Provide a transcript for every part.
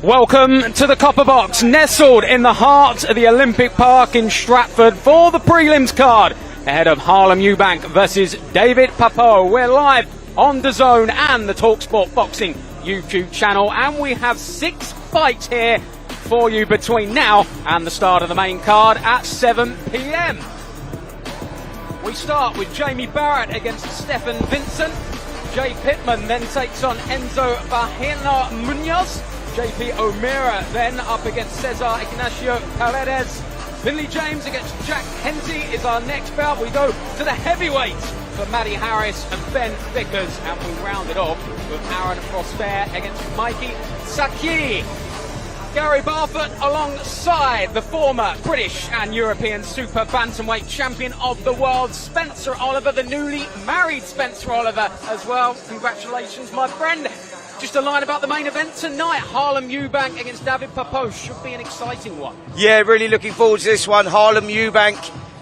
Welcome to the Copperbox, nestled in the heart of the Olympic Park in Stratford for the prelims card ahead of Harlem Eubank versus David Papot. We're live on DAZN and the TalkSport Boxing YouTube channel, and we have 6 fights here for you between now and the start of the main card at 7 p.m. We start with Jamie Barrett against Stephen Vincent. Jay Pittman then takes on Enzo Bahena Munoz. JP O'Meara then up against Cesar Ignacio Paredes. Finley James against Jack Henty is our next bout. We go to the heavyweights for Matty Harris and Ben Vickers, and we round it off with Aaron Prosper against Mikey Saki. Gary Barfoot alongside the former British and European super bantamweight champion of the world, Spencer Oliver, the newly married Spencer Oliver as well. Congratulations, my friend. Just a line about the main event tonight. Harlem Eubank against David Papot should be an exciting one. Yeah, really looking forward to this one. Harlem Eubank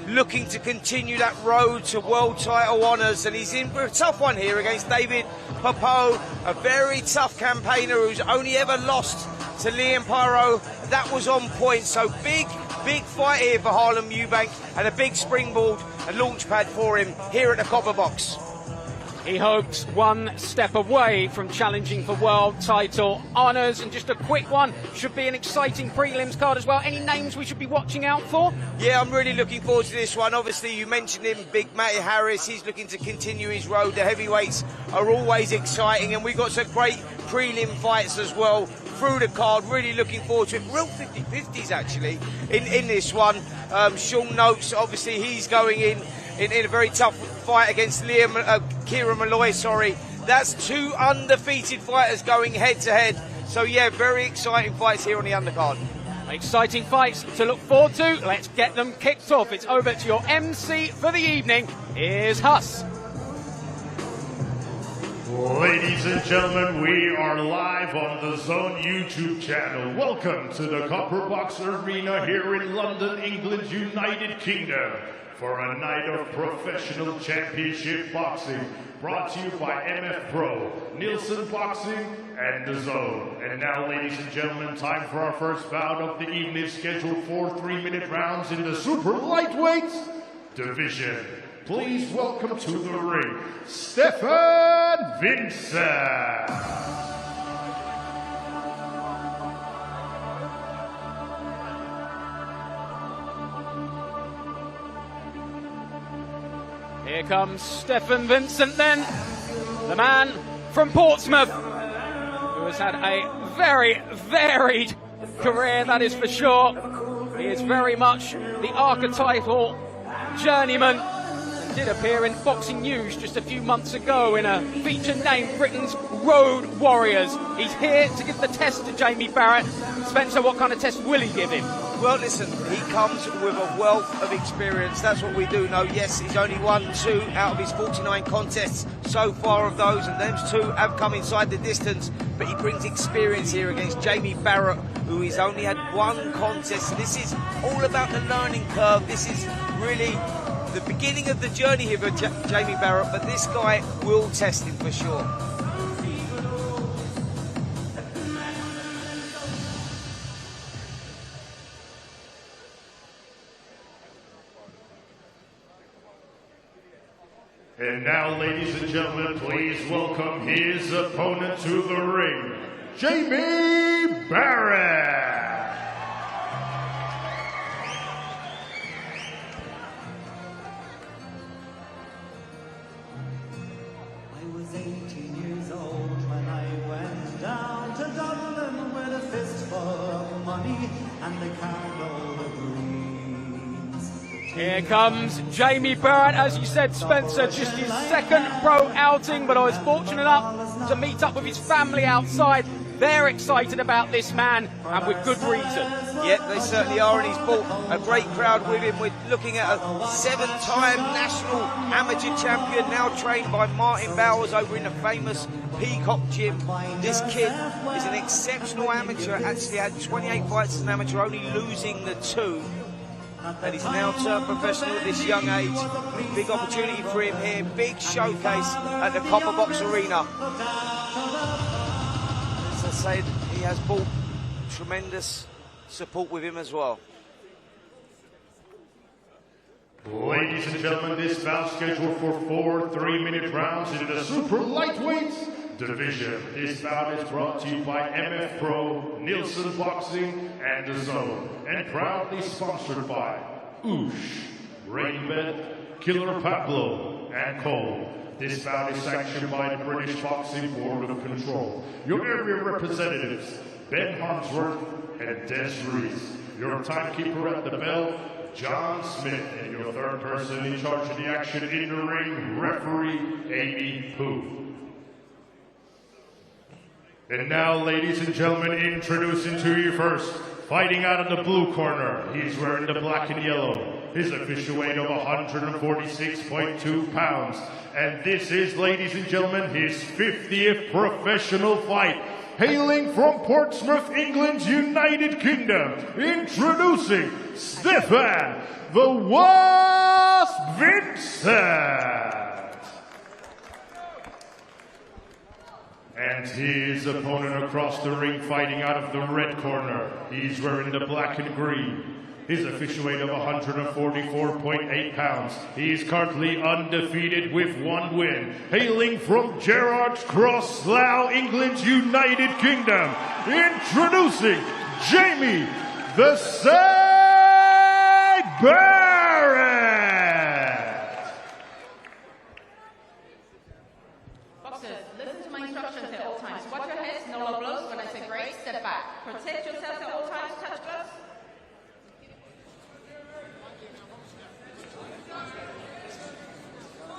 looking to continue that road to world title honours, and he's in for a tough one here against David Papot, a very tough campaigner who's only ever lost to Liam Pyro. That was on point, so big fight here for Harlem Eubank, and a big springboard and launch pad for him here at the Copperbox. He hopes one step away from challenging for world title honours. And just a quick one, should be an exciting prelims card as well. Any names we should be watching out for? Yeah, I'm really looking forward to this one. Obviously, you mentioned him, Big Matty Harris. He's looking to continue his road. The heavyweights are always exciting, and we've got some great prelim fights as well through the card. Really looking forward to it. Real 50-50s actually in this one. Sean Noakes, obviously, he's going in a very tough fight against Kieran Malloy, sorry. That's 2 undefeated fighters going head-to-head. So, yeah, very exciting fights here on the undercard. Exciting fights to look forward to. Let's get them kicked off. It's over to your MC for the evening. Here's Huss. Ladies and gentlemen, we are live on the DAZN YouTube channel. Welcome to the Copperbox Arena here in London, England, United Kingdom, for a night of professional championship boxing, brought to you by MF Pro Neilson Boxing and DAZN. And now, ladies and gentlemen, time for our first bout of the evening, scheduled for 3-minute rounds in the super lightweight division. Please welcome to the ring, Stephen Vincent. Here comes Stephen Vincent then, the man from Portsmouth, who has had a very varied career, that is for sure. He is very much the archetypal journeyman. Did appear in Boxing News just a few months ago in a feature named Britain's Road Warriors. He's here to give the test to Jamie Barrett. Spencer, what kind of test will he give him? Well, listen, he comes with a wealth of experience. That's what we do know. Yes, he's only won 2 out of his 49 contests so far of those, and those 2 have come inside the distance. But he brings experience here against Jamie Barrett, who has only had 1 contest. This is all about the learning curve. This is really the beginning of the journey here for Jamie Barrett, but this guy will test him for sure. And now, ladies and gentlemen, please welcome his opponent to the ring, Jamie Barrett. I was 18 years old when I went down to Dublin with a fistful of money and the candle of greens. Here comes Jamie Barrett, as you said, Spencer, just his 2nd pro outing, but I was fortunate enough to meet up with his family outside. They're excited about this man, and with good reason. Yeah, they certainly are, and he's brought a great crowd with him. We're looking at a 7-time national amateur champion, now trained by Martin Bowers over in the famous Peacock Gym. This kid is an exceptional amateur, actually had 28 fights as an amateur, only losing the 2. And he's now turned professional at this young age. Big opportunity for him here, big showcase at the Copperbox Arena. As I said, he has brought tremendous support with him as well. Ladies and gentlemen, this bout scheduled for 4 3-minute rounds in the super lightweight division. This bout is brought to you by MF Pro Neilson Boxing and The Zone, and proudly sponsored by Oosh, Rainbed, Killer Pablo, and Cole. This bout is sanctioned by the British Boxing Board of Control. Your area representatives, Ben Harmsworth and Des Reese. Your timekeeper at the bell, John Smith, and your third person in charge of the action in the ring, referee Amy Pooh. And now, ladies and gentlemen, introducing to you first, fighting out of the blue corner, he's wearing the black and yellow. His official weight of 146.2 pounds. And this is, ladies and gentlemen, his 50th professional fight. Hailing from Portsmouth, England's United Kingdom, introducing Stefan the Wasp Vincent. And his opponent across the ring, fighting out of the red corner, he's wearing the black and green. His official weight of 144.8 pounds. He is currently undefeated with 1 win. Hailing from Gerrards Cross, Slough, England's United Kingdom, introducing Jamie the Side Barrett. Boxers, listen to my instructions at all times. Watch your heads, no low blows. When I say break, step back. Protect yourself at all times, touch gloves.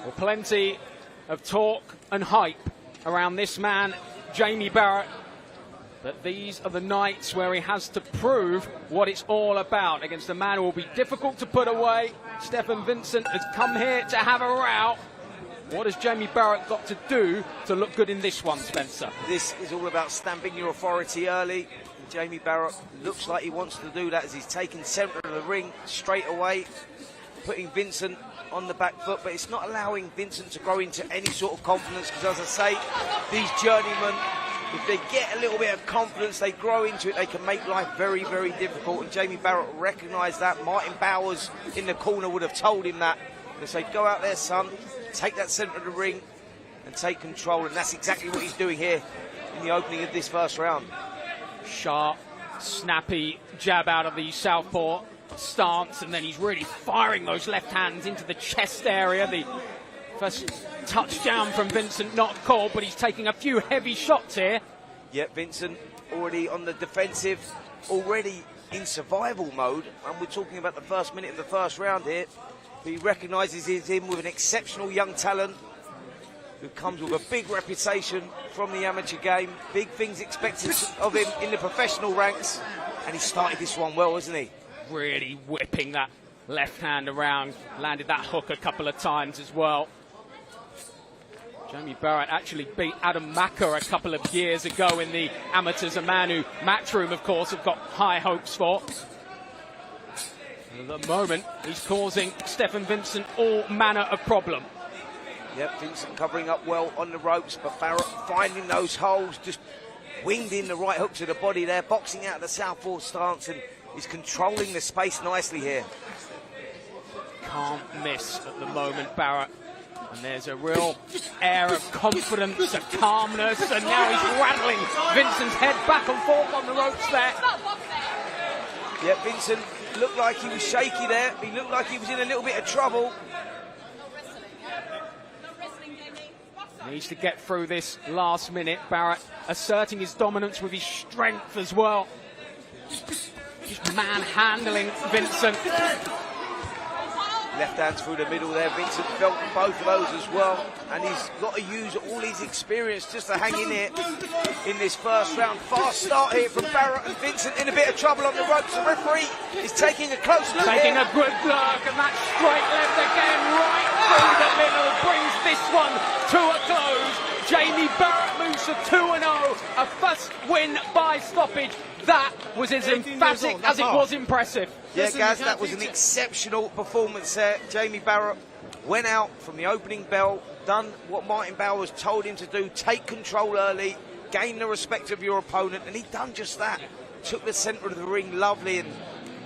Well, plenty of talk and hype around this man, Jamie Barrett. But these are the nights where he has to prove what it's all about against a man who will be difficult to put away. Stefan Vincent has come here to have a row. What has Jamie Barrett got to do to look good in this one, Spencer? This is all about stamping your authority early. And Jamie Barrett looks like he wants to do that as he's taken centre of the ring straight away, putting Vincent on the back foot, but it's not allowing Vincent to grow into any sort of confidence, because as I say, these journeymen, if they get a little bit of confidence, they grow into it, they can make life very, very difficult, and Jamie Barrett recognised that. Martin Bowers in the corner would have told him that. They say, go out there, son, take that centre of the ring and take control, and that's exactly what he's doing here in the opening of this first round. Sharp, snappy jab out of the southpaw stance, and then he's really firing those left hands into the chest area. The first touchdown from Vincent not called, but he's taking a few heavy shots here. Yeah, Vincent already on the defensive, already in survival mode, and we're talking about the first minute of the first round here. He recognises he's in with an exceptional young talent who comes with a big reputation from the amateur game, big things expected of him in the professional ranks, and he started this one well, hasn't he? Really whipping that left hand around, landed that hook a couple of times as well. Jamie Barrett actually beat Adam Macker a couple of years ago in the amateurs, a man who Matchroom, of course, have got high hopes for. And at the moment, he's causing Stefan Vincent all manner of problem. Yep, Vincent covering up well on the ropes, but Barrett finding those holes, just winged in the right hook to the body there, boxing out of the southpaw stance, and he's controlling the space nicely here. Can't miss at the moment, Barrett. And there's a real air of confidence, a calmness, and now he's rattling Vincent's head back and forth on the ropes there. Yeah, Vincent looked like he was shaky there. He looked like he was in a little bit of trouble. Needs to get through this last minute. Barrett asserting his dominance with his strength as well. Just manhandling Vincent. Left hands through the middle there. Vincent felt both of those as well, and he's got to use all his experience just to hang in here in this first round. Fast start here from Barrett, and Vincent in a bit of trouble on the ropes. The referee is taking a close look Taking here. a good look, and that straight left again right through the middle brings this one to a close. Jamie Barrett moves to 2-0, a first win by stoppage. That was as emphatic as it was impressive. Yeah, Gaz, that was an exceptional performance there. Jamie Barrett went out from the opening bell, done what Martin Bowers told him to do, take control early, gain the respect of your opponent, and he'd done just that. took the centre of the ring lovely and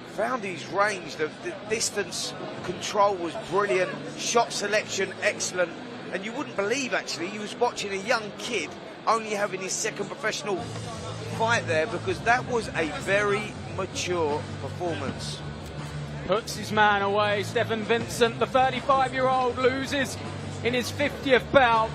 found his range. The distance control was brilliant, shot selection excellent, and you wouldn't believe actually he was watching a young kid only having his second professional fight there, because that was a very mature performance. Puts his man away. Stephen Vincent, the 35-year-old, loses in his 50th bout.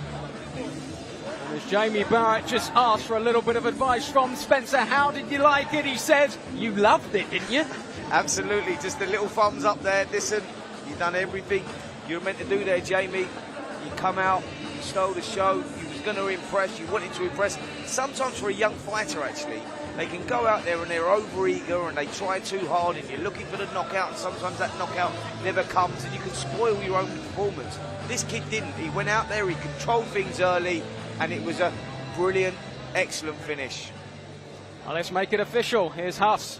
And as Jamie Barrett just asked for a little bit of advice from Spencer, how did you like it? He said, you loved it, didn't you? Absolutely, just a little thumbs up there. Listen, you've done everything you were meant to do there, Jamie. You come out, you stole the show, you was going to impress, you wanted to impress. Sometimes for a young fighter, actually, they can go out there and they're over-eager and they try too hard and you're looking for the knockout, and sometimes that knockout never comes and you can spoil your own performance. This kid didn't. He went out there, he controlled things early, and it was a brilliant, excellent finish. Well, let's make it official. Here's Huss.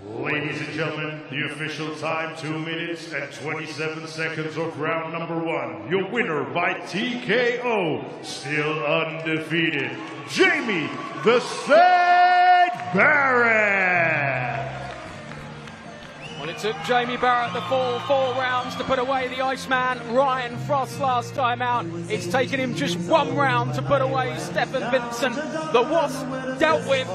Ladies and gentlemen, the official time, 2 minutes and 27 seconds of round number 1. Your winner by TKO, still undefeated, Jamie the Saint Barrett. Well, it took Jamie Barrett the full 4 rounds to put away the Iceman Ryan Frost last time out. It's taken him just 1 round to put away Stephen Vincent. The Wasp dealt with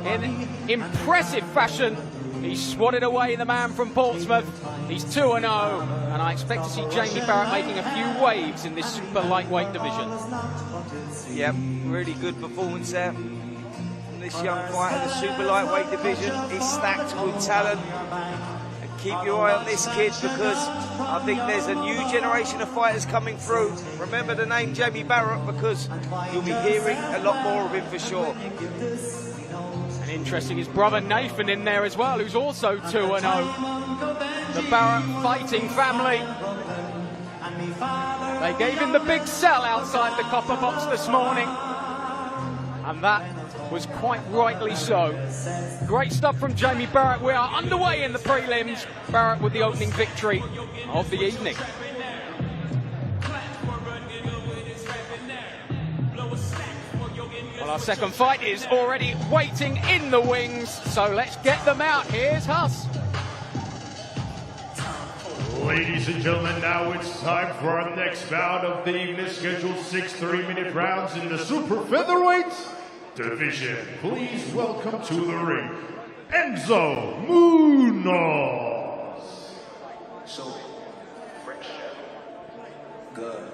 in impressive fashion. He swatted away the man from Portsmouth. He's 2-0, and I expect to see Jamie Barrett making a few waves in this super lightweight division. Yep, really good performance there from this young fighter in the super lightweight division. He's stacked with talent. And keep your eye on this kid, because I think there's a new generation of fighters coming through. Remember the name Jamie Barrett, because you'll be hearing a lot more of him for sure. Interesting, his brother Nathan in there as well, who's also 2-0. The Barrett fighting family. They gave him the big sell outside the Copperbox this morning, and that was quite rightly so. Great stuff from Jamie Barrett. We are underway in the prelims. Barrett with the opening victory of the evening. Well, our second fight is already waiting in the wings, so let's get them out. Here's Huss. Ladies and gentlemen, now it's time for our next bout of the evening, scheduled 6 3-minute rounds in the super featherweight division. Please welcome to the ring, Enzo Munoz. So fresh, good.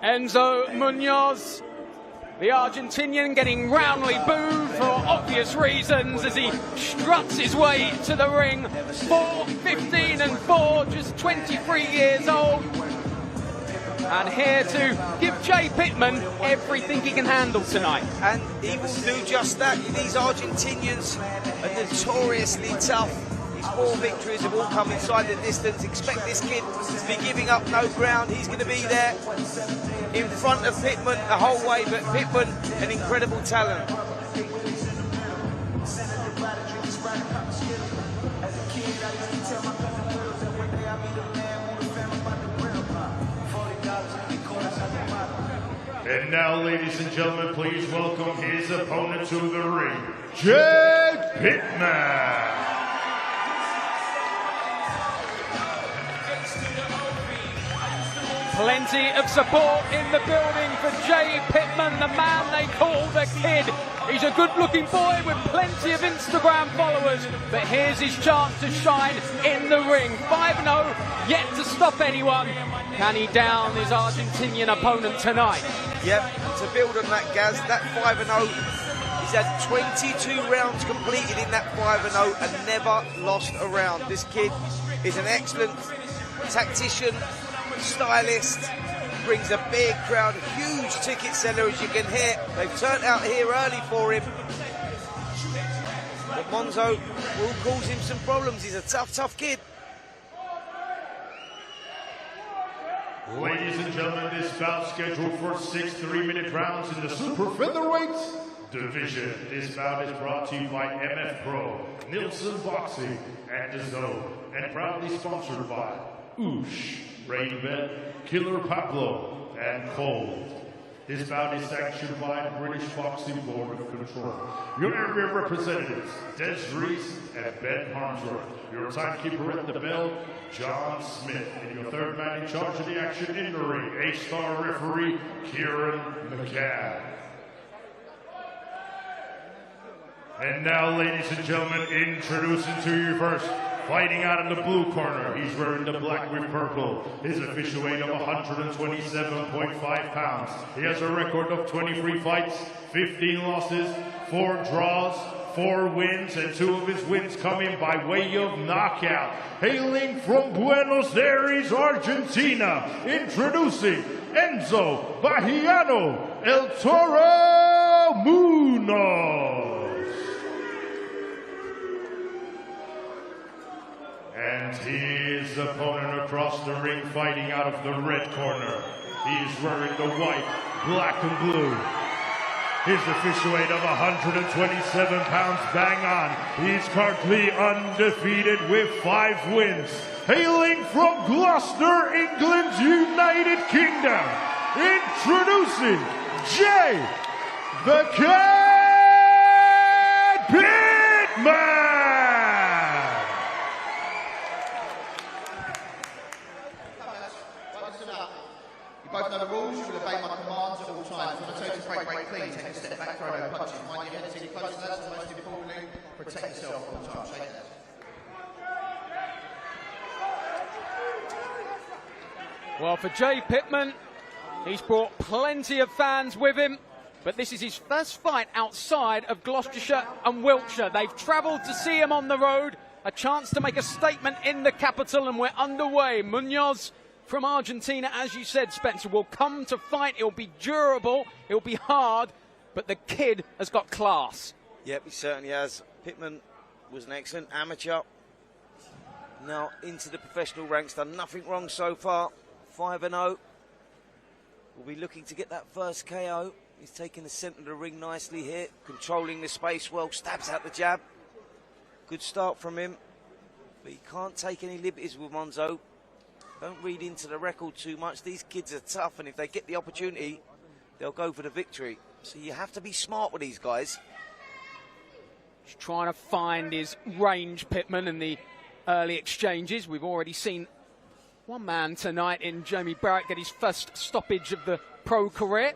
Enzo Munoz, the Argentinian, getting roundly booed for obvious reasons as he struts his way to the ring. 4-15-4, just 23 years old. And here to give Jay Pittman everything he can handle tonight. And he will do just that. These Argentinians are notoriously tough. His 4 victories have all come inside the distance. Expect this kid to be giving up no ground. He's going to be there in front of Pittman the whole way, but Pittman, an incredible talent. And now, ladies and gentlemen, please welcome his opponent to the ring, Jay Pittman. Plenty of support in the building for Jay Pittman, the man they call the Kid. He's a good-looking boy with plenty of Instagram followers, but here's his chance to shine in the ring. 5-0, yet to stop anyone. Can he down his Argentinian opponent tonight? Yep, to build on that, Gaz, that 5-0, he's had 22 rounds completed in that 5-0 and never lost a round. This kid is an excellent tactician, stylist, brings a big crowd, huge ticket seller, as you can hear. They've turned out here early for him. But Monzo will cause him some problems. He's a tough kid. Ladies and gentlemen, this bout scheduled for 6 3-minute rounds in the super featherweight division. This bout is brought to you by MF Pro Neilson Boxing and DAZN, and proudly sponsored by Oosh, Rainbet, Killer Pablo, and Cold. This bout is sanctioned by British Boxing Board of Control. Your area representatives, Des Reese and Ben Harmsworth. Your timekeeper at the bell, John Smith. And your third man in charge of the action in the ring, A-star referee, Kieran McCann. And now, ladies and gentlemen, introducing to you first, fighting out in the blue corner, he's wearing the black with purple. His official weight of 127.5 pounds. He has a record of 23 fights, 15 losses, 4 draws, 4 wins, and 2 of his wins coming by way of knockout. Hailing from Buenos Aires, Argentina, introducing Enzo Bahiano El Toro Munoz. And his opponent across the ring, fighting out of the red corner. He's wearing the white, black, and blue. His official weight of 127 pounds, bang on. He's currently undefeated with 5 wins. Hailing from Gloucester, England's United Kingdom, introducing Jay the Cat Pittman. Both know the rules, you will obey my commands at all times. When I tell you to break clean, take a step back, throw no punches. Mind your head until you're close to that, and most importantly, protect yourself at all times. Shake that. Well, for Jay Pittman, he's brought plenty of fans with him, but this is his first fight outside of Gloucestershire and Wiltshire. They've travelled to see him on the road, a chance to make a statement in the capital, and we're underway. Munoz from Argentina, as you said, Spencer, will come to fight. It'll be durable, it'll be hard, but the kid has got class. Yep, he certainly has. Pittman was an excellent amateur. Now into the professional ranks, done nothing wrong so far. 5-0. Will be looking to get that first KO. He's taking the centre of the ring nicely here, controlling the space well, stabs out the jab. Good start from him, but he can't take any liberties with Monzo. Don't read into the record too much. These kids are tough, and if they get the opportunity, they'll go for the victory. So you have to be smart with these guys. He's trying to find his range, Pittman, in the early exchanges. We've already seen one man tonight in Jamie Barrett get his first stoppage of the pro career.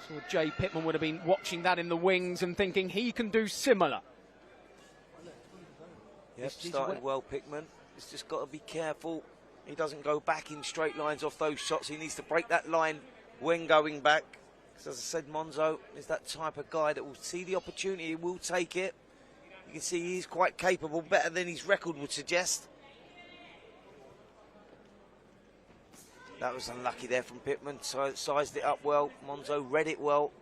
So Jay Pittman would have been watching that in the wings and thinking he can do similar. Yep, started well, Pittman. He's just got to be careful. He doesn't go back in straight lines off those shots. He needs to break that line when going back. Because as I said, Monzo is that type of guy that will see the opportunity, he will take it. You can see he's quite capable, better than his record would suggest. That was unlucky there from Pittman. So sized it up well. Monzo read it well.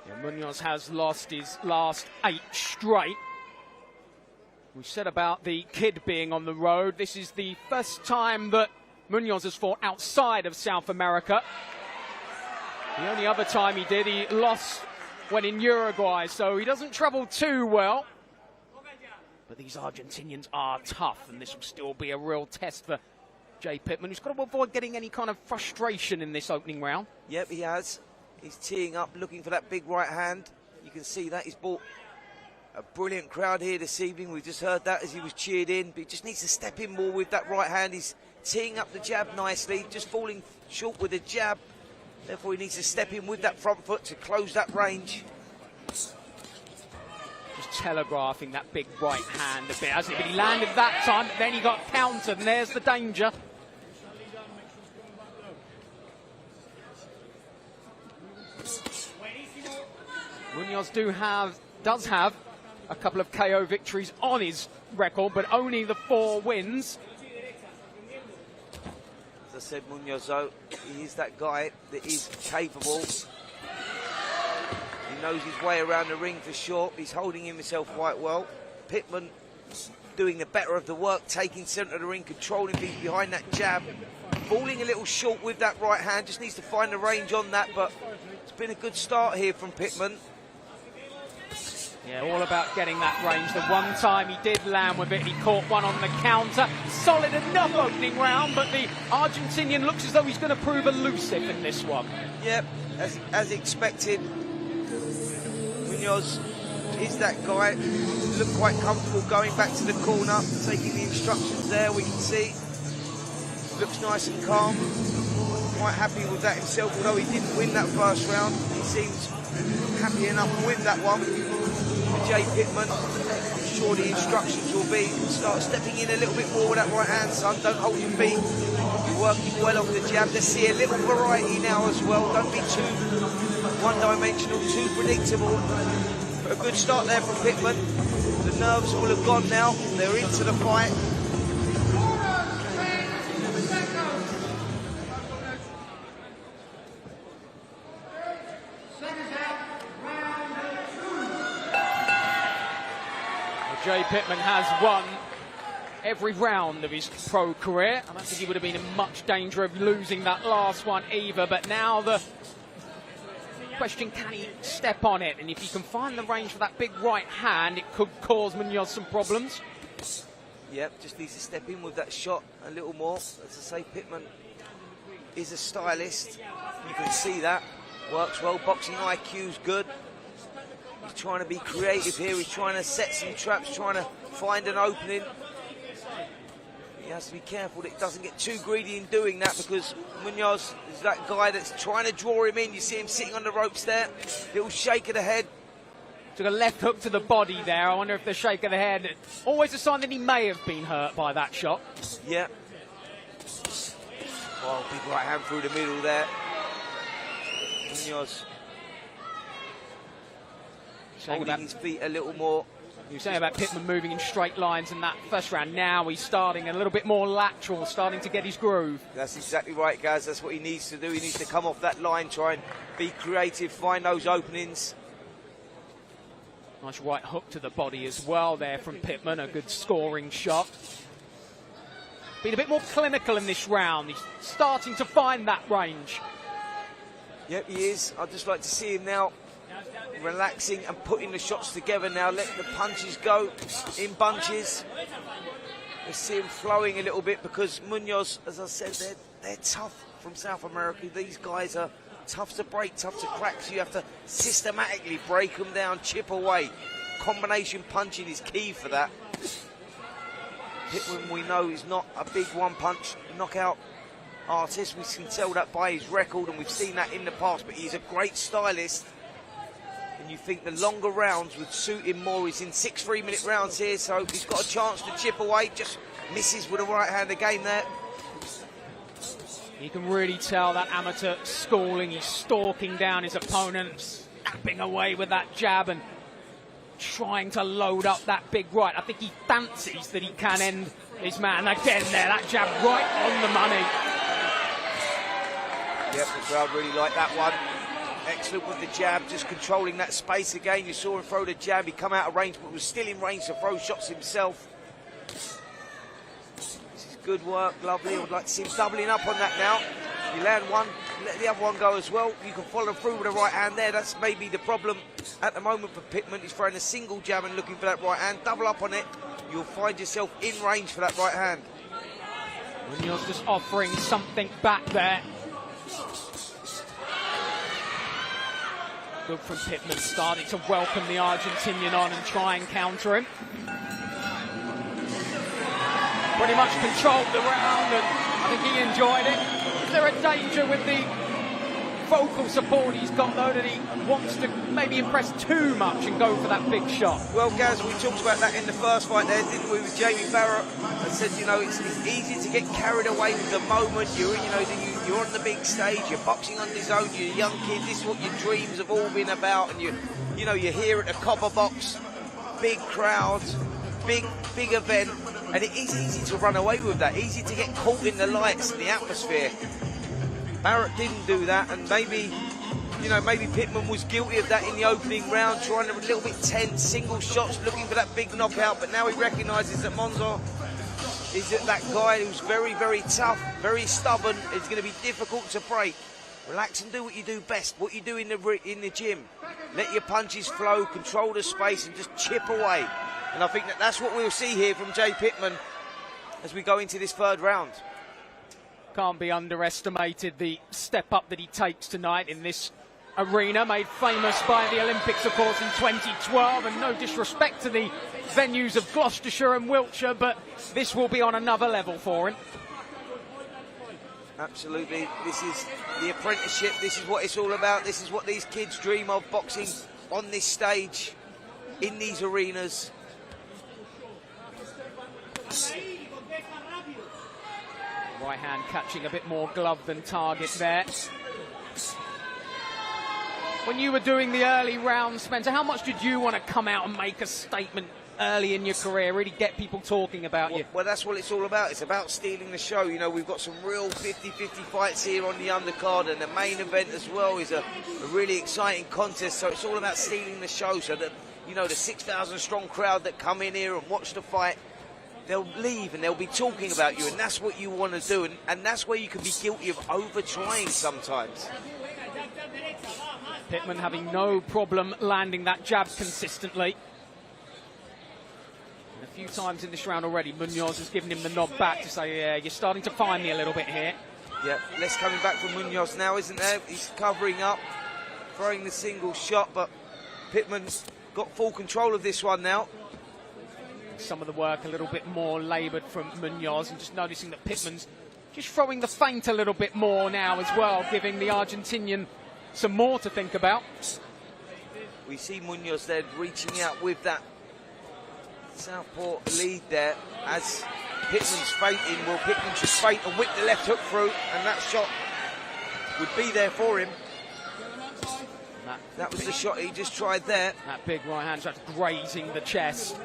Yeah, Munoz has lost his last 8 straight. We said about the kid being on the road. This is the first time that Munoz has fought outside of South America. The only other time he did, he lost when in Uruguay, so he doesn't travel too well. But these Argentinians are tough, and this will still be a real test for Jay Pittman, who's got to avoid getting any kind of frustration in this opening round. Yep, he has. He's teeing up, looking for that big right hand. You can see that. He's brought a brilliant crowd here this evening. We just heard that as he was cheered in, but he just needs to step in more with that right hand. He's teeing up the jab nicely, just falling short with the jab. Therefore, he needs to step in with that front foot to close that range. Just telegraphing that big right hand a bit, hasn't he? But he landed that time, but then he got countered, and there's the danger. Munoz does have a couple of KO victories on his record, but only the 4 wins. As I said, Munoz, though, he is that guy that is capable. He knows his way around the ring for sure. He's holding himself quite well. Pittman doing the better of the work, taking centre of the ring, controlling things behind that jab. Falling a little short with that right hand, just needs to find the range on that, but it's been a good start here from Pittman. Yeah, all about getting that range. The one time he did land with it, he caught one on the counter. Solid enough opening round, but the Argentinian looks as though he's going to prove elusive in this one. Yep, as expected. Munoz is that guy. Looked quite comfortable going back to the corner, taking the instructions there, we can see. Looks nice and calm. Quite happy with that himself, although he didn't win that first round. He seems happy enough with that one. Jay Pittman, I'm sure the instructions will be start stepping in a little bit more with that right hand, son. Don't hold your feet. You're working well off the jab. Let's see a little variety now as well. Don't be too one-dimensional, too predictable. But a good start there from Pittman. The nerves all have gone now. They're into the fight. Jay Pittman has won every round of his pro career. I don't think he would have been in much danger of losing that last one either, but now the question, can he step on it? And if he can find the range for that big right hand, it could cause Munoz some problems. Yep, just needs to step in with that shot a little more. As I say, Pittman is a stylist. You can see that. Works well, boxing IQ's good. He's trying to be creative here. He's trying to set some traps, trying to find an opening. He has to be careful that he doesn't get too greedy in doing that, because Munoz is that guy that's trying to draw him in. You see him sitting on the ropes there. Little shake of the head. Took a left hook to the body there. I wonder if the shake of the head, always a sign that he may have been hurt by that shot. Yeah. Oh, big right hand through the middle there. Munoz holding his feet a little more. You were saying about Pittman moving in straight lines in that first round. Now he's starting a little bit more lateral, starting to get his groove. That's exactly right, guys. That's what he needs to do. He needs to come off that line, try and be creative, find those openings. Nice right hook to the body as well there from Pittman. A good scoring shot. Been a bit more clinical in this round. He's starting to find that range. Yep, he is. I'd just like to see him now relaxing and putting the shots together now. Let the punches go in bunches. Let's see him flowing a little bit, because Munoz, as I said, they're tough from South America. These guys are tough to break, tough to crack, so you have to systematically break them down, chip away. Combination punching is key for that. Pittman, we know, is not a big one-punch knockout artist. We can tell that by his record, and we've seen that in the past, but he's a great stylist. And you think the longer rounds would suit him more. He's in 6 3-minute rounds here, so he's got a chance to chip away. Just misses with a right hand again there. You can really tell that amateur schooling. He's stalking down his opponent, snapping away with that jab and trying to load up that big right. I think he fancies that he can end his man again there. That jab right on the money. Yep, the crowd really like that one. Excellent with the jab, just controlling that space again. You saw him throw the jab. He come out of range, but was still in range to throw shots himself. This is good work, lovely. I would like to see him doubling up on that now. You land one, let the other one go as well. You can follow through with the right hand there. That's maybe the problem at the moment for Pittman. He's throwing a single jab and looking for that right hand. Double up on it. You'll find yourself in range for that right hand. Munoz just offering something back there. Good from Pittman, starting to welcome the Argentinian on and try and counter him. Pretty much controlled the round, and I think he enjoyed it. Is there a danger with the vocal support he's got, though, that he wants to maybe impress too much and go for that big shot? Well, Gaz, we talked about that in the first fight there, didn't we, with Jamie Barrett? I said, you know, it's easy to get carried away with the moment. You're on the big stage, you're boxing on his own, you're a young kid, this is what your dreams have all been about, and you're here at the Copperbox, big crowds, big event, and it is easy to run away with that, easy to get caught in the lights and the atmosphere. Barrett didn't do that, and maybe Pittman was guilty of that in the opening round, trying a little bit tense, single shots, looking for that big knockout, but now he recognises that Monzo is that guy who's very, very tough, very stubborn. It's going to be difficult to break. Relax and do what you do best, what you do in the gym. Let your punches flow, control the space, and just chip away. And I think that's what we'll see here from Jay Pittman as we go into this third round. Can't be underestimated, the step up that he takes tonight in this arena, made famous by the Olympics, of course, in 2012, and no disrespect to the venues of Gloucestershire and Wiltshire, but this will be on another level for him. Absolutely. This is the apprenticeship. This is what it's all about. This is what these kids dream of, boxing on this stage, in these arenas. Right hand catching a bit more glove than target there. When you were doing the early rounds, Spencer, how much did you want to come out and make a statement early in your career, really get people talking about you? Well, that's what it's all about. It's about stealing the show. You know, we've got some real 50-50 fights here on the undercard, and the main event as well is a really exciting contest. So it's all about stealing the show, so that, you know, the 6,000 strong crowd that come in here and watch the fight, they'll leave and they'll be talking about you, and that's what you want to do, and that's where you can be guilty of over-trying sometimes. Pittman having no problem landing that jab consistently. And a few times in this round already, Munoz has given him the nod back to say, yeah, you're starting to find me a little bit here. Yeah, less coming back from Munoz now, isn't there? He's covering up, throwing the single shot, but Pittman's got full control of this one now. Some of the work a little bit more laboured from Munoz, and just noticing that Pittman's just throwing the feint a little bit more now as well, giving the Argentinian some more to think about. We see Munoz there reaching out with that southpaw lead there as Pittman's feinting. Well, Pittman just feint and whip the left hook through, and that shot would be there for him. That was the shot he just tried there. That big right hand just grazing the chest.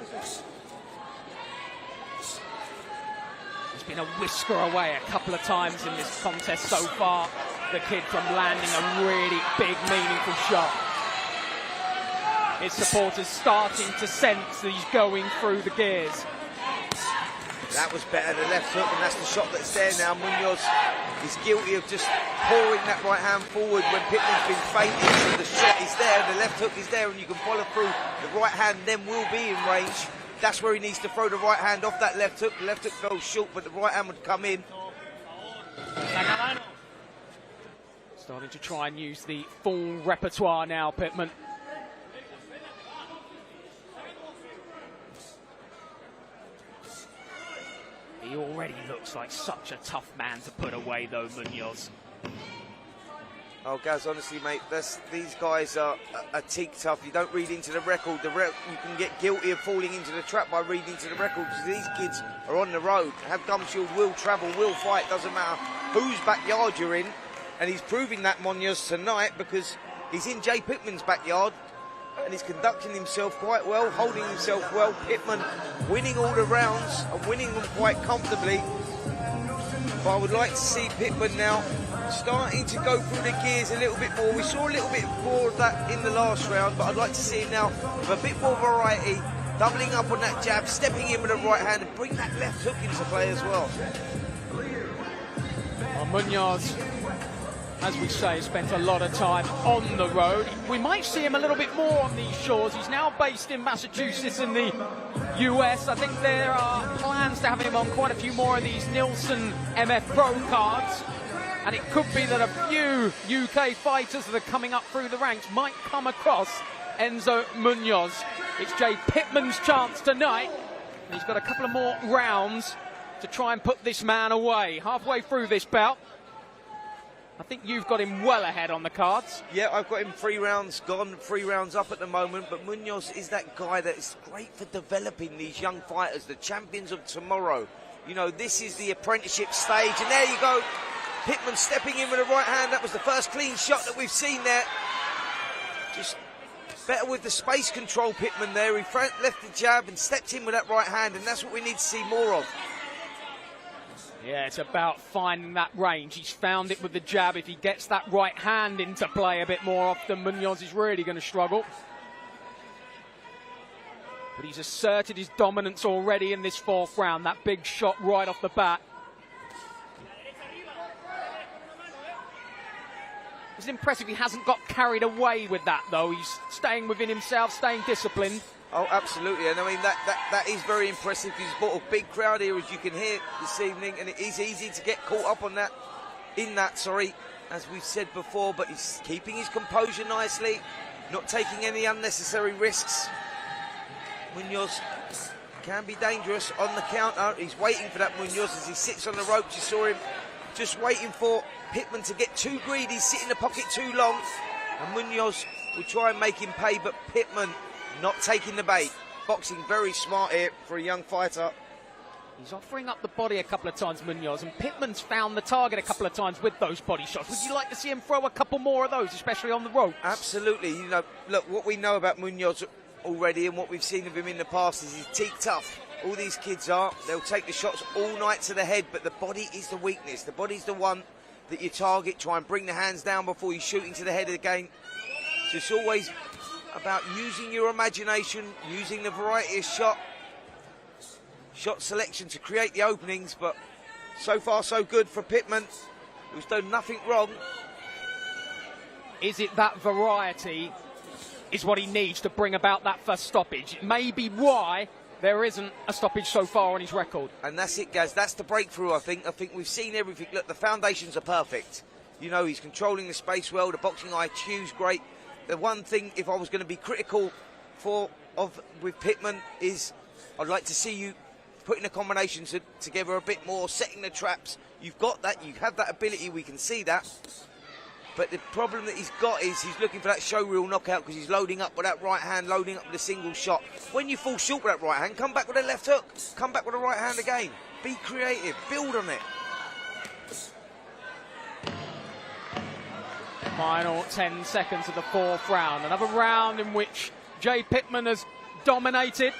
He's been a whisker away a couple of times in this contest so far, the kid, from landing a really big, meaningful shot. His supporters starting to sense that he's going through the gears. That was better, the left hook, and that's the shot that's there now. Munoz is guilty of just pouring that right hand forward when Pittman's been feinting. So the shot is there, the left hook is there, and you can follow through. The right hand then will be in range. That's where he needs to throw the right hand off that left hook. The left hook fell short, but the right hand would come in. Starting to try and use the full repertoire now, Pittman. He already looks like such a tough man to put away, though, Munoz. Oh, Gaz, honestly, mate, these guys are teak tough. You don't read into the record. You can get guilty of falling into the trap by reading into the record, because these kids are on the road, have gum shield, will travel, will fight, doesn't matter whose backyard you're in. And he's proving that, Munoz, tonight, because he's in Jay Pittman's backyard and he's conducting himself quite well, holding himself well. Pittman winning all the rounds and winning them quite comfortably. But I would like to see Pittman now starting to go through the gears a little bit more. We saw a little bit more of that in the last round, but I'd like to see him now with a bit more variety, doubling up on that jab, stepping in with the right hand, and bring that left hook into play as well. Well, Munoz, as we say, spent a lot of time on the road. We might see him a little bit more on these shores. He's now based in Massachusetts in the US. I think there are plans to have him on quite a few more of these Neilson MF Pro cards. And it could be that a few UK fighters that are coming up through the ranks might come across Enzo Munoz. It's Jay Pittman's chance tonight. He's got a couple of more rounds to try and put this man away. Halfway through this bout, I think you've got him well ahead on the cards. Yeah, I've got him 3 rounds gone, 3 rounds up at the moment, but Munoz is that guy that is great for developing these young fighters, the champions of tomorrow. You know, this is the apprenticeship stage, and there you go. Pittman stepping in with the right hand. That was the first clean shot that we've seen there. Just better with the space control, Pittman there. He left the jab and stepped in with that right hand, and that's what we need to see more of. Yeah, it's about finding that range. He's found it with the jab. If he gets that right hand into play a bit more often, Munoz is really going to struggle. But he's asserted his dominance already in this 4th round. That big shot right off the bat. It's impressive he hasn't got carried away with that, though. He's staying within himself, staying disciplined. Oh, absolutely. And I mean, that is very impressive. He's brought a big crowd here, as you can hear this evening, and it is easy to get caught up on that, as we've said before, but he's keeping his composure nicely, not taking any unnecessary risks. Munoz can be dangerous on the counter. He's waiting for that, Munoz, as he sits on the ropes. You saw him just waiting for Pittman to get too greedy, sit in the pocket too long, and Munoz will try and make him pay, but Pittman not taking the bait. Boxing very smart here for a young fighter. He's offering up the body a couple of times, Munoz, and Pittman's found the target a couple of times with those body shots. Would you like to see him throw a couple more of those, especially on the rope? Absolutely. You know, look, what we know about Munoz already and what we've seen of him in the past is he's teak tough. All these kids are. They'll take the shots all night to the head, but the body is the weakness. The body's the one that you target. Try and bring the hands down before you're shooting to the head again. So it's always about using your imagination, using the variety of shot selection to create the openings, but so far so good for Pittman, who's done nothing wrong. Is it that variety is what he needs to bring about that first stoppage? It may be why there isn't a stoppage so far on his record. And that's it, Gaz. That's the breakthrough, I think. I think we've seen everything. Look, the foundations are perfect. You know, he's controlling the space well. The boxing IQ's great. The one thing, if I was going to be critical with Pittman, is I'd like to see you putting the combinations together a bit more, setting the traps. You've got that. You have that ability. We can see that. But the problem that he's got is he's looking for that showreel knockout because he's loading up with that right hand, loading up with a single shot. When you fall short with that right hand, come back with a left hook. Come back with a right hand again. Be creative. Build on it. Final 10 seconds of the fourth round. Another round in which Jay Pittman has dominated.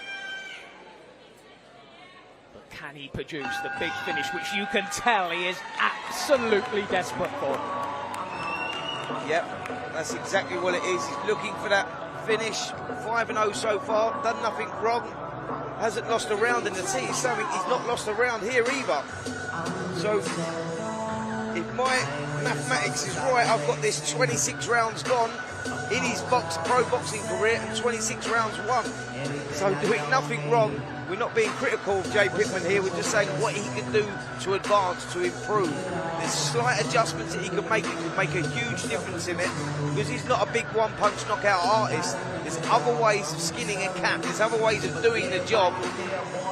But can he produce the big finish, which you can tell he is absolutely desperate for? Yep, that's exactly what it is. He's looking for that finish. 5-0 so far, done nothing wrong. Hasn't lost a round in the tee. He's not lost a round here either. So, if my mathematics is right, I've got this 26 rounds gone in his pro boxing career and 26 rounds won. So doing nothing wrong. We're not being critical of Jay Pittman here. We're just saying what he can do to advance, to improve. There's slight adjustments that he can make that can make a huge difference in it, because he's not a big one-punch knockout artist. There's other ways of skinning a cat. There's other ways of doing the job.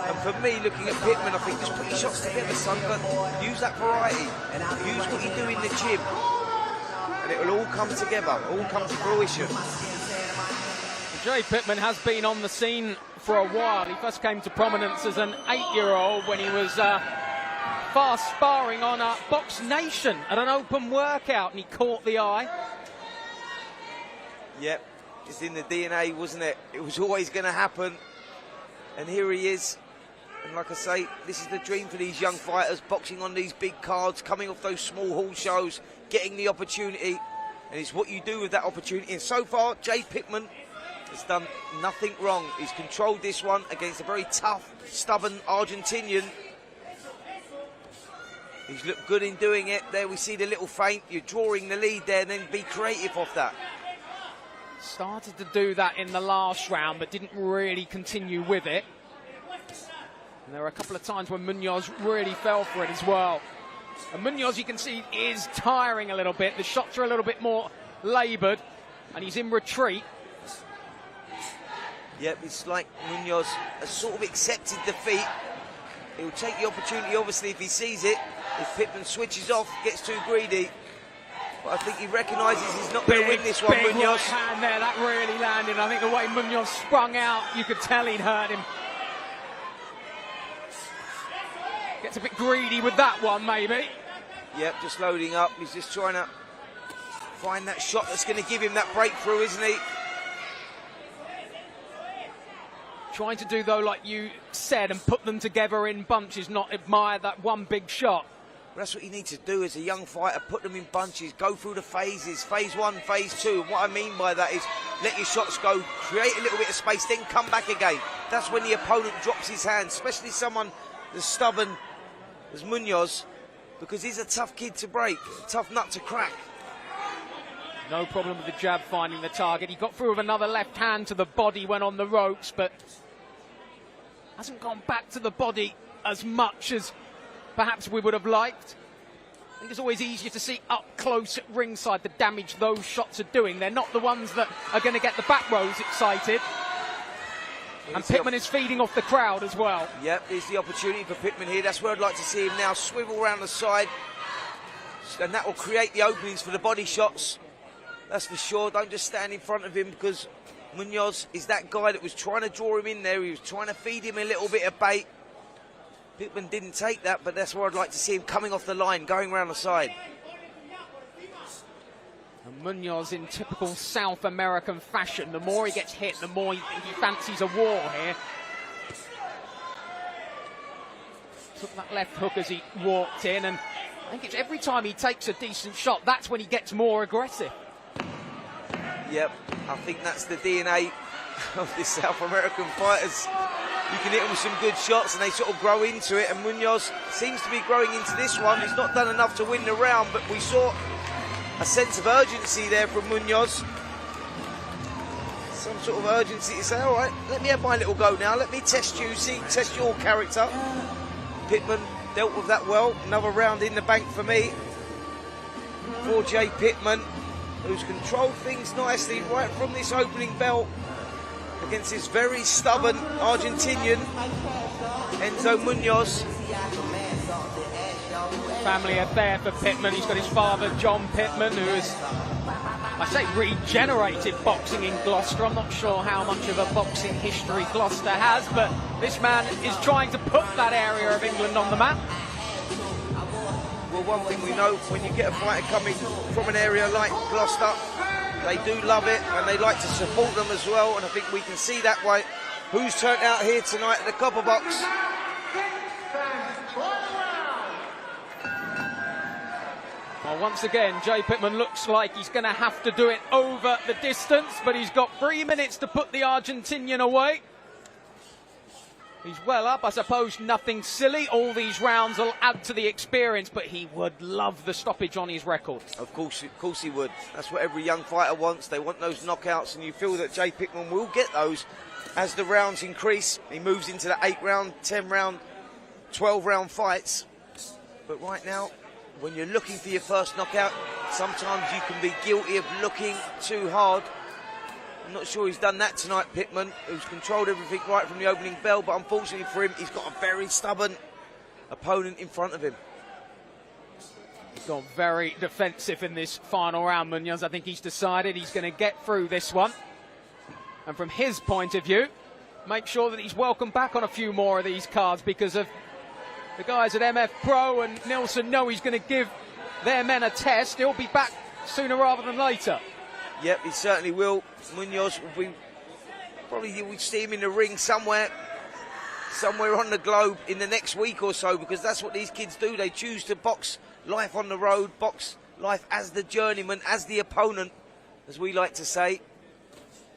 And for me, looking at Pittman, I think just put your shots together, son, but use that variety. Use what you do in the gym. And it will all come together, all come to fruition. Jay Pittman has been on the scene for a while. He first came to prominence as an 8-year-old when he was fast sparring on Box Nation at an open workout, and he caught the eye. Yep, it's in the DNA, wasn't it? It was always going to happen. And here he is. And like I say, this is the dream for these young fighters, boxing on these big cards, coming off those small hall shows, getting the opportunity. And it's what you do with that opportunity. And so far, Jay Pittman has done nothing wrong. He's controlled this one against a very tough, stubborn Argentinian. He's looked good in doing it. There we see the little feint. You're drawing the lead there, and then be creative off that. Started to do that in the last round, but didn't really continue with it. And there were a couple of times when Munoz really fell for it as well. And Munoz, you can see, is tiring a little bit. The shots are a little bit more laboured, and he's in retreat. Yep, it's like Munoz has sort of accepted defeat. He'll take the opportunity, obviously, if he sees it. If Pittman switches off, gets too greedy. But I think he recognises he's not going to win this one, big Munoz. Right hand there, that really landed. I think the way Munoz sprung out, you could tell he'd hurt him. Gets a bit greedy with that one, maybe. Yep, just loading up. He's just trying to find that shot that's going to give him that breakthrough, isn't he? Trying to do, though, like you said, and put them together in bunches, not admire that one big shot. Well, that's what you need to do as a young fighter, put them in bunches, go through the phases, phase 1, phase 2. And what I mean by that is let your shots go, create a little bit of space, then come back again. That's when the opponent drops his hands, especially someone as stubborn as Munoz, because he's a tough kid to break, a tough nut to crack. No problem with the jab finding the target. He got through with another left hand to the body, went on the ropes, but hasn't gone back to the body as much as perhaps we would have liked. I think it's always easier to see up close at ringside the damage those shots are doing. They're not the ones that are going to get the back rows excited. And Pittman is feeding off the crowd as well. Yep, here's the opportunity for Pittman here. That's where I'd like to see him now. Swivel around the side. And that will create the openings for the body shots. That's for sure. Don't just stand in front of him, because Munoz is that guy that was trying to draw him in there. He was trying to feed him a little bit of bait. Pittman didn't take that, but that's where I'd like to see him coming off the line, going around the side. And Munoz, in typical South American fashion, the more he gets hit, the more he fancies a war here. Took that left hook as he walked in, and I think it's every time he takes a decent shot, that's when he gets more aggressive. Yep, I think that's the DNA of the South American fighters. You can hit them with some good shots and they sort of grow into it, and Munoz seems to be growing into this one. He's not done enough to win the round, but we saw a sense of urgency there from Munoz. Some sort of urgency to say, all right, let me have my little go now. Let me test you, see, test your character. Pittman dealt with that well. Another round in the bank for me. For Jay Pittman, who's controlled things nicely right from this opening bell against this very stubborn Argentinian, Enzo Munoz. Family affair for Pittman. He's got his father, John Pittman, who has, I say, regenerated boxing in Gloucester. I'm not sure how much of a boxing history Gloucester has, but this man is trying to put that area of England on the map. Well, one thing we know, when you get a fighter coming from an area like Gloucester, they do love it and they like to support them as well, and I think we can see that way. Who's turned out here tonight at the Copperbox? Well, once again, Jay Pittman looks like he's going to have to do it over the distance, but he's got 3 minutes to put the Argentinian away. He's well up, I suppose, nothing silly. All these rounds will add to the experience, but he would love the stoppage on his record. Of course he would. That's what every young fighter wants. They want those knockouts, and you feel that Jay Pittman will get those as the rounds increase. He moves into the 8-round, 10-round, 12-round fights. But right now, when you're looking for your first knockout, sometimes you can be guilty of looking too hard. I'm not sure he's done that tonight, Pittman, who's controlled everything right from the opening bell, but unfortunately for him, he's got a very stubborn opponent in front of him. He's gone very defensive in this final round, Munoz. I think he's decided he's going to get through this one. And from his point of view, make sure that he's welcome back on a few more of these cards, because of the guys at MF Pro and Neilson know he's going to give their men a test. He'll be back sooner rather than later. Yep, he certainly will. Munoz will be, probably we'll see him in the ring somewhere on the globe in the next week or so, because that's what these kids do. They choose to box life on the road, box life as the journeyman, as the opponent, as we like to say.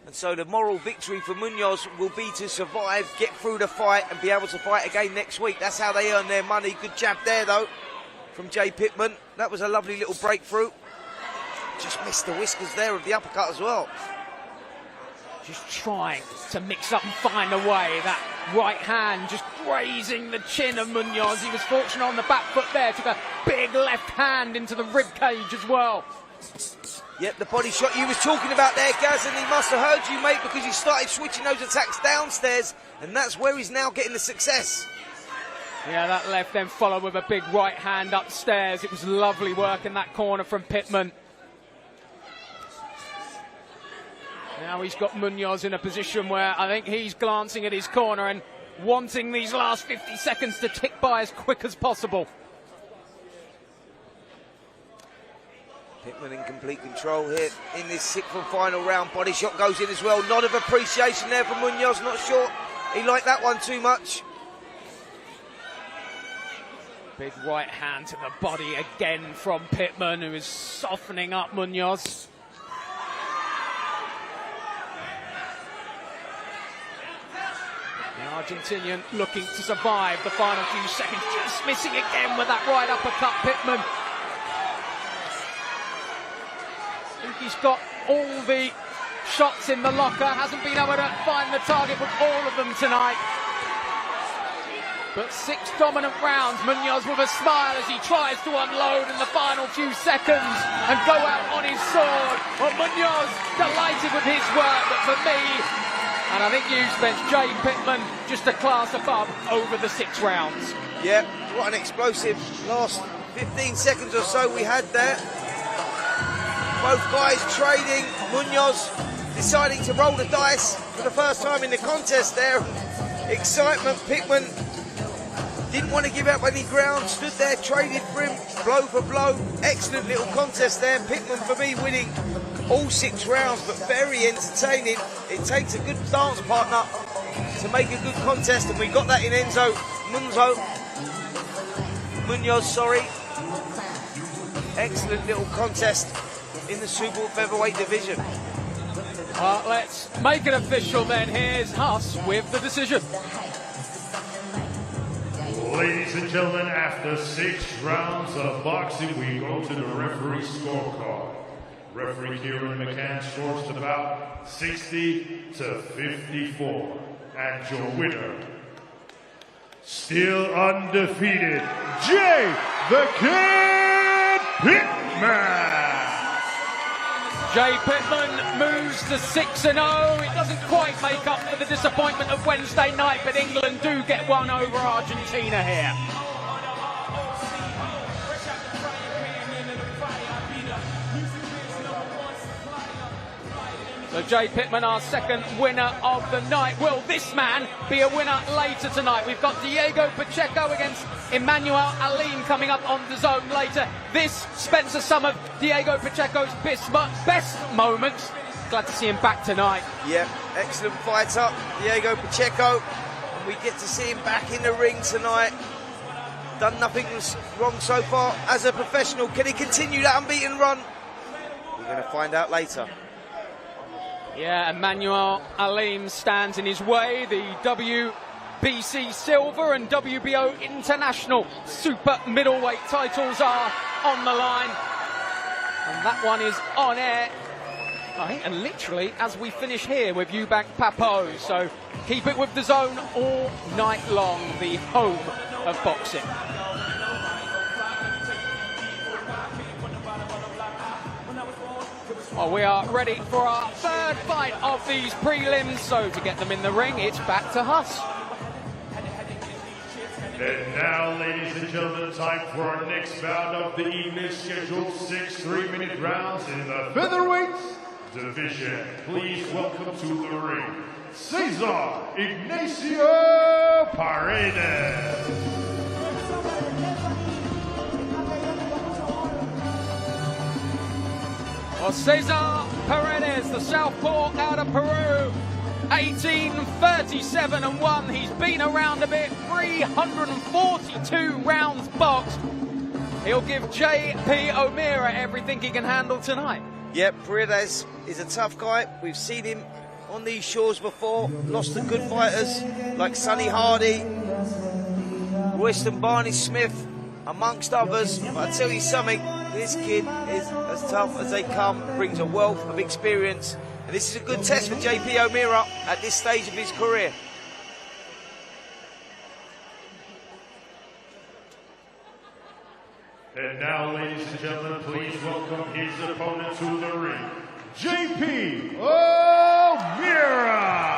And so the moral victory for Munoz will be to survive, get through the fight, and be able to fight again next week. That's how they earn their money. Good jab there, though, from Jay Pittman. That was a lovely little breakthrough. Just missed the whiskers there of the uppercut as well. Just trying to mix up and find a way. That right hand just grazing the chin of Munoz. He was fortunate on the back foot there. Took a big left hand into the rib cage as well. Yep, the body shot you was talking about there, Gaz, and he must have heard you, mate, because he started switching those attacks downstairs, and that's where he's now getting the success. Yeah, that left then followed with a big right hand upstairs. It was lovely work in that corner from Pittman. Now he's got Munoz in a position where I think he's glancing at his corner and wanting these last 50 seconds to tick by as quick as possible. Pittman in complete control here in this 6th and final round. Body shot goes in as well. Nod of appreciation there from Munoz. Not sure he liked that one too much. Big right hand to the body again from Pittman, who is softening up Munoz. The Argentinian looking to survive the final few seconds. Just missing again with that right uppercut, Pittman. I think he's got all the shots in the locker, hasn't been able to find the target with all of them tonight. But 6 dominant rounds, Munoz with a smile as he tries to unload in the final few seconds and go out on his sword. Well, Munoz delighted with his work, but for me, and I think you, Spence, Jay Pittman just a class above over the 6 rounds. Yeah, what an explosive last 15 seconds or so we had there. Both guys trading, Munoz deciding to roll the dice for the first time in the contest there. Excitement, Pittman didn't want to give up any ground, stood there, traded for him, blow for blow. Excellent little contest there. Pittman, for me, winning all 6 rounds, but very entertaining. It takes a good dance partner to make a good contest, and we got that in Munoz, sorry. Excellent little contest in the super featherweight division. Let's make it official then. Here's Huss with the decision. Ladies and gentlemen, after 6 rounds of boxing, we go to the referee scorecard. Referee Kieran McCann scores about 60 to 54. And your winner, still undefeated, Jay the Kid Pittman. Jay Pittman moves to 6-0. It doesn't quite make up for the disappointment of Wednesday night, but England do get one over Argentina here. So Jay Pittman, our second winner of the night. Will this man be a winner later tonight? We've got Diego Pacheco against Emmanuel Alim coming up on the zone later. This, Spencer, some of Diego Pacheco's best moments. Glad to see him back tonight. Yeah, excellent fighter, Diego Pacheco. And we get to see him back in the ring tonight. Done nothing wrong so far as a professional. Can he continue that unbeaten run? We're going to find out later. Yeah, Emmanuel Alim stands in his way. The WBC Silver and WBO International Super Middleweight titles are on the line. And that one is on air, I think, and literally as we finish here with Eubank Papot. So keep it with the zone all night long, the home of boxing. Well, we are ready for our third fight of these prelims, so to get them in the ring, it's back to Huss. And now, ladies and gentlemen, time for our next bout of the evening, scheduled 6 3-minute rounds in the featherweight division. Please welcome to the ring, Cesar Ignacio Paredes. Well, Cesar Paredes, the southpaw out of Peru, 1837-1. He's been around a bit, 342 rounds boxed. He'll give J.P. O'Meara everything he can handle tonight. Yep, Paredes is a tough guy. We've seen him on these shores before. Lost to good fighters like Sonny Hardy, Royston Barney Smith, amongst others. But I tell you something, this kid is as tough as they come, brings a wealth of experience. And this is a good test for J.P. O'Meara at this stage of his career. And now, ladies and gentlemen, please welcome his opponent to the ring, J.P. O'Meara.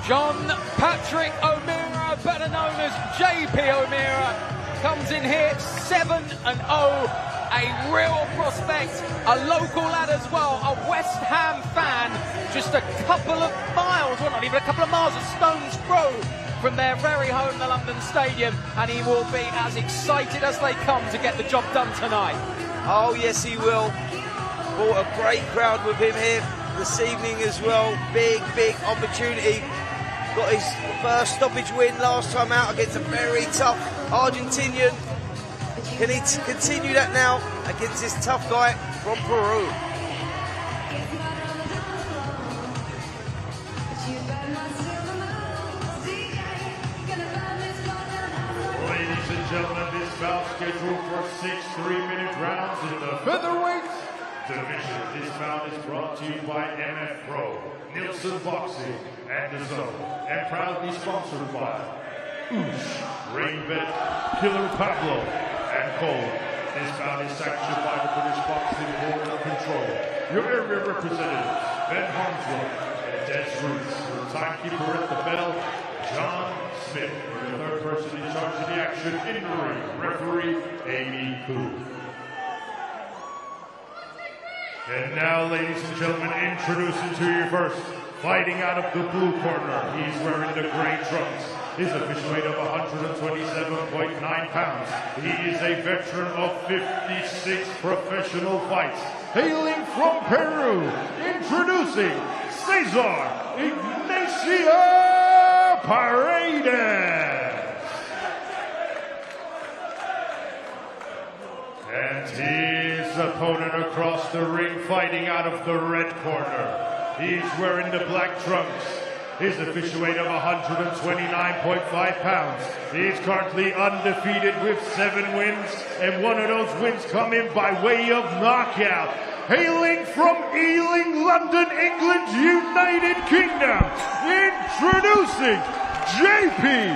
John Patrick O'Meara, better known as J.P. O'Meara, comes in here 7-0, a real prospect, a local lad as well, a West Ham fan, just a couple of miles, well not even a couple of miles, a stone's throw from their very home, the London Stadium, and he will be as excited as they come to get the job done tonight. Oh yes he will. Brought a great crowd with him here this evening as well. Big opportunity. Got his first stoppage win last time out against a very tough Argentinian. Can he continue that now against this tough guy from Peru? Ladies and and gentlemen, this bout scheduled for 6 3-minute rounds in the featherweight division. This bout is brought to you by MF Pro Neilson Boxing and the Zone, and proudly sponsored by Rainbet, Killer Pablo, and Cole. This bout is sanctioned by the British Boxing Board of Control. Your area representatives, Ben Harmsworth and Des Roots. Your timekeeper at the bell, John Smith. The third person in charge of the action in the ring, referee Amy Koo. And now, ladies and gentlemen, introducing to you first, fighting out of the blue corner. He's wearing the gray trunks. His official weight of 127.9 pounds. He is a veteran of 56 professional fights. Hailing from Peru, introducing Cesar Ignacio Paredes. And his opponent across the ring, fighting out of the red corner. He's wearing the black trunks. His official weight of 129.5 pounds. He's currently undefeated with 7 wins, and one of those wins coming by way of knockout. Hailing from Ealing, London, England, United Kingdom, introducing JP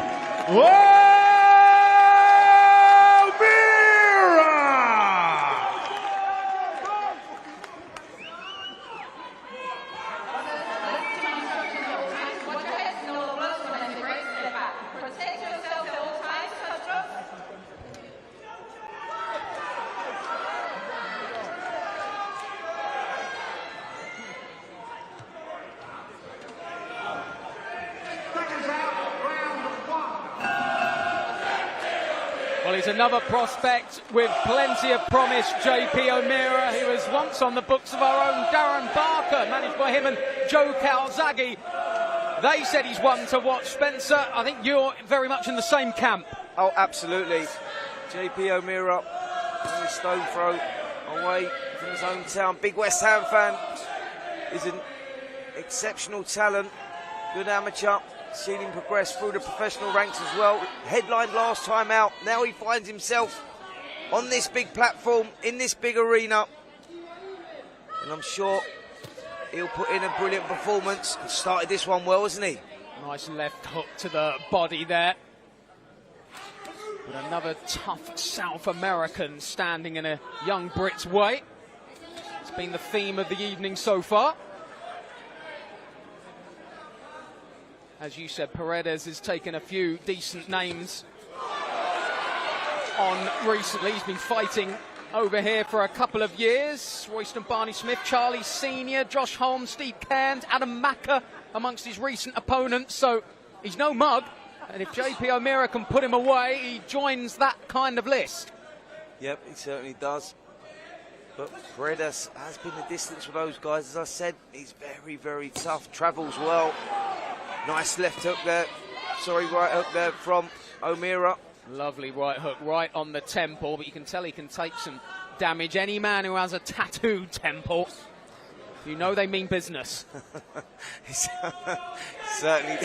Well, he's another prospect with plenty of promise, JP O'Meara. He was once on the books of our own Darren Barker, managed by him and Joe Calzaghe. They said he's one to watch. Spencer, I think you're very much in the same camp. Oh, absolutely. JP O'Meara, only a stone throw away from his hometown. Big West Ham fan. He's an exceptional talent, good amateur. Seen him progress through the professional ranks as well. Headlined last time out. Now he finds himself on this big platform, in this big arena. And I'm sure he'll put in a brilliant performance. He started this one well, hasn't he? Nice left hook to the body there. But another tough South American standing in a young Brit's way. It's been the theme of the evening so far. As you said, Paredes has taken a few decent names on recently. He's been fighting over here for a couple of years. Royston Barney-Smith, Charlie Senior, Josh Holmes, Steve Cairns, Adam Macker amongst his recent opponents. So he's no mug. And if JP O'Meara can put him away, he joins that kind of list. Yep, he certainly does. But Paredes has been the distance for those guys. As I said, he's very, very tough. Travels well. Nice left hook there. Sorry, right hook there from O'Meara. Lovely right hook right on the temple, but you can tell he can take some damage. Any man who has a tattooed temple, you know they mean business. certainly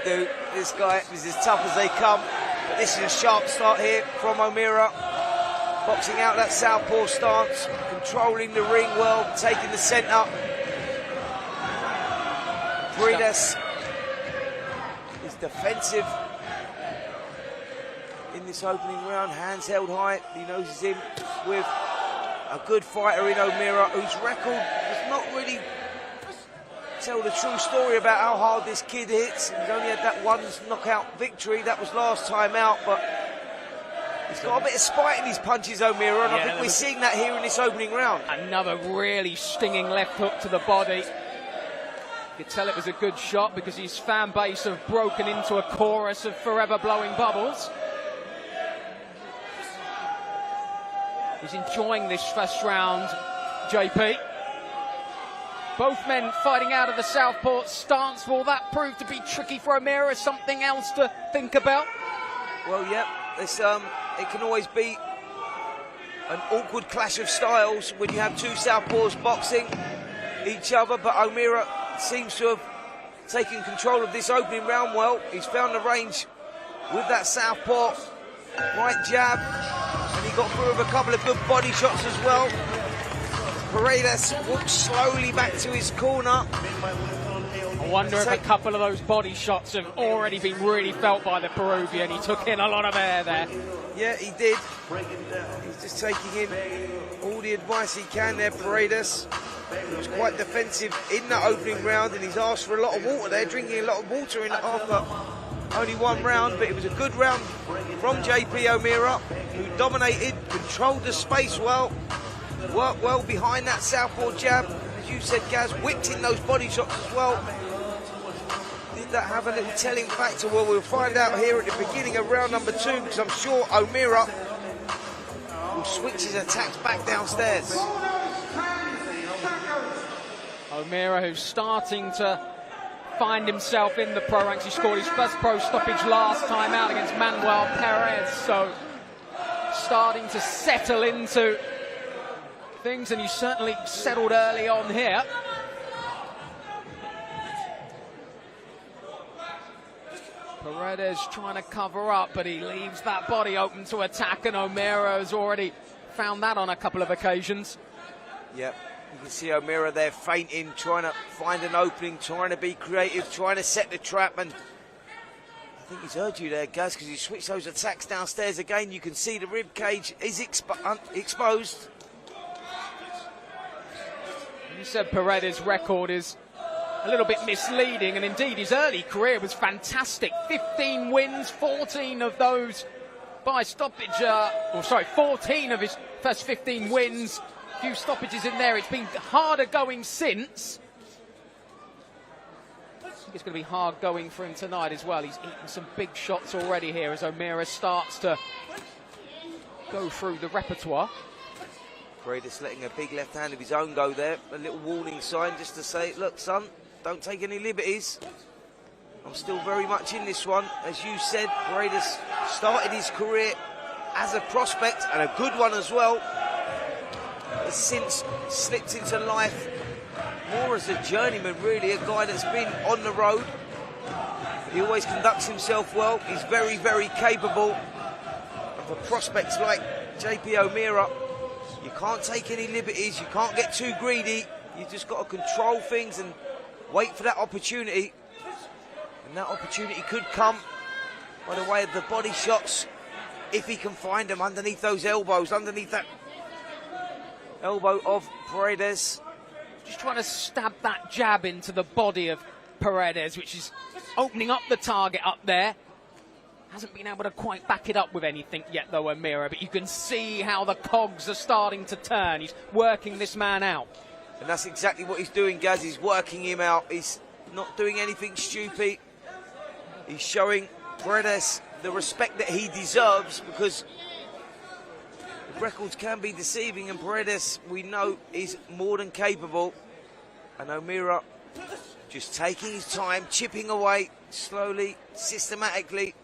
do. This guy is as tough as they come. But this is a sharp start here from O'Meara. Boxing out that southpaw stance, controlling the ring well, taking the centre. Paredes is defensive in this opening round, hands held high. He knows he's in with a good fighter in O'Meara, whose record does not really tell the true story about how hard this kid hits. He's only had that one knockout victory, that was last time out, but he's got a bit of spite in his punches, O'Meara, and I think we're seeing that here in this opening round. Another really stinging left hook to the body. You could tell it was a good shot because his fan base have broken into a chorus of forever blowing bubbles. He's enjoying this first round, JP. Both men fighting out of the southpaw stance. Will that prove to be tricky for O'Meara? Something else to think about? Well, yeah, it can always be an awkward clash of styles when you have two southpaws boxing each other, but O'Meara seems to have taken control of this opening round well. He's found the range with that southpaw, right jab, and he got through with a couple of good body shots as well. Paredes walks slowly back to his corner. I wonder if a couple of those body shots have already been really felt by the Peruvian. He took in a lot of air there. Yeah, he did. He's just taking in all the advice he can there, Paredes. He was quite defensive in that opening round, and he's asked for a lot of water there, drinking a lot of water in after only one round, but it was a good round from JP O'Meara, who dominated, controlled the space well, worked well behind that southpaw jab. As you said, Gaz, whipped in those body shots as well. Did that have a little telling factor? Well, we'll find out here at the beginning of round number 2, because I'm sure O'Meara will switch his attacks back downstairs. O'Meara, who's starting to find himself in the pro ranks. He scored his first pro stoppage last time out against Manuel Perez, so starting to settle into things, and he certainly settled early on here. Paredes trying to cover up, but he leaves that body open to attack, and O'Meara has already found that on a couple of occasions. Yep, you can see O'Meara there feinting, trying to find an opening, trying to be creative, trying to set the trap, and I think he's heard you there, Gaz, because he switched those attacks downstairs again. You can see the rib cage is exposed. You said Paredes' record is a little bit misleading, and indeed his early career was fantastic. 15 wins, 14 of those by stoppage, 14 of his first 15 wins, a few stoppages in there. It's been harder going since. I think it's going to be hard going for him tonight as well. He's eaten some big shots already here as O'Meara starts to go through the repertoire. Paredes letting a big left hand of his own go there. A little warning sign just to say, look, son, don't take any liberties. I'm still very much in this one. As you said, Paredes started his career as a prospect, and a good one as well. Has since slipped into life more as a journeyman, really, a guy that's been on the road. He always conducts himself well. He's very, very capable. And for prospects like JP O'Meara, you can't take any liberties, you can't get too greedy. You just got to control things and wait for that opportunity. And that opportunity could come by the way of the body shots, if he can find them underneath those elbows, underneath that elbow of Paredes. Just trying to stab that jab into the body of Paredes, which is opening up the target up there. Hasn't been able to quite back it up with anything yet, though, O'Meara, but you can see how the cogs are starting to turn. He's working this man out. And that's exactly what he's doing, Gaz. He's working him out. He's not doing anything stupid. He's showing Paredes the respect that he deserves, because the records can be deceiving, and Paredes, we know, is more than capable. And O'Meara just taking his time, chipping away slowly, systematically,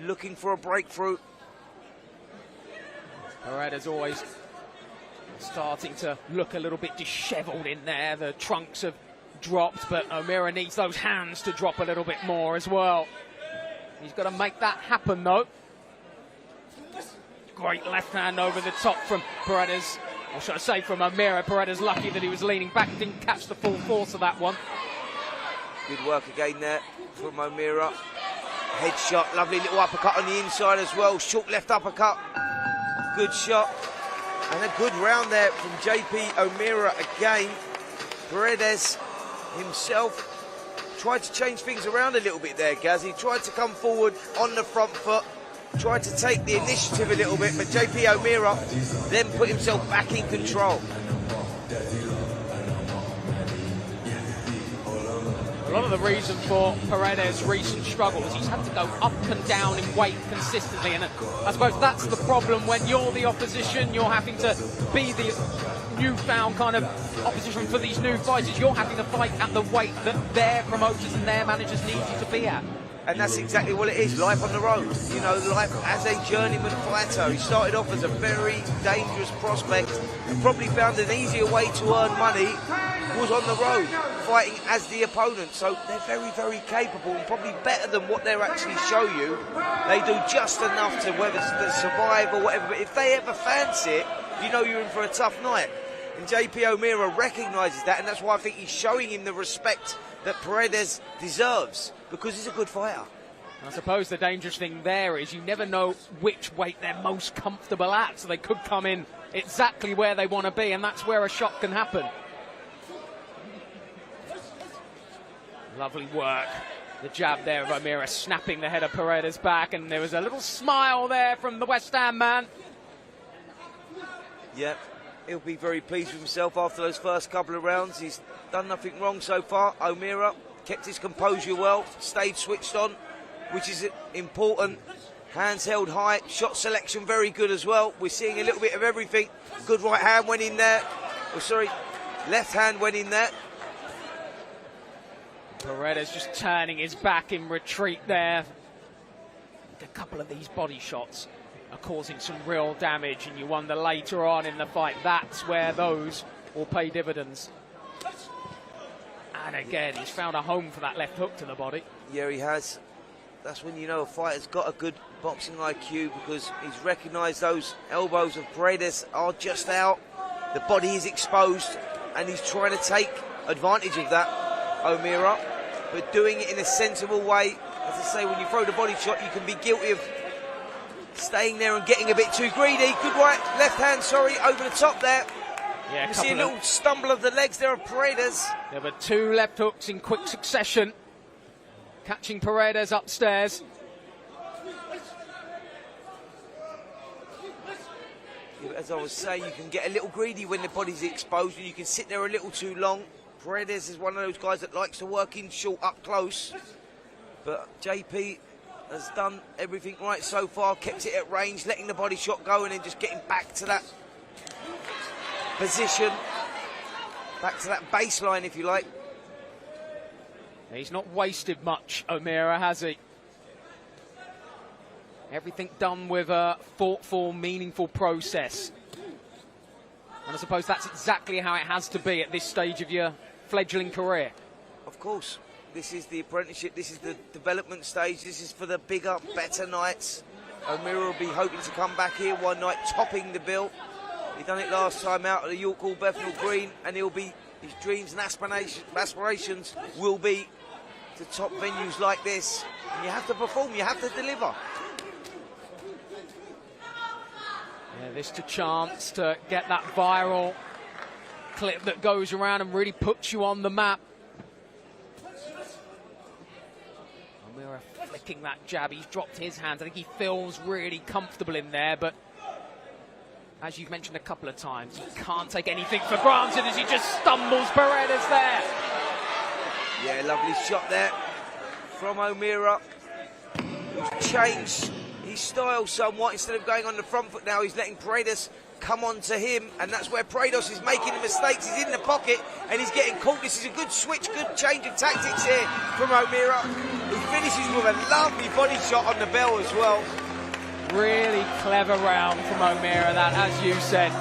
looking for a breakthrough. Paredes always starting to look a little bit dishevelled in there. The trunks have dropped, but O'Meara needs those hands to drop a little bit more as well. He's got to make that happen, though. Great left hand over the top from Paredes. Or should I say from O'Meara. Paredes lucky that he was leaning back, didn't catch the full force of that one. Good work again there from O'Meara. Headshot, lovely little uppercut on the inside as well. Short left uppercut. Good shot. And a good round there from JP O'Meara again. Paredes himself tried to change things around a little bit there, Gaz. He tried to come forward on the front foot, tried to take the initiative a little bit, but JP O'Meara then put himself back in control. A lot of the reason for Paredes' recent struggles, he's had to go up and down in weight consistently, and I suppose that's the problem when you're the opposition. You're having to be the newfound kind of opposition for these new fighters. You're having to fight at the weight that their promoters and their managers need you to be at. And that's exactly what it is, life on the road. You know, life as a journeyman fighter. He started off as a very dangerous prospect and probably found an easier way to earn money was on the road. fighting as the opponent. So they're very, very capable and probably better than what they're actually show you. They do just enough to whether to survive or whatever. But if they ever fancy it, you know you're in for a tough night. And JP O'Meara recognises that, and that's why I think he's showing him the respect that Paredes deserves, because he's a good fighter. I suppose the dangerous thing there is you never know which weight they're most comfortable at, so they could come in exactly where they want to be, and that's where a shot can happen. Lovely work. The jab there of O'Meara snapping the head of Paredes back, and there was a little smile there from the West Ham man. Yep, he'll be very pleased with himself after those first couple of rounds. He's done nothing wrong so far. O'Meara kept his composure well, stayed switched on, which is important. Hands held high, shot selection very good as well. We're seeing a little bit of everything. Good right hand went in there. Oh, sorry, left hand went in there. Paredes just turning his back in retreat there. A couple of these body shots are causing some real damage, and you wonder later on in the fight, that's where those will pay dividends. And again, he's found a home for that left hook to the body. Yeah, he has. That's when you know a fighter's got a good boxing IQ, because he's recognised those elbows of Paredes are just out. The body is exposed, and he's trying to take advantage of that, O'Meara, but doing it in a sensible way. As I say, when you throw the body shot, you can be guilty of staying there and getting a bit too greedy. Good right, left hand, sorry, over the top there. Yeah, you see a little stumble of the legs there of Paredes. There were two left hooks in quick succession, catching Paredes upstairs. As I was saying, you can get a little greedy when the body's exposed, and you can sit there a little too long. Paredes is one of those guys that likes to work in short up close. But JP has done everything right so far, kept it at range, letting the body shot go, and then just getting back to that position, back to that baseline, if you like. He's not wasted much, O'Meara, has he? Everything done with a thoughtful, meaningful process. And I suppose that's exactly how it has to be at this stage of your fledgling career. Of course. This is the apprenticeship, this is the development stage, this is for the bigger, better nights. O'Meara will be hoping to come back here one night, topping the bill. He done it last time out at the York Hall Bethnal Green, and he'll be, his dreams and aspirations will be to top venues like this. And you have to perform, you have to deliver. Yeah, this to chance to get that viral clip that goes around and really puts you on the map. O'Meara flicking that jab, he's dropped his hands. I think he feels really comfortable in there, but as you've mentioned a couple of times, you can't take anything for granted as he just stumbles Paredes there. Yeah, lovely shot there from O'Meara. He's changed his style somewhat. Instead of going on the front foot now, he's letting Paredes come on to him, and that's where Paredes is making the mistakes. He's in the pocket and he's getting caught. This is a good switch, good change of tactics here from O'Meara, who finishes with a lovely body shot on the bell as well. Really clever round from O'Meara, that, as you said.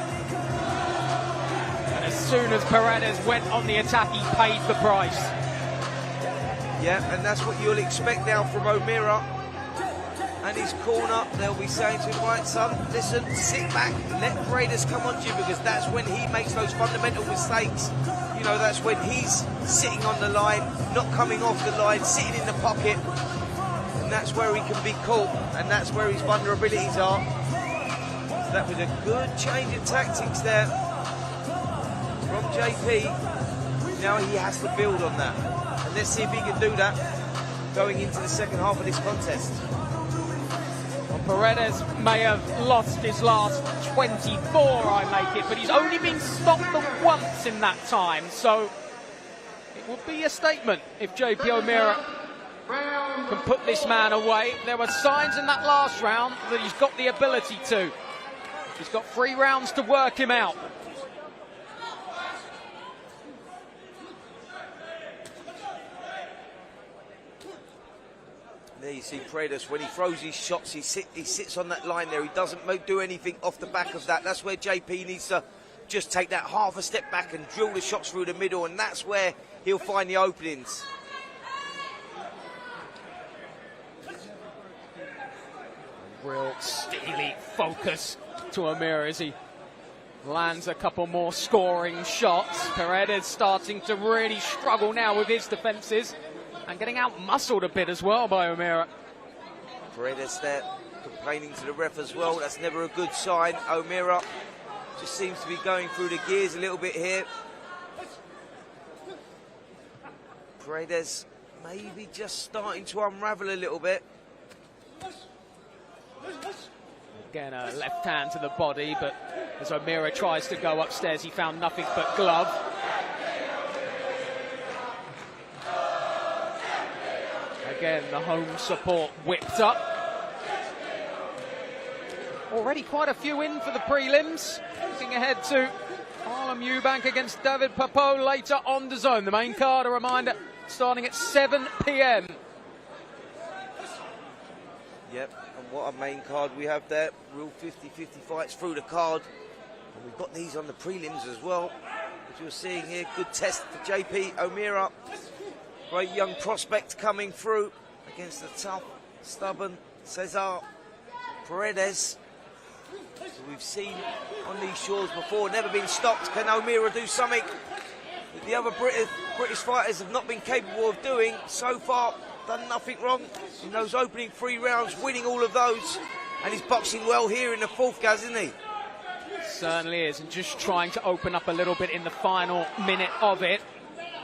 And as soon as Paredes went on the attack, he paid the price. Yeah, and that's what you'll expect now from O'Meara. And his corner, they'll be saying to him, right, son, listen, sit back, let Paredes come on to you, because that's when he makes those fundamental mistakes. You know, that's when he's sitting on the line, not coming off the line, sitting in the pocket. And that's where he can be caught, and that's where his vulnerabilities are. So that was a good change of tactics there from JP. Now he has to build on that. And let's see if he can do that going into the second half of this contest. Paredes may have lost his last 24, I make it, but he's only been stopped once in that time, so it would be a statement if JP O'Meara can put this man away. There were signs in that last round that he's got the ability to. He's got 3 rounds to work him out. There you see Paredes, when he throws his shots, he sits on that line there. He doesn't do anything off the back of that. That's where JP needs to just take that half a step back and drill the shots through the middle, and that's where he'll find the openings. Real steely focus to O'Meara as he lands a couple more scoring shots. Paredes starting to really struggle now with his defences and getting out-muscled a bit as well by O'Meara. Paredes there complaining to the ref as well. That's never a good sign. O'Meara just seems to be going through the gears a little bit here. Paredes maybe just starting to unravel a little bit. Again, a left hand to the body, but as O'Meara tries to go upstairs, he found nothing but glove. Again, the home support whipped up. Already quite a few in for the prelims. Looking ahead to Harlem Eubank against David Papot later on the zone. The main card, a reminder, starting at 7 p.m. Yep, and what a main card we have there. Real 50-50 fights through the card. And we've got these on the prelims as well. As you're seeing here, good test for JP O'Meara. Great young prospect coming through against the tough, stubborn Cesar Paredes. So we've seen on these shores before, never been stopped. Can O'Meara do something that the other British fighters have not been capable of doing so far? Done nothing wrong in those opening 3 rounds, winning all of those. And he's boxing well here in the 4th, Gaz, isn't he? Certainly is, and just trying to open up a little bit in the final minute of it.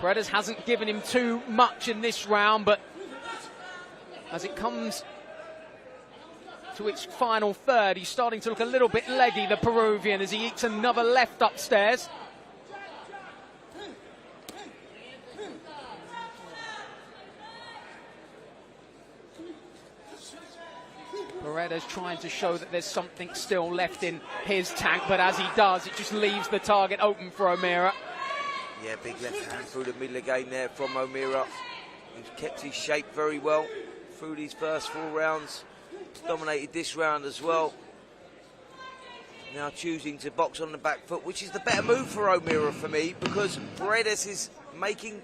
Paredes hasn't given him too much in this round, but as it comes to its final third, he's starting to look a little bit leggy, the Peruvian, as he eats another left upstairs. Paredes trying to show that there's something still left in his tank, but as he does, it just leaves the target open for O'Meara. Yeah, big left hand through the middle again there from O'Meara. He's kept his shape very well through these first 4 rounds. He's dominated this round as well. Now choosing to box on the back foot, which is the better move for O'Meara for me, because Paredes is making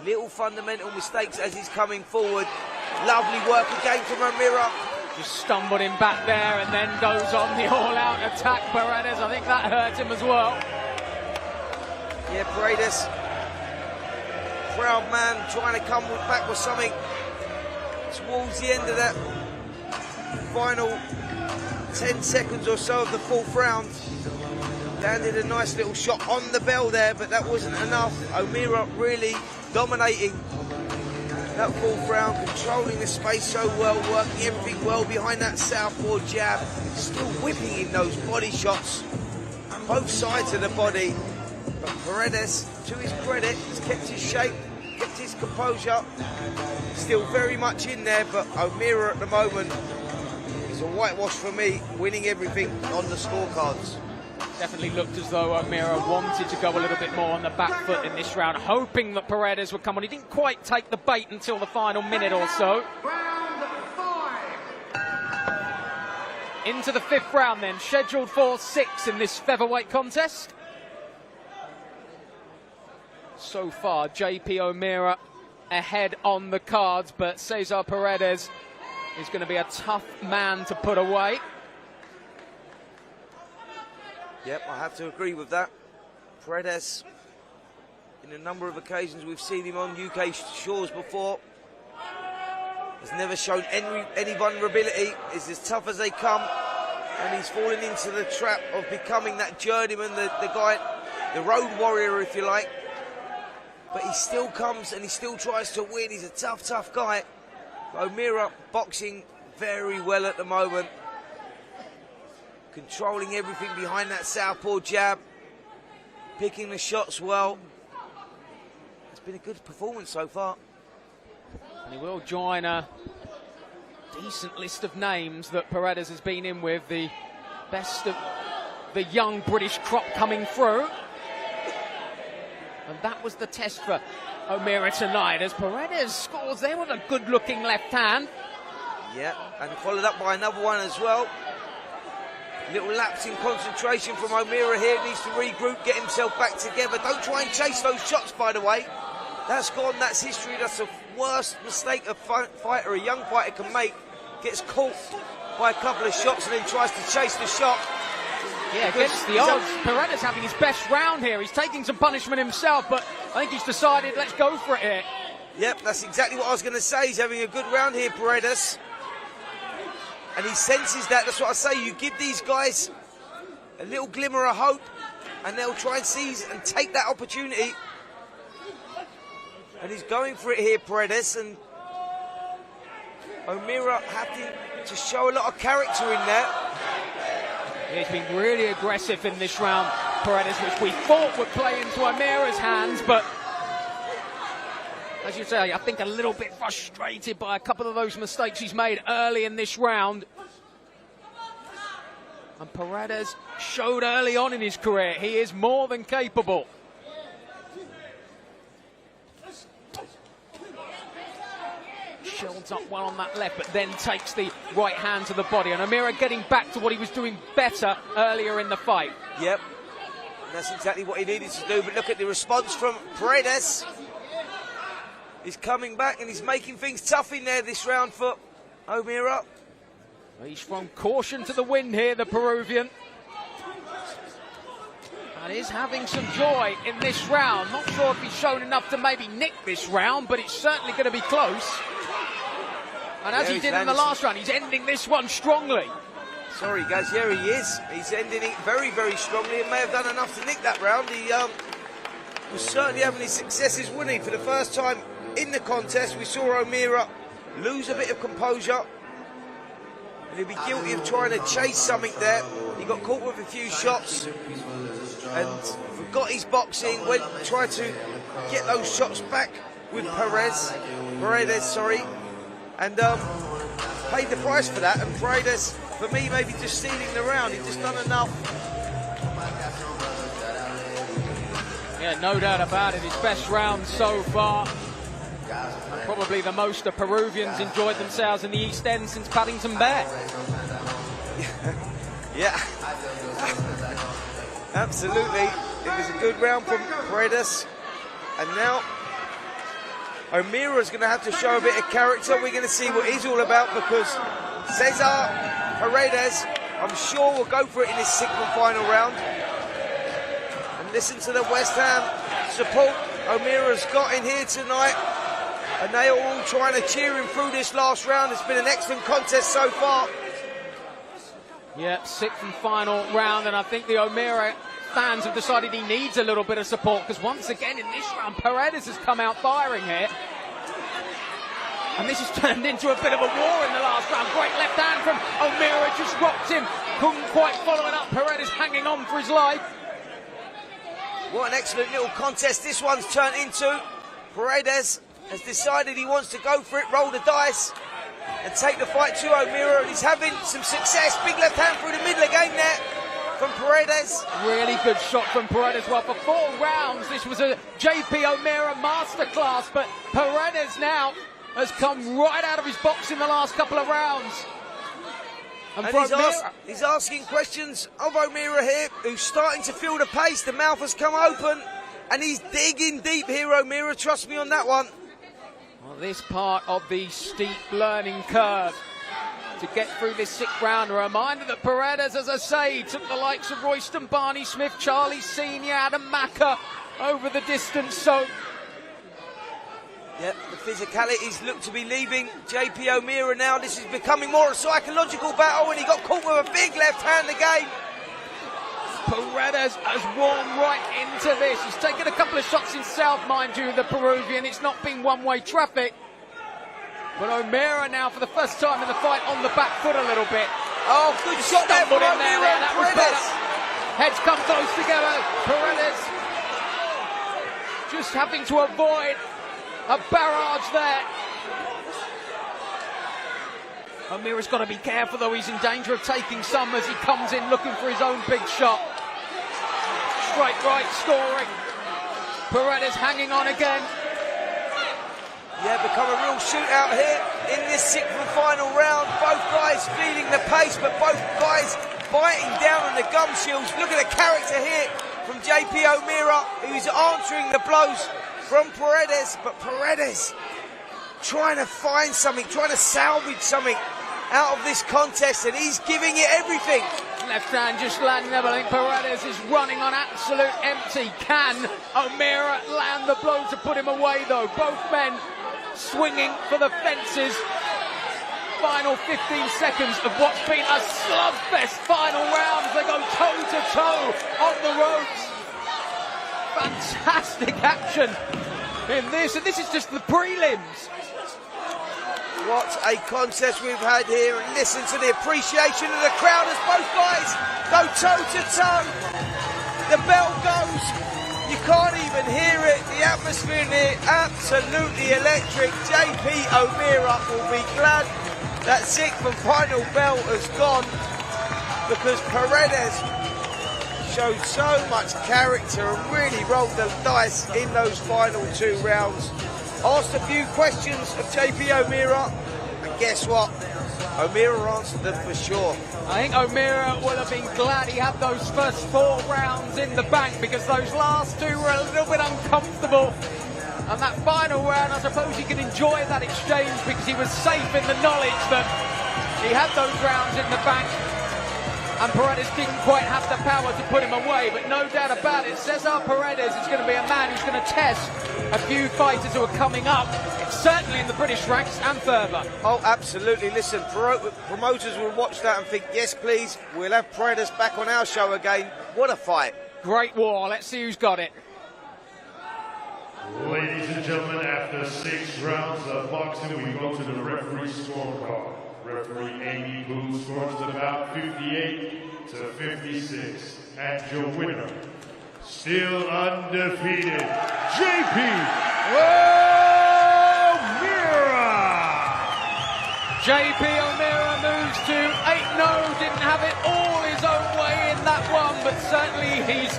little fundamental mistakes as he's coming forward. Lovely work again from O'Meara. Just stumbled him back there and then goes on the all-out attack. Paredes, I think that hurt him as well. Yeah, Paredes, proud man, trying to come back with something towards the end of that final 10 seconds or so of the 4th round. Landed a nice little shot on the bell there, but that wasn't enough. O'Meara really dominating that 4th round, controlling the space so well, working everything well behind that southpaw jab, still whipping in those body shots, both sides of the body. But Paredes, to his credit, has kept his shape, kept his composure, still very much in there, but O'Meara at the moment is a whitewash for me, winning everything on the scorecards. Definitely looked as though O'Meara wanted to go a little bit more on the back foot in this round, hoping that Paredes would come on. He didn't quite take the bait until the final minute or so. Into the 5th round then, scheduled for 6 in this featherweight contest. So far, JP O'Meara ahead on the cards, but Cesar Paredes is going to be a tough man to put away. Yep, I have to agree with that. Paredes, in a number of occasions we've seen him on UK shores before, has never shown any vulnerability. Is as tough as they come, and he's fallen into the trap of becoming that journeyman, the guy, the road warrior, if you like. But he still comes and he still tries to win. He's a tough, tough guy. O'Meara boxing very well at the moment. Controlling everything behind that southpaw jab. Picking the shots well. It's been a good performance so far. And he will join a decent list of names that Paredes has been in with. The best of the young British crop coming through. And that was the test for O'Meara tonight, as Paredes scores there with a good-looking left hand. Yeah, and followed up by another one as well. Little lapse in concentration from O'Meara here. Needs to regroup, get himself back together. Don't try and chase those shots, by the way. That's gone, that's history. That's the worst mistake a fighter, a young fighter can make. Gets caught by a couple of shots and then tries to chase the shot. Yeah, against the odds. Paredes having his best round here. He's taking some punishment himself, but I think he's decided, let's go for it here. Yep, that's exactly what I was going to say. He's having a good round here, Paredes. And he senses that. That's what I say. You give these guys a little glimmer of hope, and they'll try and seize and take that opportunity. And he's going for it here, Paredes. And O'Meara having to show a lot of character in there. He's been really aggressive in this round, Paredes, which we thought would play into O'Meara's hands, but as you say, I think a little bit frustrated by a couple of those mistakes he's made early in this round. And Paredes showed early on in his career he is more than capable. Shields up well on that left, but then takes the right hand to the body. And O'Meara getting back to what he was doing better earlier in the fight. Yep, and that's exactly what he needed to do. But look at the response from Paredes. He's coming back and he's making things tough in there this round for O'Meara. He's thrown caution to the wind here, the Peruvian. And is having some joy in this round. Not sure if he's shown enough to maybe nick this round, but it's certainly going to be close. And as he did in the last round, he's ending this one strongly. Sorry, guys, here he is. He's ending it very, very strongly and may have done enough to nick that round. He was certainly having his successes, wasn't he? For the first time in the contest, we saw O'Meara lose a bit of composure. And he'll be guilty of trying to chase something there. He got caught with a few shots and forgot his boxing, tried to get those shots back with Paredes, sorry. And paid the price for that. And Paredes, for me, maybe just stealing the round. He's just done enough. Yeah, no doubt about it. His best round so far. And probably the most the Peruvians enjoyed themselves in the East End since Paddington Bear. Yeah. Absolutely. It was a good round from Paredes. And now O'Meara's going to have to show a bit of character. We're going to see what he's all about, because Cesar Paredes, I'm sure, will go for it in his sixth and final round. And listen to the West Ham support O'Meara's got in here tonight. And they are all trying to cheer him through this last round. It's been an excellent contest so far. Yeah, sixth and final round, and I think the O'Meara fans have decided he needs a little bit of support, because once again in this round, Paredes has come out firing here. And this has turned into a bit of a war in the last round. Great left hand from O'Meara, just rocked him. Couldn't quite follow it up. Paredes hanging on for his life. What an excellent little contest this one's turned into. Paredes has decided he wants to go for it, roll the dice, and take the fight to O'Meara, and he's having some success. Big left hand through the middle again there from Paredes. Really good shot from Paredes. Well, for 4 rounds, this was a JP O'Meara masterclass, but Paredes now has come right out of his box in the last couple of rounds. And he's asking questions of O'Meara here, who's starting to feel the pace. The mouth has come open, and he's digging deep here, O'Meara. Trust me on that one. Well, this part of the steep learning curve to get through this 6th round. A reminder that Paredes, as I say, took the likes of Royston Barney Smith, Charlie Senior, Adam Macker over the distance. So, yeah, the physicalities look to be leaving JP O'Meara now. This is becoming more a psychological battle, and he got caught with a big left hand again. Paredes has worn right into this. He's taken a couple of shots himself, mind you, the Peruvian. It's not been one-way traffic. But O'Meara now, for the first time in the fight, on the back foot a little bit. Oh, good shot there from O'Meara. That was better. Heads come close together. Paredes just having to avoid a barrage there. O'Meara's got to be careful, though. He's in danger of taking some as he comes in looking for his own big shot. Straight right scoring. Paredes hanging on again. Yeah, become a real shootout here in this 6th and final round. Both guys feeling the pace, but both guys biting down on the gum shields. Look at the character here from JP O'Meara, who's answering the blows from Paredes, but Paredes trying to find something, trying to salvage something out of this contest, and he's giving it everything. Left hand just landing there, but I think Paredes is running on absolute empty. Can O'Meara land the blow to put him away, though? Both men swinging for the fences. Final 15 seconds of what's been a slugfest final round as they go toe-to-toe on the ropes. Fantastic action in this, and this is just the prelims. What a contest we've had here, and listen to the appreciation of the crowd as both guys go toe-to-toe. The bell goes, you can't even hear it, the atmosphere in here, absolutely electric. JP O'Meara will be glad that sixth and final bell has gone, because Paredes showed so much character and really rolled the dice in those final 2 rounds. Asked a few questions of JP O'Meara, and guess what? O'Meara answered them for sure. I think O'Meara will have been glad he had those first 4 rounds in the bank, because those last 2 were a little bit uncomfortable. And that final round, I suppose he could enjoy that exchange because he was safe in the knowledge that he had those rounds in the bank. And Paredes didn't quite have the power to put him away, but no doubt about it, Cesar Paredes is going to be a man who's going to test a few fighters who are coming up, certainly in the British ranks and further. Oh, absolutely. Listen, promoters will watch that and think, yes, please, we'll have Paredes back on our show again. What a fight. Great war. Let's see who's got it. Ladies and gentlemen, after 6 rounds of boxing, we go to the referee scorecard. Referee Amy Boone scores about 58 to 56. And your winner, still undefeated, JP O'Meara. JP O'Meara moves to 8-0. Didn't have it all his own way in that one, but certainly he's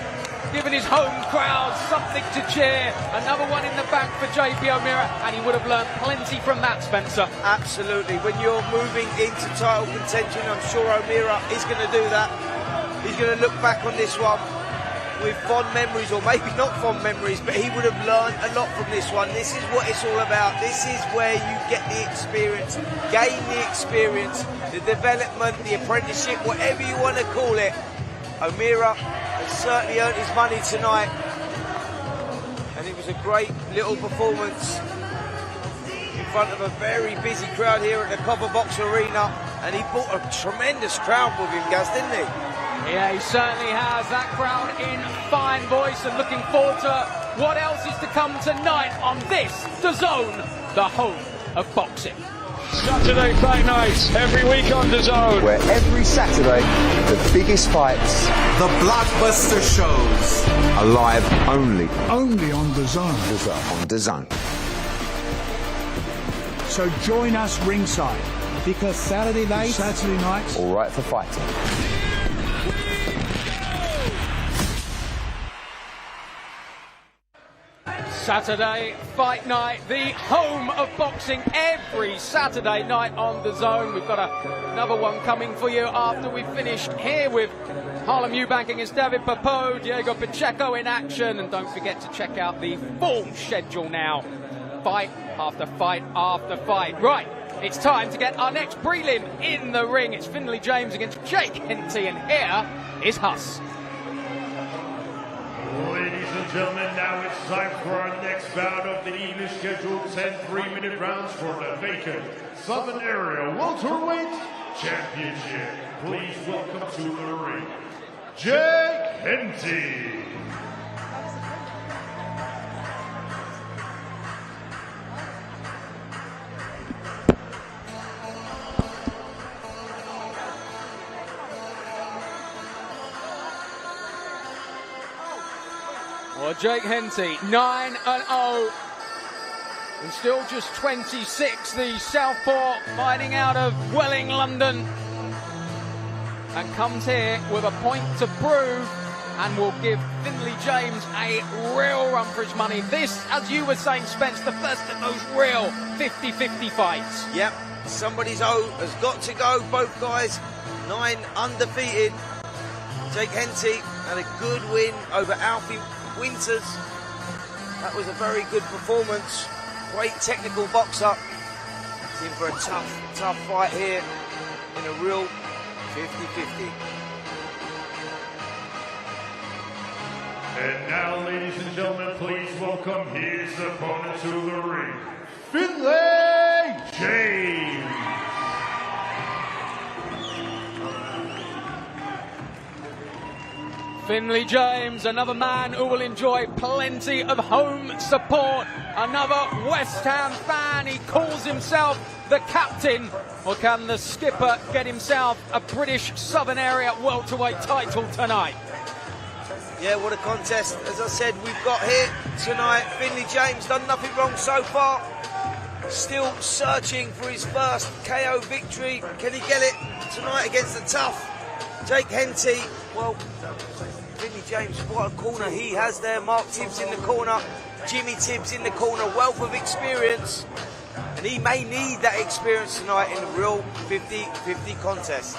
given his home crowd something to cheer. Another one in the bank for JP O'Meara, and he would have learned plenty from that, Spencer. Absolutely. When you're moving into title contention, I'm sure O'Meara is going to do that. He's going to look back on this one with fond memories, or maybe not fond memories, but he would have learned a lot from this one. This is what it's all about. This is where you get the experience, gain the experience, the development, the apprenticeship, whatever you want to call it. O'Meara has certainly earned his money tonight, and it was a great little performance in front of a very busy crowd here at the Copperbox Arena, and he brought a tremendous crowd with him, Gaz, didn't he? Yeah, he certainly has. That crowd in fine voice, and looking forward to what else is to come tonight on this, DAZN, the home of boxing. Saturday Fight Night, every week on DAZN. Where every Saturday, the biggest fights, the blockbuster shows, are live only on DAZN. on DAZN. So join us ringside, because Saturday nights, all right for fighting. Saturday Fight Night, the home of boxing, every Saturday night on DAZN. We've got another one coming for you after we've finished here with Harlem Eubank against David Papot, Diego Pacheco in action. And don't forget to check out the full schedule now. Fight after fight after fight. Right, it's time to get our next prelim in the ring. It's Finley James against Jake Henty, and here is Huss. Ladies and gentlemen, now it's time for our next bout of the evening scheduled 10 3-minute rounds for the vacant Southern Area Welterweight Championship. Please welcome to the ring, Jake Henty. Well, Jake Henty, 9-0, and still just 26, the southpaw fighting out of Welling, London, and comes here with a point to prove, and will give Finley James a real run for his money. This, as you were saying, Spence, the first of those real 50-50 fights. Yep, somebody's has got to go. Both guys 9 undefeated. Jake Henty had a good win over Alfie Winters. That was a very good performance. Great technical boxer. He's in for a tough fight here in a real 50-50. And now, ladies and gentlemen, please welcome his opponent to the ring, Finlay James. Finlay James, another man who will enjoy plenty of home support. Another West Ham fan. He calls himself the captain. Or can the skipper get himself a British Southern Area welterweight title tonight? Yeah, what a contest. As I said, we've got here tonight. Finlay James done nothing wrong so far. Still searching for his first KO victory. Can he get it tonight against the tough Jake Henty? Well, Finlay James, what a corner he has there. Mark Tibbs in the corner, Jimmy Tibbs in the corner, wealth of experience. And he may need that experience tonight in a real 50-50 contest.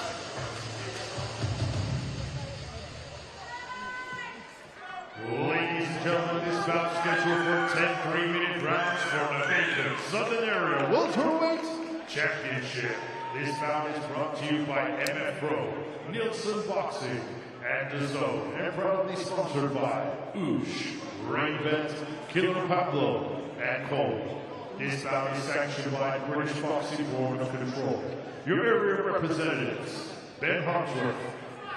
Ladies and gentlemen, this bout scheduled for 10 3-minute rounds for the vacant Southern Area Welterweight Championship. This bout is brought to you by MF Pro Neilson Boxing and DAZN, and proudly sponsored by Oosh, Rainvet, Killer Pablo, and Cole. This bout is sanctioned by British Boxing Board of Control. Your area representatives, Ben Hartsworth,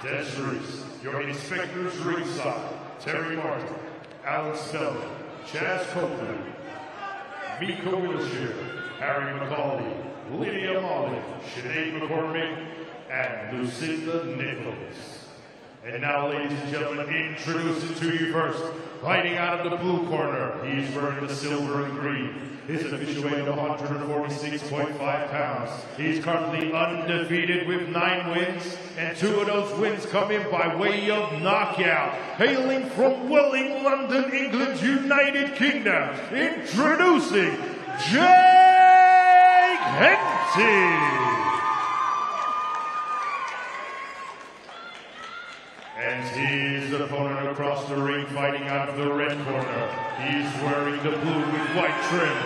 Des Reese, your inspectors ringside, Terry Martin, Alan Spelling, Chaz Copeland, Miko Wilshire, Harry McCauley, Lydia Molly, Sinead McCormick, and Lucinda Nichols. And now, ladies and gentlemen, introducing to you first, fighting out of the blue corner, he's wearing the silver and green. His official weight of 146.5 pounds. He's currently undefeated with 9 wins, and 2 of those wins come in by way of knockout. Hailing from Welling, London, England, United Kingdom, introducing Jake Henty. And his opponent across the ring, fighting out of the red corner. He's wearing the blue with white trim.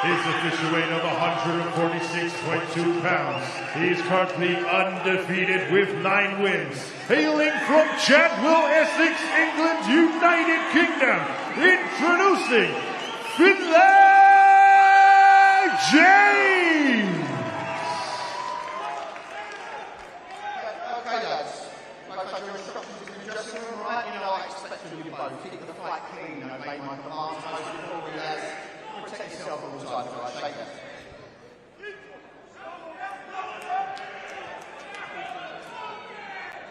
His official weight of 146.2 pounds. He's currently undefeated with 9 wins. Hailing from Chadwell, Essex, England, United Kingdom, introducing Finlay James. Okay, lads. Your instructions in the dressing room, right? You know I expect you to do both. Keep the fight clean, obey my commands, most importantly, lads. Protect yourself all the time, right? Shake that.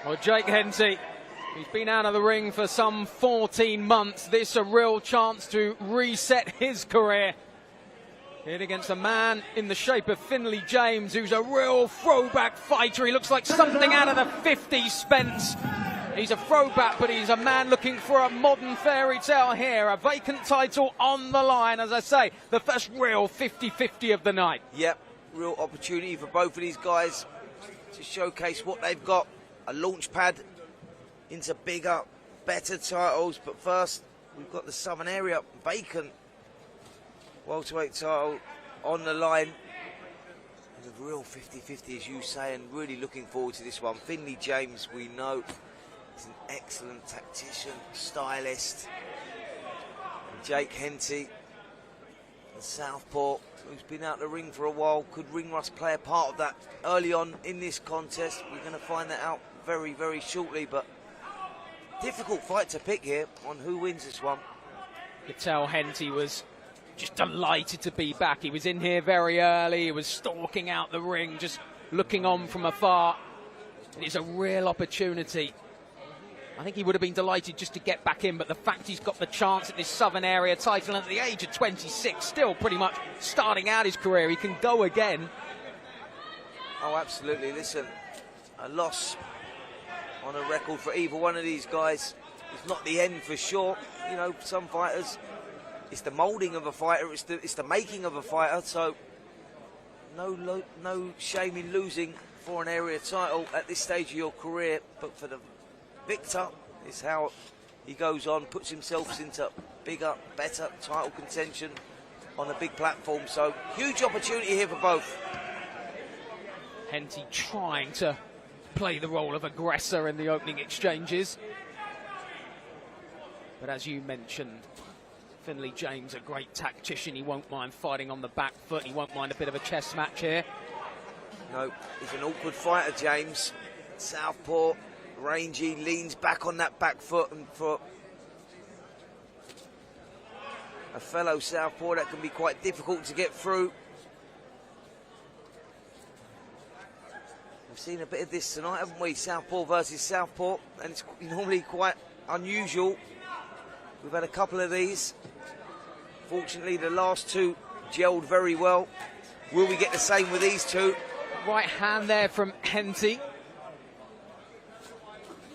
Well, Jake Henty, he's been out of the ring for some 14 months. This a real chance to reset his career. Hit against a man in the shape of Finlay James, who's a real throwback fighter. He looks like something out of the 50s, Spence. He's a throwback, but he's a man looking for a modern fairy tale here. A vacant title on the line, as I say. The first real 50-50 of the night. Yep, real opportunity for both of these guys to showcase what they've got. A launch pad into bigger, better titles. But first, we've got the Southern Area vacant welterweight title on the line. It's a real 50-50, as you say, and really looking forward to this one. Finlay James, we know, is an excellent tactician, stylist. And Jake Henty, the southpaw, who's been out the ring for a while. Could ring rust play a part of that early on in this contest? We're going to find that out very, very shortly, but difficult fight to pick here on who wins this one. You could tell Henty was just delighted to be back. He was in here very early. He was stalking out the ring, just looking on from afar. It's a real opportunity. I think he would have been delighted just to get back in, but the fact he's got the chance at this Southern Area title, and at the age of 26, still pretty much starting out his career, he can go again. Oh, absolutely. Listen, a loss on a record for either one of these guys is not the end for sure. You know, some fighters, it's the moulding of a fighter, it's the making of a fighter, so no shame in losing for an area title at this stage of your career, but for the victor, is how he goes on, puts himself into bigger, better title contention on a big platform. So huge opportunity here for both. Henty trying to play the role of aggressor in the opening exchanges. But as you mentioned, Finley James, a great tactician. He won't mind fighting on the back foot. He won't mind a bit of a chess match here. No, he's an awkward fighter, James. Southpaw, rangy, leans back on that back foot, and for a fellow southpaw, that can be quite difficult to get through. We've seen a bit of this tonight, haven't we? Southpaw versus southpaw, and it's normally quite unusual. We've had a couple of these. Fortunately, the last two gelled very well. Will we get the same with these two? Right hand there from Henty.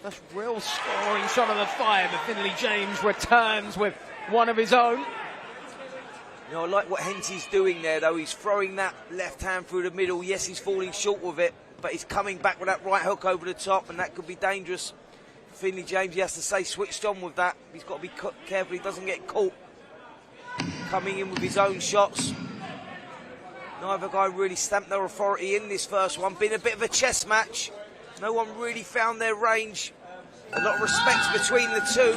That's real scoring shot of the fire, but Finley James returns with one of his own. You know, I like what Henty's doing there, though. He's throwing that left hand through the middle. Yes, he's falling short with it, but he's coming back with that right hook over the top, and that could be dangerous. Finley James, he has to stay switched on with that. He's got to be careful he doesn't get caught. Coming in with his own shots. Neither guy really stamped their authority in this first one. Been a bit of a chess match. No one really found their range. A lot of respect between the two.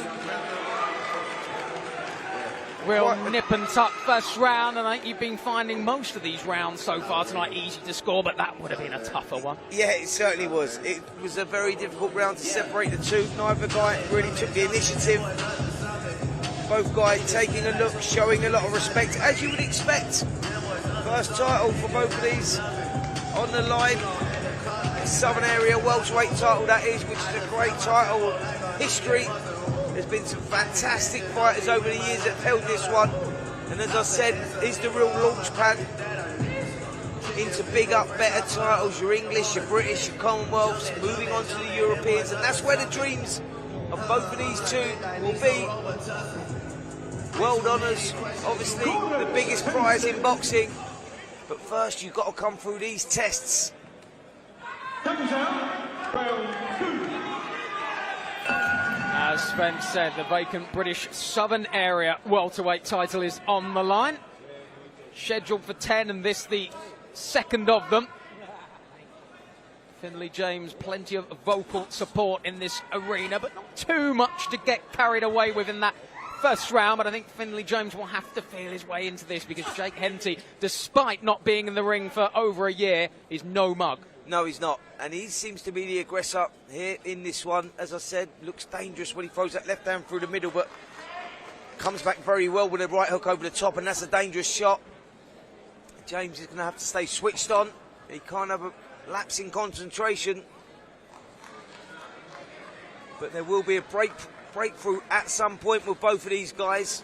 Real nip and tuck first round, and I think you've been finding most of these rounds so far tonight easy to score, but that would have been a tougher one. Yeah, it certainly was. It was a very difficult round to separate the two. Neither guy really took the initiative. Both guys taking a look, showing a lot of respect, as you would expect. First title for both of these on the line. Southern Area Welterweight title, that is, which is a great title. History. There's been some fantastic fighters over the years that have held this one. And as I said, is the real launch pad into bigger, better titles. Your English, your British, your Commonwealths, moving on to the Europeans. And that's where the dreams of both of these two will be. World honours, obviously the biggest prize in boxing. But first, you've got to come through these tests. As Spence said, the vacant British Southern Area welterweight title is on the line. Scheduled for 10, and this the second of them. Finley James, plenty of vocal support in this arena, but not too much to get carried away with in that first round. But I think Finley James will have to feel his way into this, because Jake Henty, despite not being in the ring for over a year, is no mug. No, he's not. And he seems to be the aggressor here in this one. As I said, looks dangerous when he throws that left hand through the middle, but comes back very well with a right hook over the top, and that's a dangerous shot. James is going to have to stay switched on. He can't have a lapse in concentration. But there will be a breakthrough at some point with both of these guys.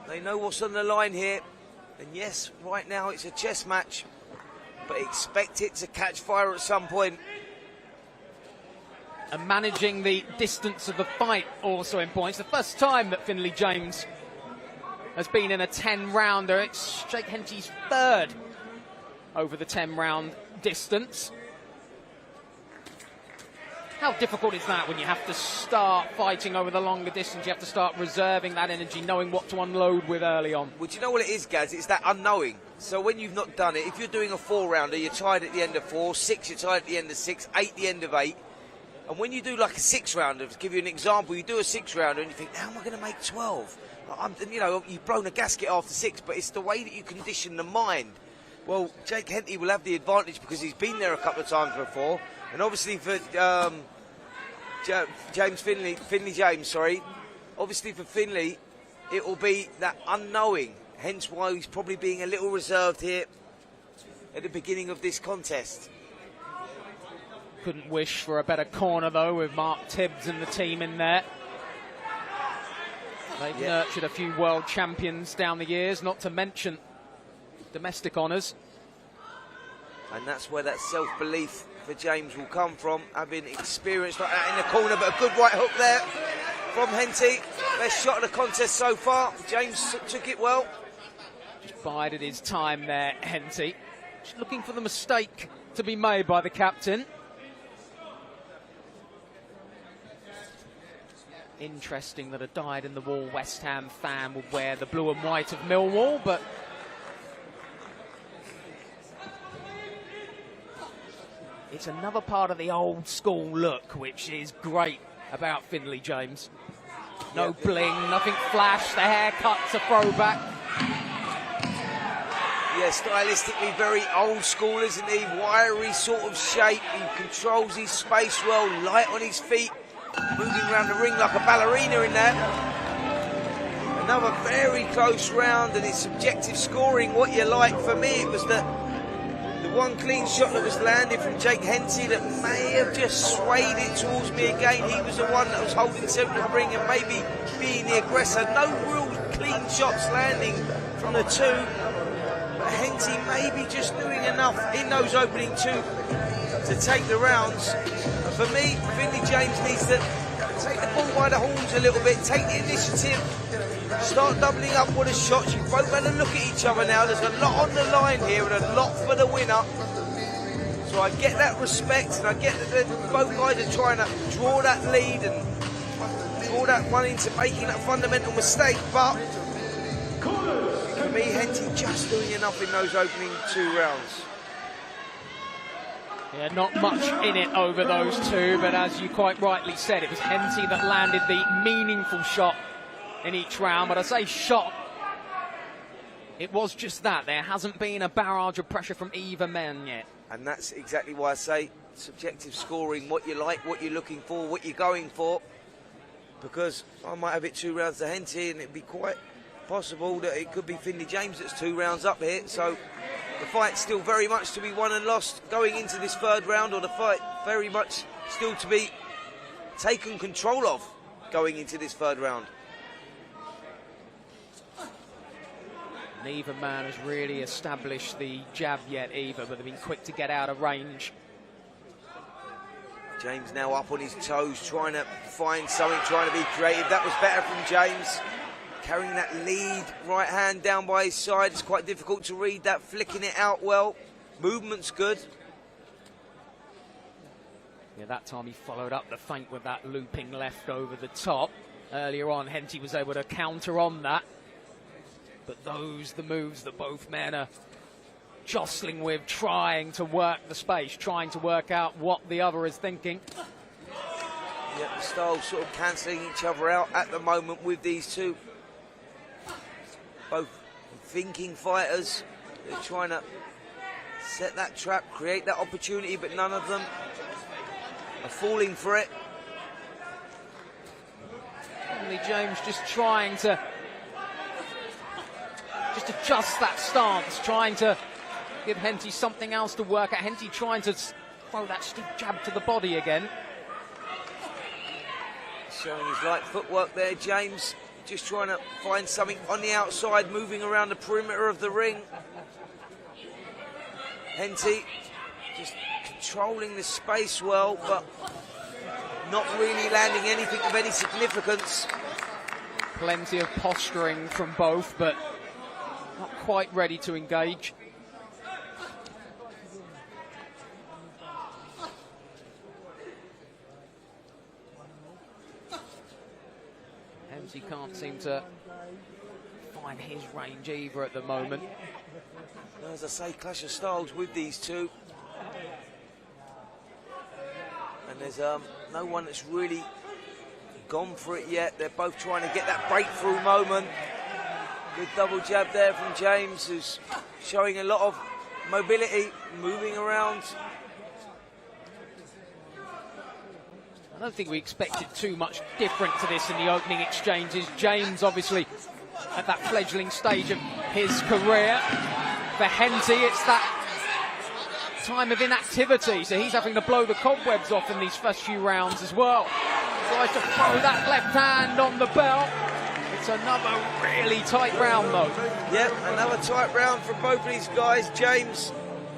They know what's on the line here. And yes, right now it's a chess match, but expect it to catch fire at some point. And managing the distance of the fight also in points. The first time that Finley James has been in a 10-rounder. It's Jake Henty's third over the 10-round distance. How difficult is that when you have to start fighting over the longer distance? You have to start reserving that energy, knowing what to unload with early on. Well, do you know what it is, Gaz? It's that unknowing. So when you've not done it, if you're doing a 4-rounder, you're tired at the end of 4, 6, you're tired at the end of 6, 8, the end of 8. And when you do like a 6-rounder, to give you an example, you do a 6-rounder and you think, how am I going to make 12? You know, you've blown a gasket after 6, but it's the way that you condition the mind. Well, Jake Henty will have the advantage because he's been there a couple of times before. And obviously for Finley James, obviously for Finley, it will be that unknowing. Hence why he's probably being a little reserved here at the beginning of this contest. Couldn't wish for a better corner, though, with Mark Tibbs and the team in there. They've nurtured a few world champions down the years, not to mention domestic honours. And that's where that self-belief for James will come from, having experience like that in the corner, but a good right hook there from Henty. Best shot of the contest so far. James took it well. Just bided his time there, Henty. Just looking for the mistake to be made by the captain. Interesting that a dyed-in-the-wall West Ham fan would wear the blue and white of Millwall, but it's another part of the old school look, which is great about Finley James. No bling, nothing flash, the haircut's a throwback. Yeah, stylistically very old school, isn't he? Wiry sort of shape, he controls his space well, light on his feet, moving around the ring like a ballerina in there. Another very close round, and it's subjective scoring. What you like for me, it was the one clean shot that was landed from Jake Henty that may have just swayed it towards me again. He was the one that was holding centre of the ring and maybe being the aggressor. No real clean shots landing from the two. But Henty maybe just doing enough in those opening two to take the rounds. And for me, Finley James needs to take the ball by the horns a little bit, take the initiative, start doubling up with the shots. You've both had a look at each other now. There's a lot on the line here and a lot for the winner. So I get that respect, and I get that both guys are trying to draw that lead and draw that one into making that fundamental mistake. But for me, Henty just doing enough in those opening two rounds. Yeah, not much in it over those two, but as you quite rightly said, it was Henty that landed the meaningful shot in each round. But I say shot, it was just that. There hasn't been a barrage of pressure from either man yet. And that's exactly why I say subjective scoring, what you like, what you're looking for, what you're going for. Because I might have it 2 rounds to Henty, and it'd be quite possible that it could be Finley James that's 2 rounds up here. So the fight's still very much to be won and lost going into this third round, or the fight very much still to be taken control of going into this third round. Neither man has really established the jab yet either, but they've been quick to get out of range. James now up on his toes, trying to find something, trying to be creative. That was better from James. Carrying that lead right hand down by his side. It's quite difficult to read that, flicking it out well. Movement's good. Yeah, that time he followed up the feint with that looping left over the top. Earlier on, Henty was able to counter on that. But the moves that both men are jostling with, trying to work the space, trying to work out what the other is thinking. Yeah, the styles sort of cancelling each other out at the moment with these two. Both thinking fighters. They're trying to set that trap, create that opportunity, but none of them are falling for it. Finley James just trying to adjust that stance, trying to give Henty something else to work at. Henty trying to throw that stiff jab to the body again. Showing his light footwork there, James. Just trying to find something on the outside, moving around the perimeter of the ring. Henty just controlling the space well, but not really landing anything of any significance. Plenty of posturing from both, but not quite ready to engage. Henty can't seem to find his range either at the moment. As I say, clash of styles with these two. And there's no one that's really gone for it yet. They're both trying to get that breakthrough moment. Good double jab there from James, who's showing a lot of mobility, moving around. I don't think we expected too much different to this in the opening exchanges. James, obviously, at that fledgling stage of his career. For Henty, it's that time of inactivity, so he's having to blow the cobwebs off in these first few rounds as well. Tries to throw that left hand on the belt. It's another really tight round, though. Yep, another tight round for both of these guys. James,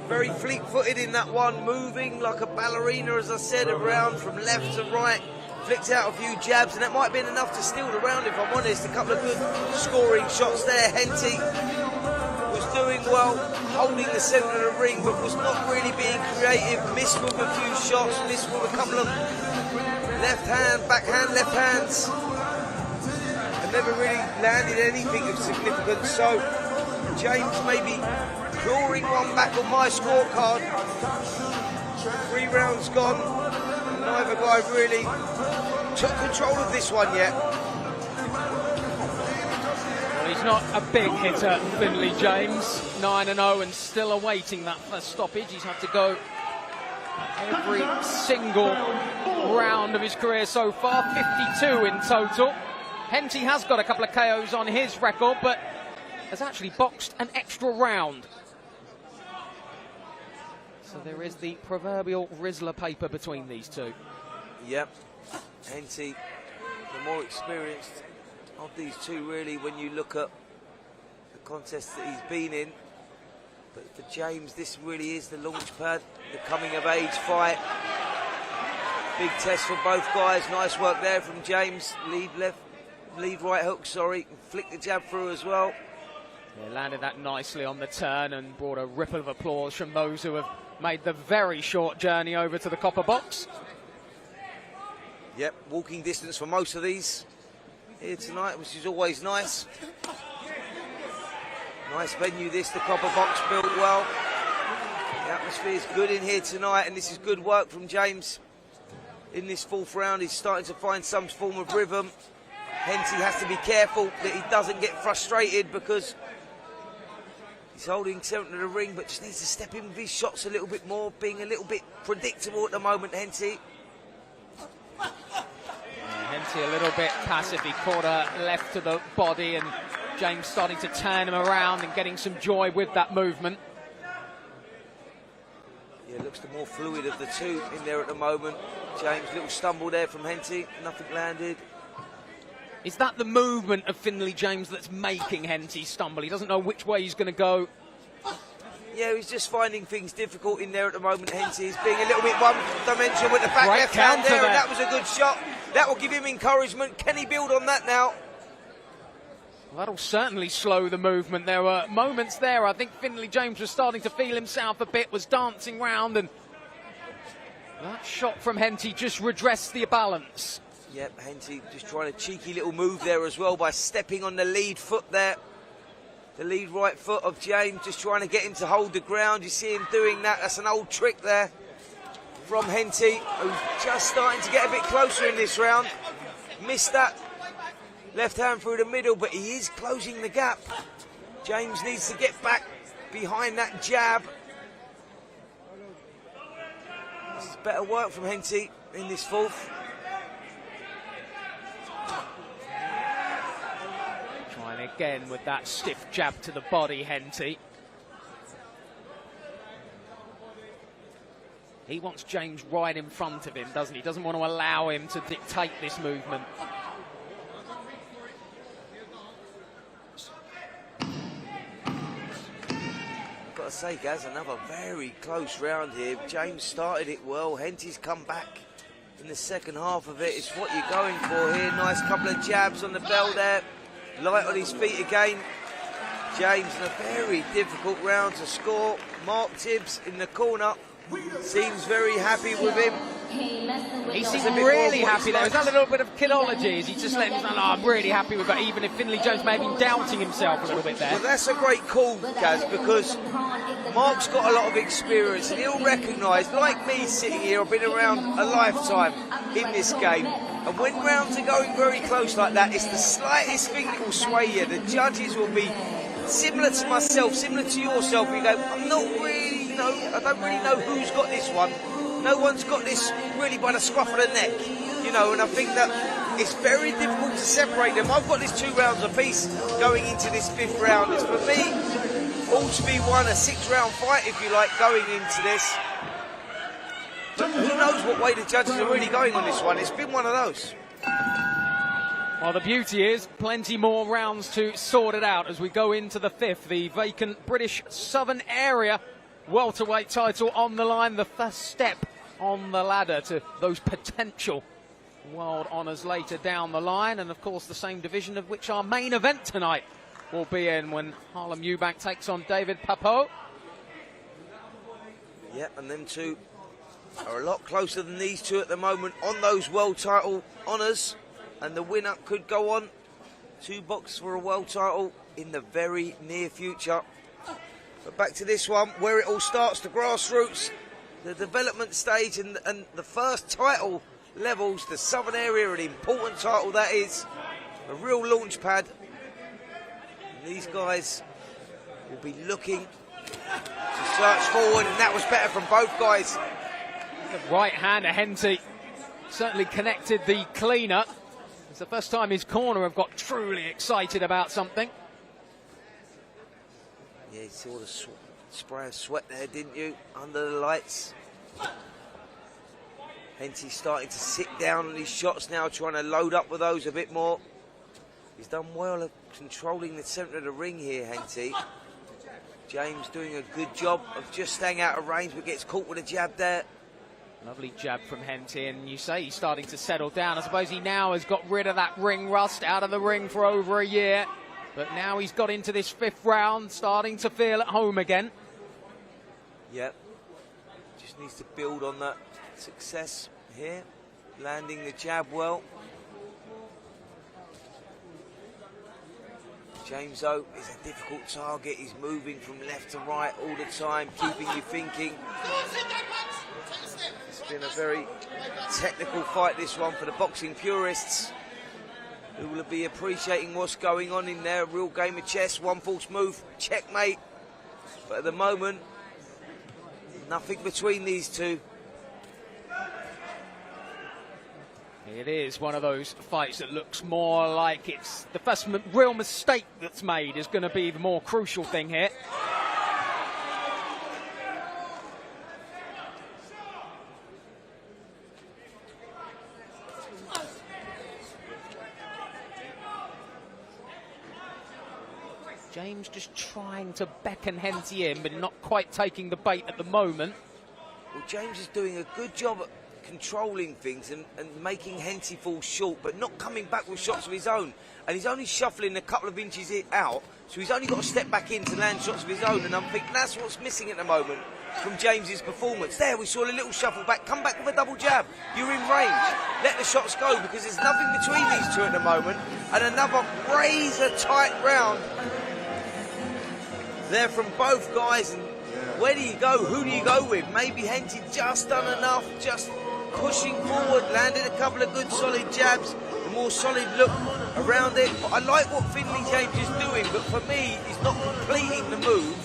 very fleet-footed in that one, moving like a ballerina, as I said, around from left to right. Flicked out a few jabs, and that might have been enough to steal the round, if I'm honest. A couple of good scoring shots there. Henty was doing well, holding the centre of the ring, but was not really being creative. Missed with a few shots, missed with a couple of left hand, backhand, left hands. And never really landed anything of significance. So James maybe clawing one back on my scorecard. 3 rounds gone. Neither guy really took control of this one yet. Well, he's not a big hitter, Finley James. 9-0 and still awaiting that first stoppage. He's had to go every single round of his career so far, 52 in total. Henty has got a couple of KOs on his record, but has actually boxed an extra round. So there is the proverbial Rizzler paper between these two. Yep, Henty, the more experienced of these two, really, when you look at the contests that he's been in. But for James, this really is the launch pad, the coming-of-age fight. Big test for both guys. Nice work there from James. Lead right hook, sorry. Flick the jab through as well. Yeah, landed that nicely on the turn and brought a ripple of applause from those who have made the very short journey over to the Copperbox. Yep, walking distance for most of these here tonight, which is always nice. Nice venue this, the Copperbox, built well. The atmosphere is good in here tonight, and this is good work from James. In this 4th round, he's starting to find some form of rhythm. Henty has to be careful that he doesn't get frustrated because he's holding centre of the ring, but just needs to step in with his shots a little bit more, being a little bit predictable at the moment, Henty. Henty a little bit passive. He caught her left to the body, and James starting to turn him around and getting some joy with that movement. Yeah, looks the more fluid of the two in there at the moment. James, little stumble there from Henty, nothing landed. Is that the movement of Finley James that's making Henty stumble? He doesn't know which way he's going to go. Yeah, he's just finding things difficult in there at the moment, Henty. He's being a little bit one-dimensional with the back Right left hand there, there, and that was a good shot. That will give him encouragement. Can he build on that now? Well, that'll certainly slow the movement. There were moments there, I think Finley James was starting to feel himself a bit, was dancing round, and that shot from Henty just redressed the balance. Yep, Henty just trying a cheeky little move there as well by stepping on the lead foot there. The lead right foot of James, just trying to get him to hold the ground. You see him doing that. That's an old trick there from Henty, who's just starting to get a bit closer in this round. Missed that left hand through the middle, but he is closing the gap. James needs to get back behind that jab. This is better work from Henty in this 4th. Trying again with that stiff jab to the body, Henty. He wants James right in front of him, doesn't he? Doesn't want to allow him to dictate this movement. I've got to say, Gaz, another very close round here. James started it well. Henty's come back in the second half of it. It's what you're going for here. Nice couple of jabs on the bell there. Light on his feet again. James in a very difficult round to score. Mark Tibbs in the corner seems very happy with him. He seems really happy there. Is that a little bit of kidology? Is he just letting him know, I'm really happy with that, even if Finley Jones may have been doubting himself a little bit there? Well, that's a great call, Gaz, because Mark's got a lot of experience and he'll recognise, like me sitting here, I've been around a lifetime in this game. And when rounds are going very close like that, it's the slightest thing that will sway you. The judges will be similar to myself, similar to yourself. You go, I'm not really, I don't really know who's got this one. No one's got this really by the scruff of the neck, and I think that it's very difficult to separate them. I've got this 2 rounds apiece going into this 5th round. It's for me all to be won, a 6-round fight, if you like, going into this. But who knows what way the judges are really going on this one. It's been one of those. Well, the beauty is plenty more rounds to sort it out as we go into the 5th. The vacant British Southern Area welterweight title on the line. The first step on the ladder to those potential world honours later down the line. And, of course, the same division of which our main event tonight will be in when Harlem Eubank takes on David Papot. Yeah, and them two are a lot closer than these two at the moment on those world title honours, and the winner could go on to box for a world title in the very near future. But back to this one, where it all starts, the grassroots, the development stage, and the first title levels, the Southern area, an important title that is, a real launch pad. And these guys will be looking to search forward, and that was better from both guys. The right hand of Henty certainly connected the cleaner. It's the first time his corner have got truly excited about something. Yeah, you saw the spray of sweat there, didn't you? Under the lights. Henty's starting to sit down on his shots now, trying to load up with those a bit more. He's done well of controlling the centre of the ring here, Henty. James doing a good job of just staying out of range, but gets caught with a jab there. Lovely jab from Henty, and you say he's starting to settle down. I suppose he now has got rid of that ring rust, out of the ring for over a year. But now he's got into this 5th round, starting to feel at home again. Yep. Just needs to build on that success here. Landing the jab well. James, though, is a difficult target. He's moving from left to right all the time, keeping you thinking. It's been a very technical fight, this one, for the boxing purists, who will be appreciating what's going on in there. A real game of chess, one false move, checkmate. But at the moment, nothing between these two. It is one of those fights that looks more like it's the first real mistake that's made is going to be the more crucial thing here. James just trying to beckon Henty in, but not quite taking the bait at the moment. Well, James is doing a good job at controlling things and making Henty fall short, but not coming back with shots of his own. And he's only shuffling a couple of inches out, so he's only got to step back in to land shots of his own. And I'm thinking that's what's missing at the moment from James's performance. There, we saw a little shuffle back, come back with a double jab. You're in range. Let the shots go, because there's nothing between these two at the moment. And another razor-tight round there from both guys. And where do you go? Who do you go with? Maybe Henty just done enough, just pushing forward, landed a couple of good solid jabs, a more solid look around it. But I like what Finley James is doing, but for me, he's not completing the move,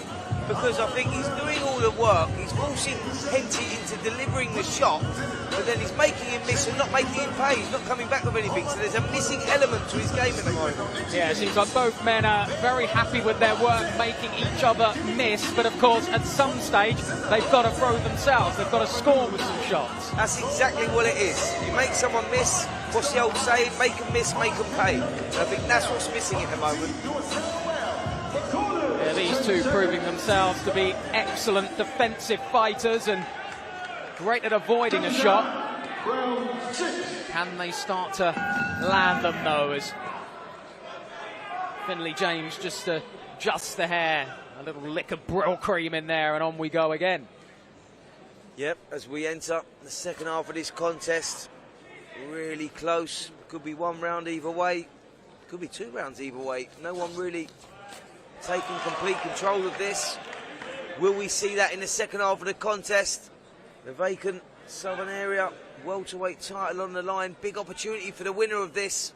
because I think he's doing all the work. He's forcing Henty into delivering the shot, but then he's making him miss and not making him pay. He's not coming back with anything, so there's a missing element to his game at the moment. Yeah, it seems like both men are very happy with their work, making each other miss, but of course, at some stage, they've got to throw themselves. They've got to score with some shots. That's exactly what it is. You make someone miss, what's the old saying? Make them miss, make them pay. And I think that's what's missing at the moment. Yeah, these two proving themselves to be excellent defensive fighters and great at avoiding a shot. Can they start to land them, though, as Finley James just adjusts the hair, a little lick of Brill cream in there, and on we go again. Yep, as we enter the second half of this contest, really close. Could be one round either way, could be 2 rounds either way. No one really taking complete control of this. Will we see that in the second half of the contest? The vacant Southern area welterweight title on the line. Big opportunity for the winner of this,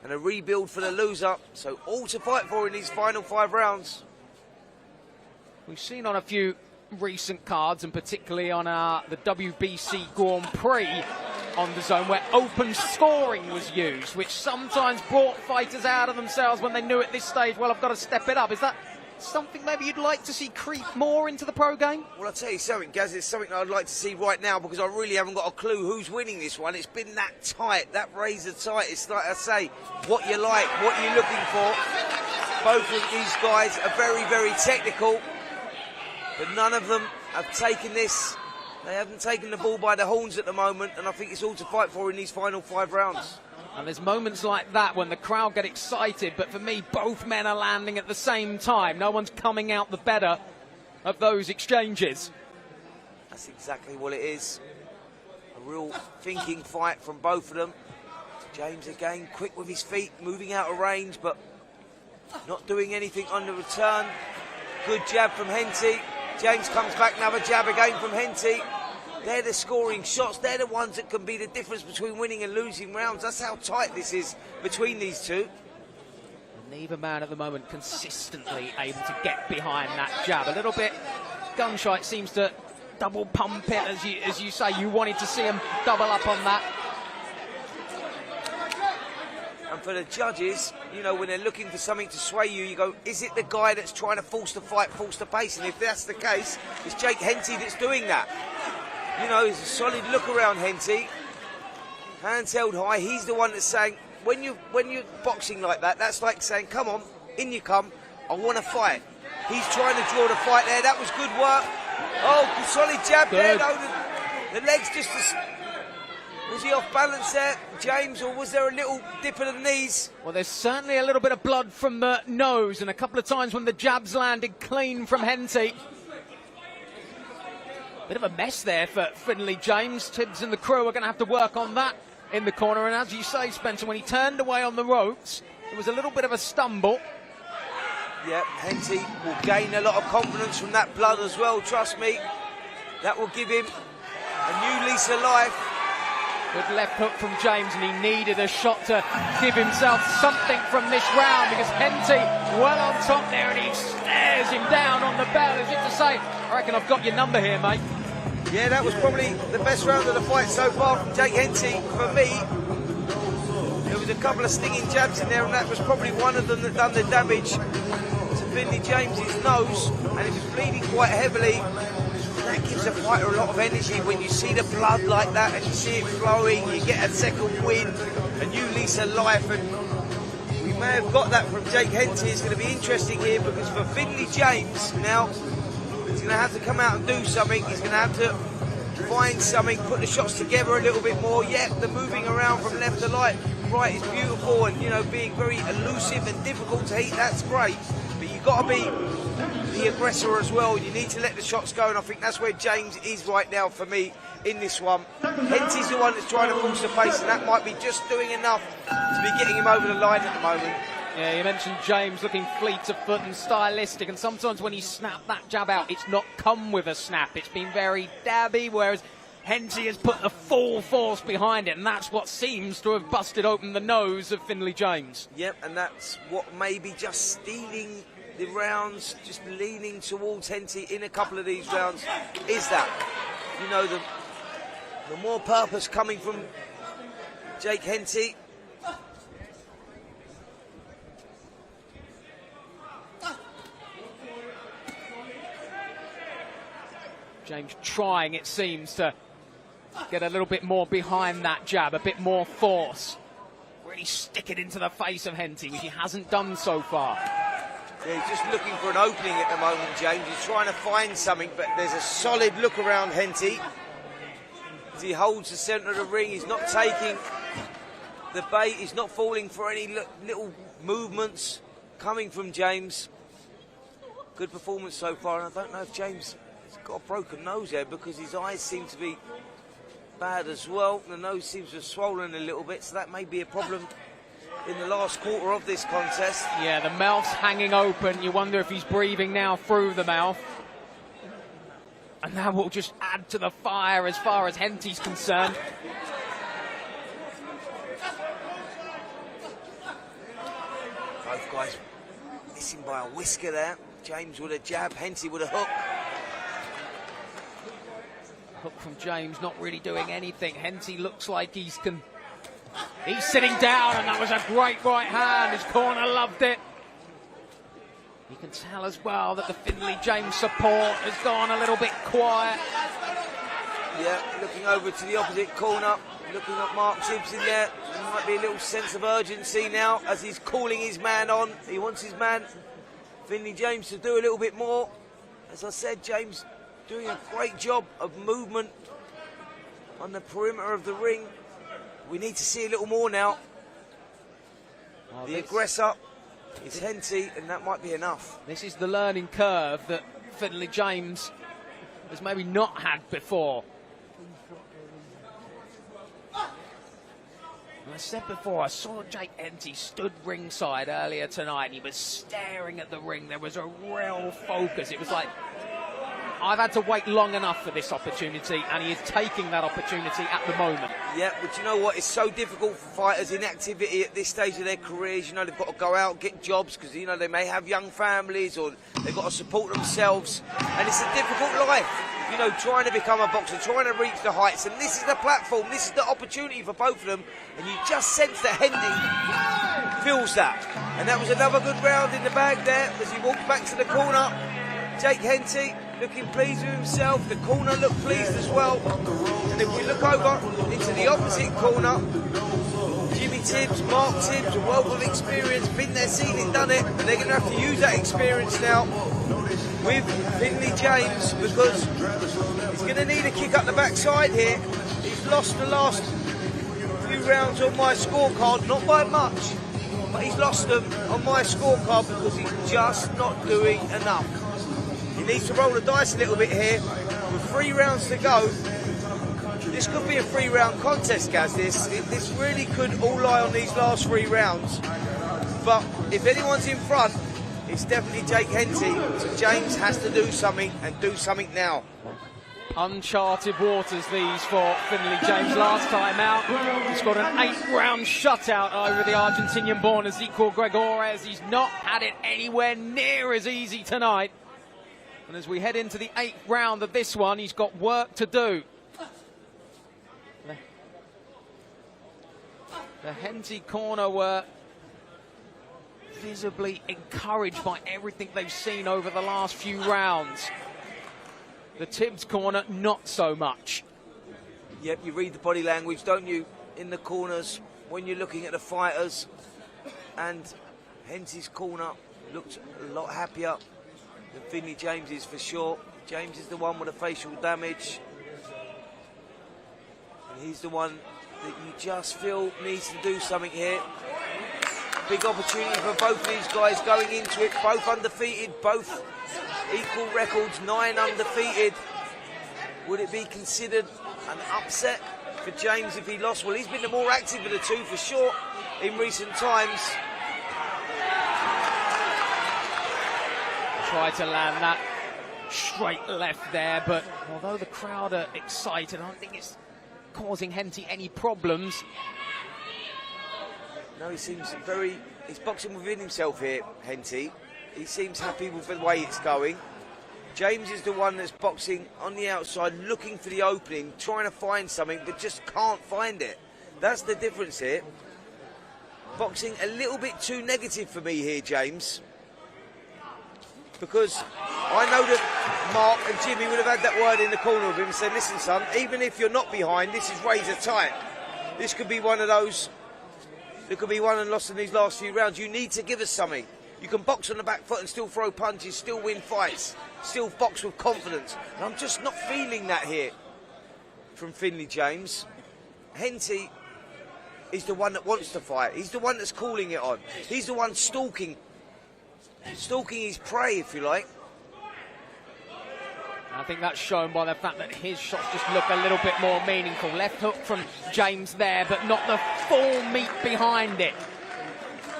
and a rebuild for the loser. So all to fight for in these final 5 rounds. We've seen on a few recent cards, and particularly on the WBC Grand Prix on the zone, where open scoring was used, which sometimes brought fighters out of themselves when they knew at this stage, well, I've got to step it up. Is that something maybe you'd like to see creep more into the pro game? Well, I'll tell you something, Gaz, it's something that I'd like to see right now, because I really haven't got a clue who's winning this one. It's been that tight, that razor tight. It's like I say, what you like, what you're looking for. Both of these guys are very, very technical, but none of them have taken this. They haven't taken the ball by the horns at the moment, and I think it's all to fight for in these final 5 rounds. And there's moments like that when the crowd get excited, but for me, both men are landing at the same time. No one's coming out the better of those exchanges. That's exactly what it is. A real thinking fight from both of them. James again, quick with his feet, moving out of range, but not doing anything on the return. Good jab from Henty. James comes back, another jab again from Henty. They're the scoring shots. They're the ones that can be the difference between winning and losing rounds. That's how tight this is between these two. Neither man at the moment consistently able to get behind that jab. A little bit gun shy. It seems to double pump it, as you say. You wanted to see him double up on that. And for the judges, you know, when they're looking for something to sway you, you go, is it the guy that's trying to force the fight, force the pace? And if that's the case, it's Jake Henty that's doing that. You know, it's a solid look around Henty. Hands held high. He's the one that's saying, when you're boxing like that, that's like saying, come on, in you come, I want to fight. He's trying to draw the fight there. That was good work. Oh, solid jab there, though. The legs just... Was he off balance there, James, or was there a little dip of the knees? Well, there's certainly a little bit of blood from the nose, and a couple of times when the jabs landed clean from Henty. Bit of a mess there for Finley James. Tibbs and the crew are going to have to work on that in the corner. And as you say, Spencer, when he turned away on the ropes, it was a little bit of a stumble. Yeah, Henty will gain a lot of confidence from that blood as well, trust me. That will give him a new lease of life. Good left hook from James, and he needed a shot to give himself something from this round, because Henty well on top there, and he stares him down on the bell as if to say, I reckon I've got your number here, mate. Yeah, that was probably the best round of the fight so far from Jake Henty. For me, there was a couple of stinging jabs in there, and that was probably one of them that done the damage to Finley James's nose, and it was bleeding quite heavily. That gives a fighter a lot of energy when you see the blood like that and you see it flowing. You get a second win, a new lease of life, and we may have got that from Jake Henty. It's going to be interesting here, because for Finley James now, he's going to have to come out and do something. He's going to have to find something, put the shots together a little bit more. Yeah, the moving around from left to right is beautiful, and you know, being very elusive and difficult to hit, that's great. But you've got to be the aggressor as well. You need to let the shots go, and I think that's where James is right now for me in this one. Henty's the one that's trying to force the pace, and that might be just doing enough to be getting him over the line at the moment. Yeah, you mentioned James looking fleet of foot and stylistic, and sometimes when he snapped that jab out, it's not come with a snap. It's been very dabby, whereas Henty has put the full force behind it, and that's what seems to have busted open the nose of Finley James. Yep, and that's what maybe just stealing the rounds, just leaning towards Henty in a couple of these rounds, is that, you know, the more purpose coming from Jake Henty. James trying, it seems, to get a little bit more behind that jab, a bit more force. Really stick it into the face of Henty, which he hasn't done so far. Yeah, he's just looking for an opening at the moment, James. He's trying to find something, but there's a solid look around Henty. As he holds the centre of the ring, he's not taking the bait, he's not falling for any little movements coming from James. Good performance so far, and I don't know if James has got a broken nose there, because his eyes seem to be bad as well. The nose seems to have swollen a little bit, so that may be a problem in the last quarter of this contest. Yeah, the mouth's hanging open. You wonder if he's breathing now through the mouth. And that will just add to the fire as far as Henty's concerned. Both guys missing by a whisker there. James with a jab, Henty with a hook. Hook from James, not really doing anything. Henty looks like he's sitting down, and that was a great right hand. His corner loved it. You can tell as well that the Finley James support has gone a little bit quiet. Yeah, looking over to the opposite corner, looking at Mark Tibbs in there. There might be a little sense of urgency now as he's calling his man on. He wants his man, Finley James, to do a little bit more. As I said, James doing a great job of movement on the perimeter of the ring. We need to see a little more now. The aggressor is Henty, and that might be enough. This is the learning curve that Finley James has maybe not had before. And I said before, I saw Jake Henty stood ringside earlier tonight, and he was staring at the ring. There was a real focus. It was like, I've had to wait long enough for this opportunity, and he is taking that opportunity at the moment. Yeah, but you know what? It's so difficult for fighters in activity at this stage of their careers. You know, they've got to go out, get jobs, because, you know, they may have young families, or they've got to support themselves. And it's a difficult life, you know, trying to become a boxer, trying to reach the heights. And this is the platform, this is the opportunity for both of them. And you just sense that Henty feels that. And that was another good round in the bag there as he walked back to the corner. Jake Henty looking pleased with himself. The corner looked pleased as well. And if we look over into the opposite corner, Jimmy Tibbs, Mark Tibbs, a wealth of experience, been there, seen it, done it, and they're going to have to use that experience now with Finley James, because he's going to need a kick up the backside here. He's lost the last few rounds on my scorecard, not by much, but he's lost them on my scorecard because he's just not doing enough. He needs to roll the dice a little bit here. With 3 rounds to go, this could be a 3-round contest, Gaz. This really could all lie on these last 3 rounds. But if anyone's in front, it's definitely Jake Henty. So James has to do something, and do something now. Uncharted waters these for Finley James. Last time out, he's got an 8-round shutout over the Argentinian-born Ezequiel Gregores. He's not had it anywhere near as easy tonight. And as we head into the 8th round of this one, he's got work to do. The Henty corner were visibly encouraged by everything they've seen over the last few rounds. The Tibbs corner, not so much. Yep, you read the body language, don't you, in the corners when you're looking at the fighters. And Henty's corner looked a lot happier than Finley James is, for sure. James is the one with the facial damage. And he's the one that you just feel needs to do something here. Big opportunity for both of these guys going into it, both undefeated, both equal records, 9 undefeated. Would it be considered an upset for James if he lost? Well, he's been the more active of the two for sure in recent times. Tried to land that straight left there, but although the crowd are excited, I don't think it's causing Henty any problems. No, he seems he's boxing within himself here, Henty. He seems happy with the way it's going. James is the one that's boxing on the outside, looking for the opening, trying to find something, but just can't find it. That's the difference here. Boxing a little bit too negative for me here, James. Because I know that Mark and Jimmy would have had that word in the corner of him and said, listen, son, even if you're not behind, this is razor tight. This could be one of those that could be won and lost in these last few rounds. You need to give us something. You can box on the back foot and still throw punches, still win fights, still box with confidence. And I'm just not feeling that here from Finley James. Henty is the one that wants to fight. He's the one that's calling it on. He's the one stalking his prey, if you like. I think that's shown by the fact that his shots just look a little bit more meaningful. Left hook from James there, but not the full meat behind it.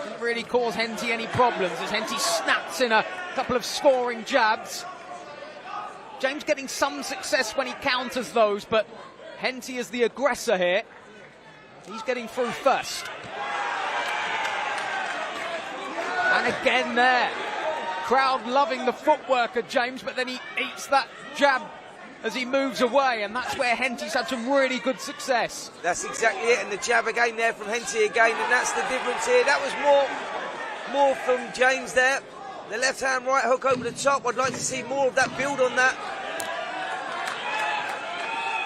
Didn't really cause Henty any problems as Henty snaps in a couple of scoring jabs. James getting some success when he counters those, but Henty is the aggressor here. He's getting through first. And again there. Crowd loving the footwork of James, but then he eats that jab as he moves away, and that's where Henty's had some really good success. That's exactly it, and the jab again there from Henty again, and that's the difference here. That was more from James there. The left hand right hook over the top. I'd like to see more of that, build on that.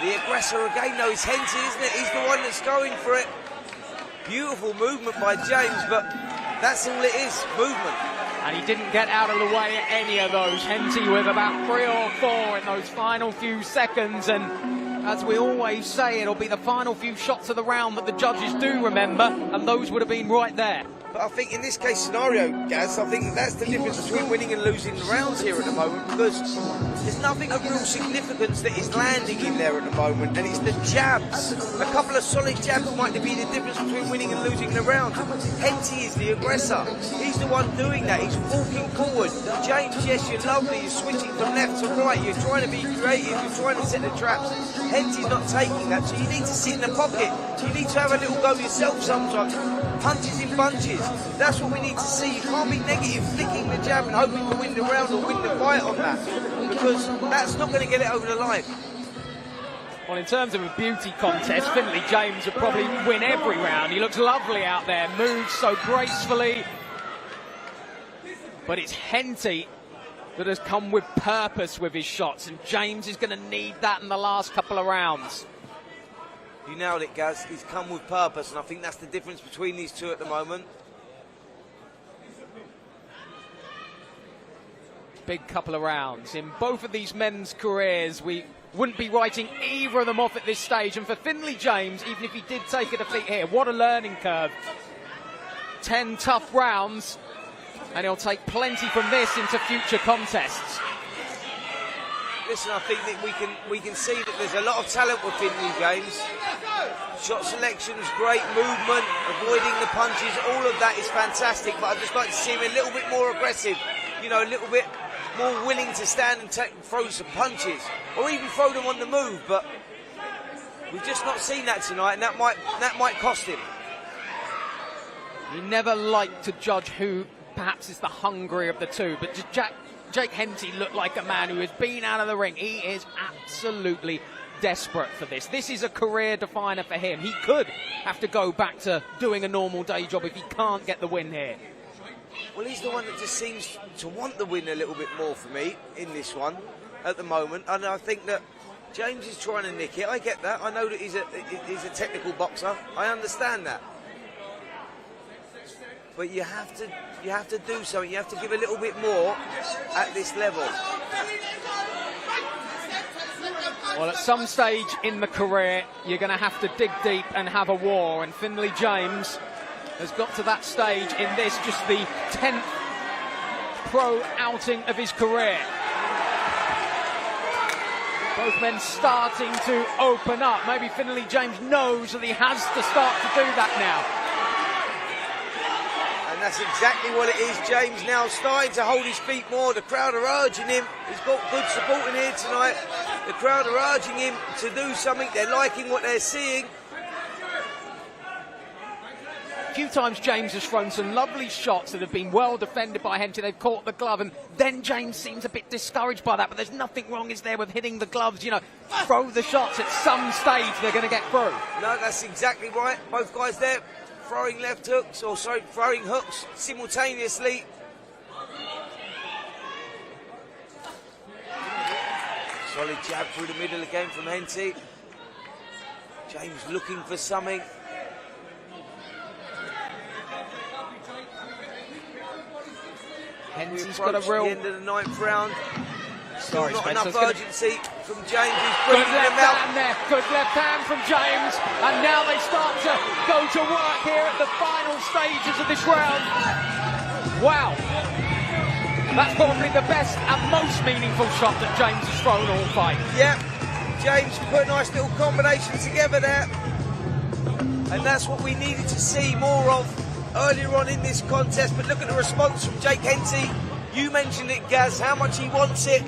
The aggressor again though is Henty, isn't it? He's the one that's going for it. Beautiful movement by James, but that's all it is, movement. And he didn't get out of the way at any of those. Henty with about 3 or 4 in those final few seconds. And as we always say, it'll be the final few shots of the round that the judges do remember. And those would have been right there. But I think in this case scenario, Gaz, I think that's the difference between winning and losing the rounds here at the moment, because there's nothing of real significance that is landing in there at the moment, and it's the jabs. A couple of solid jabs might be the difference between winning and losing the round. Henty is the aggressor. He's the one doing that. He's walking forward. James, yes, you're lovely. You're switching from left to right. You're trying to be creative. You're trying to set the traps. Henty's not taking that, so you need to sit in the pocket. You need to have a little go yourself sometimes. Punches in bunches. That's what we need to see. You can't be negative, flicking the jab and hoping to win the round or win the fight on that, because that's not going to get it over the line. Well, in terms of a beauty contest, Finley James would probably win every round. He looks lovely out there, moves so gracefully. But it's Henty that has come with purpose with his shots, and James is going to need that in the last couple of rounds. You nailed it, Gaz. He's come with purpose, and I think that's the difference between these two at the moment. Big couple of rounds. In both of these men's careers, we wouldn't be writing either of them off at this stage. And for Finley James, even if he did take a defeat here, what a learning curve. 10 tough rounds, and he'll take plenty from this into future contests. Listen, I think that we can see that there's a lot of talent with Finley James. Shot selection's great, movement, avoiding the punches, all of that is fantastic, but I'd just like to see him a little bit more aggressive, you know, a little bit more willing to stand and throw some punches, or even throw them on the move, but we've just not seen that tonight, and that might cost him. You never like to judge who perhaps is the hungrier of the two, but Jake Henty looked like a man who has been out of the ring. He is absolutely desperate for this. This is a career definer for him. He could have to go back to doing a normal day job if he can't get the win here. Well, he's the one that just seems to want the win a little bit more for me in this one at the moment, and I think that James is trying to nick it. I get that. I know that he's a technical boxer. I understand that. But you have to do something. You have to give a little bit more at this level. Well, at some stage in the career, you're going to have to dig deep and have a war. And Finley James has got to that stage in this, just the 10th pro outing of his career. Both men starting to open up. Maybe Finley James knows that he has to start to do that now. And that's exactly what it is. James now starting to hold his feet more. The crowd are urging him. He's got good support in here tonight. The crowd are urging him to do something. They're liking what they're seeing. A few times James has thrown some lovely shots that have been well defended by Henty. They've caught the glove, and then James seems a bit discouraged by that. But there's nothing wrong, is there, with hitting the gloves? You know, throw the shots. At some stage, they're going to get through. No, that's exactly right. Both guys there throwing left hooks, or sorry, throwing hooks simultaneously. Solid jab through the middle again from Henty. James looking for something. Henty's got a real... the end of the 9th round. Sorry, not Spencer, enough urgency from James. Good left hand there. Good left hand from James. And now they start to go to work here at the final stages of this round. Wow. That's probably the best and most meaningful shot that James has thrown all fight. Yeah, James put a nice little combination together there. And that's what we needed to see more of earlier on in this contest. But look at the response from Jake Henty. You mentioned it, Gaz, how much he wants it,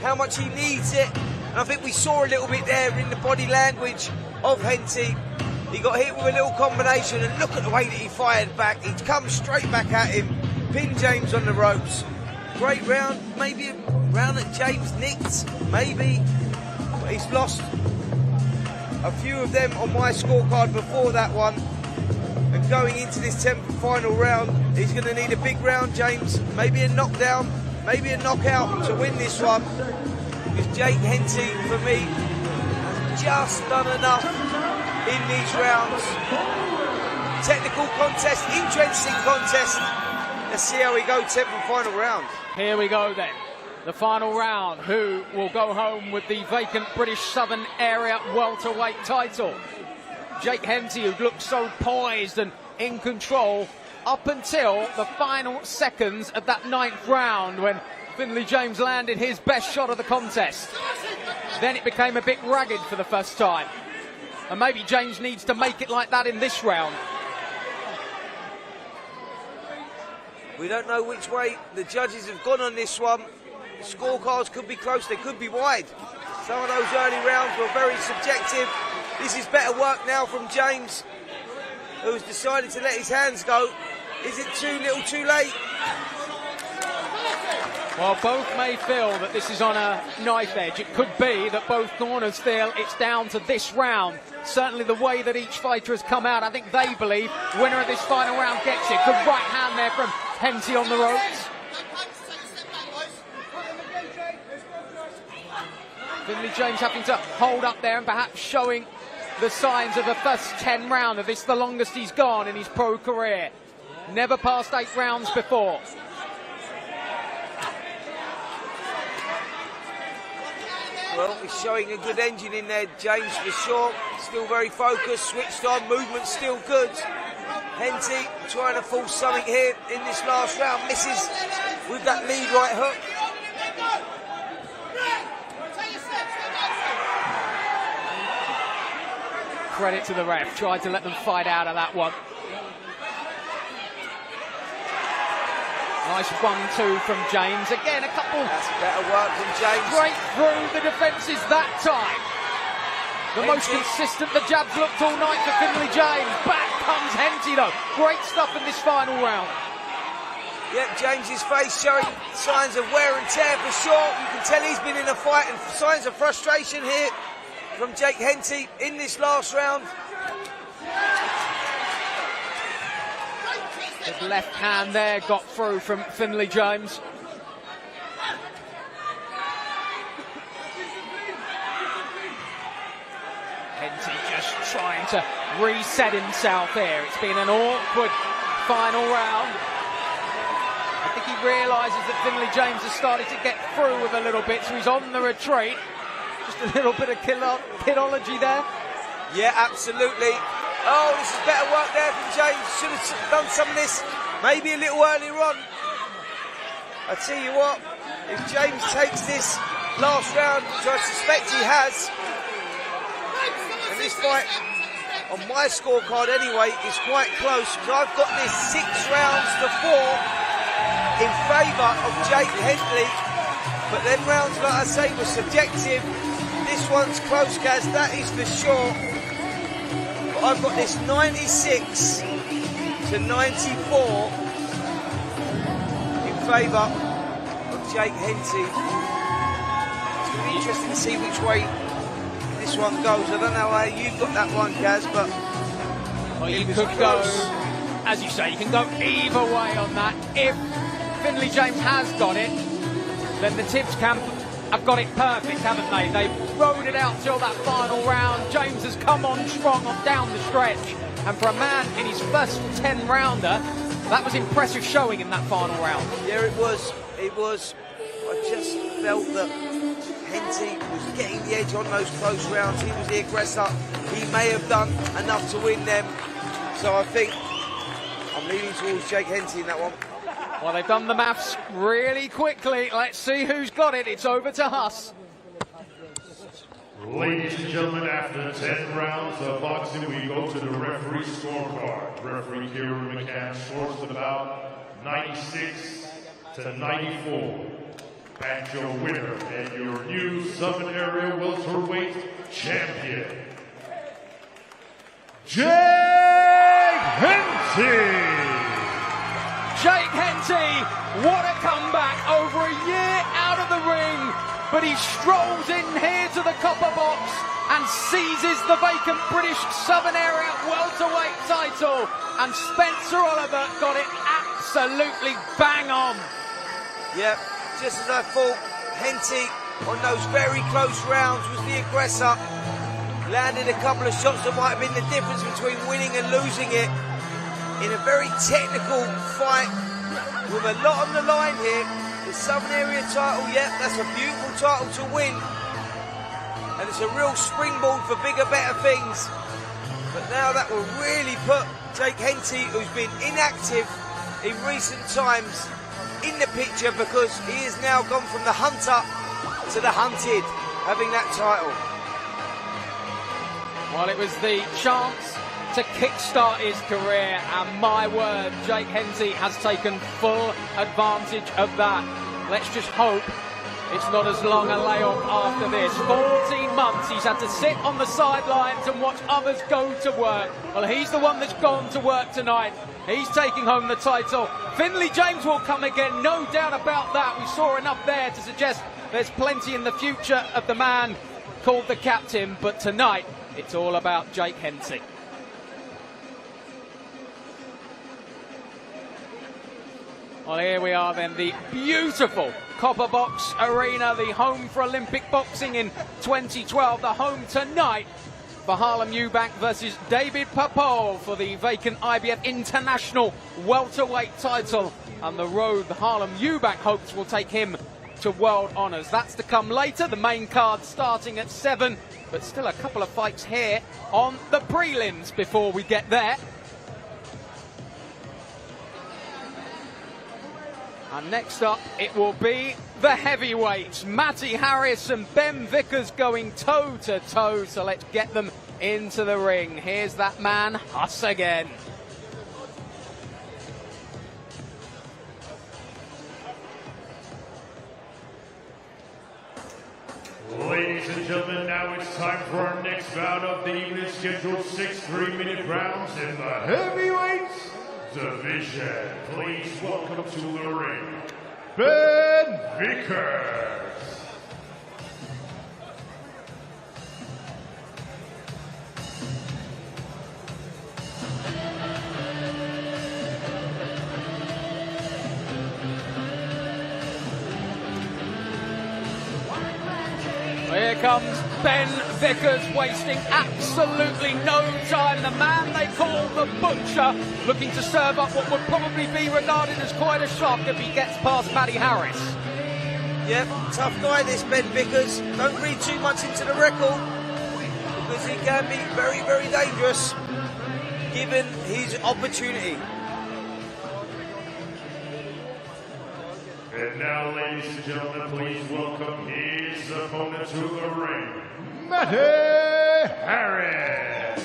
how much he needs it. And I think we saw a little bit there in the body language of Henty. He got hit with a little combination, and look at the way that he fired back. He'd come straight back at him, pinned James on the ropes. Great round, maybe a round that James nicked, maybe. But he's lost a few of them on my scorecard before that one. And going into this 10th and final round, he's going to need a big round, James. Maybe a knockdown, maybe a knockout to win this one. Because Jake Henty, for me, has just done enough in these rounds. Technical contest, interesting contest. Let's see how we go, 10th and final round. Here we go then. The final round. Who will go home with the vacant British Southern Area Welterweight title? Jake Henty, who looked so poised and in control up until the final seconds of that 9th round when Finley James landed his best shot of the contest. Then it became a bit ragged for the first time. And maybe James needs to make it like that in this round. We don't know which way the judges have gone on this one. The scorecards could be close, they could be wide. Some of those early rounds were very subjective. This is better work now from James, who's decided to let his hands go. Is it too little too late? Well, both may feel that this is on a knife edge. It could be that both corners feel it's down to this round. Certainly the way that each fighter has come out, I think they believe winner of this final round gets it. Good right hand there from Henty on the ropes. Finley James having to hold up there and perhaps showing the signs of the first 10 round of this, the longest he's gone in his pro career. Never passed 8 rounds before. Well, he's showing a good engine in there, James, for sure. Still very focused, switched on, movement still good. Henty trying to force something here in this last round, misses with that lead right hook. Credit to the ref, tried to let them fight out of that one. Nice 1-2 from James. Again, a couple. That's better work from James. Break through the defences that time. The most consistent the jabs looked all night for Finley James. Back comes Henty though. Great stuff in this final round. Yep, James's face showing signs of wear and tear for sure. You can tell he's been in a fight and signs of frustration here from Jake Henty in this last round. The left hand there got through from Finley James. Henty just trying to reset himself here. It's been an awkward final round. I think he realises that Finley James has started to get through with a little bit, so he's on the retreat. Just a little bit of kidology there. Yeah, absolutely. Oh, this is better work there from James. Should have done some of this maybe a little earlier on. I tell you what, if James takes this last round, which I suspect he has, and this fight, on my scorecard anyway, is quite close, because I've got this 6 rounds to 4 in favour of Jake Henty. But then rounds, like I say, were subjective. This one's close, Gaz, that is for sure. But I've got this 96 to 94 in favour of Jake Henty. It's going to be interesting to see which way this one goes. I don't know how you've got that one, Gaz, but well, you could go, as you say, you can go either way on that. If Finley James has got it, then the Tibbs camp have got it perfect, haven't they? They've rode it out till that final round. James has come on strong on down the stretch. And for a man in his first 10-rounder, that was impressive showing in that final round. Yeah, it was. It was. I just felt that Henty was getting the edge on those close rounds. He was the aggressor. He may have done enough to win them. So I think I'm leaning towards Jake Henty in that one. Well, they've done the maths really quickly. Let's see who's got it. It's over to Huss. Ladies and gentlemen, after 10 rounds of boxing, we go to the referee scorecard. Referee Kieran McCann scores at about 96 to 94. And your winner and your new Southern Area Welterweight Champion, Jake Henty! Jake Henty, what a comeback, over a year out of the ring, but he strolls in here to the Copperbox and seizes the vacant British Southern Area Welterweight title, and Spencer Oliver got it absolutely bang on. Yep, just as I thought, Henty on those very close rounds was the aggressor, landed a couple of shots that might have been the difference between winning and losing it. In a very technical fight with a lot on the line here. The Southern Area title, yep, that's a beautiful title to win. And it's a real springboard for bigger, better things. But now that will really put Jake Hensey, who's been inactive in recent times, in the picture, because he has now gone from the hunter to the hunted, having that title. Well, it was the chance to kickstart his career, and my word, Jake Hensey has taken full advantage of that. Let's just hope it's not as long a layoff after this. 14 months he's had to sit on the sidelines and watch others go to work. Well, he's the one that's gone to work tonight. He's taking home the title. Finley James will come again, no doubt about that. We saw enough there to suggest there's plenty in the future of the man called the captain, but tonight it's all about Jake Hensey. Well, here we are then, the beautiful Copperbox Arena, the home for Olympic boxing in 2012, the home tonight for Harlem Eubank versus David Papot for the vacant IBF International Welterweight Title, and the road the Harlem Eubank hopes will take him to world honours. That's to come later, the main card starting at 7, but still a couple of fights here on the prelims before we get there. And next up, it will be the heavyweights. Matty Harris and Ben Vickers going toe-to-toe, so let's get them into the ring. Here's that man, Huss again. Ladies and gentlemen, now it's time for our next bout of the evening, scheduled 6 3-minute rounds in the heavyweights division. Please welcome to the ring, Ben Vickers. Here comes Ben Vickers, wasting absolutely no time. The man they call the Butcher, looking to serve up what would probably be regarded as quite a shock if he gets past Matty Harris. Yep, tough guy this Ben Vickers. Don't read too much into the record, because he can be very, very dangerous given his opportunity. And now, ladies and gentlemen, please welcome his opponent to the ring, Matty Harris.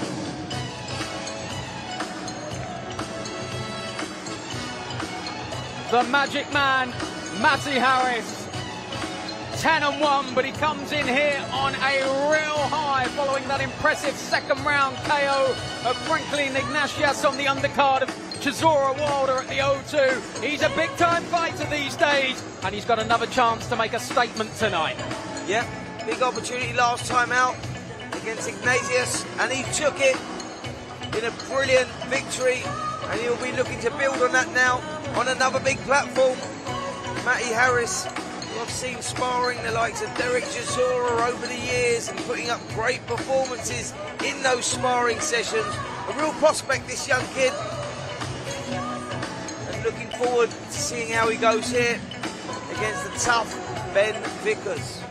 The magic man, Matty Harris. 10-1, but he comes in here on a real high following that impressive second round KO of Franklin Ignatius on the undercard of Chisora Wilder at the O2. He's a big-time fighter these days, and he's got another chance to make a statement tonight. Yep, big opportunity last time out against Ignatius, and he took it in a brilliant victory, and he'll be looking to build on that now on another big platform. Matty Harris, who I've seen sparring the likes of Derek Chisora over the years and putting up great performances in those sparring sessions. A real prospect, this young kid. Looking forward to seeing how he goes here against the tough Ben Vickers.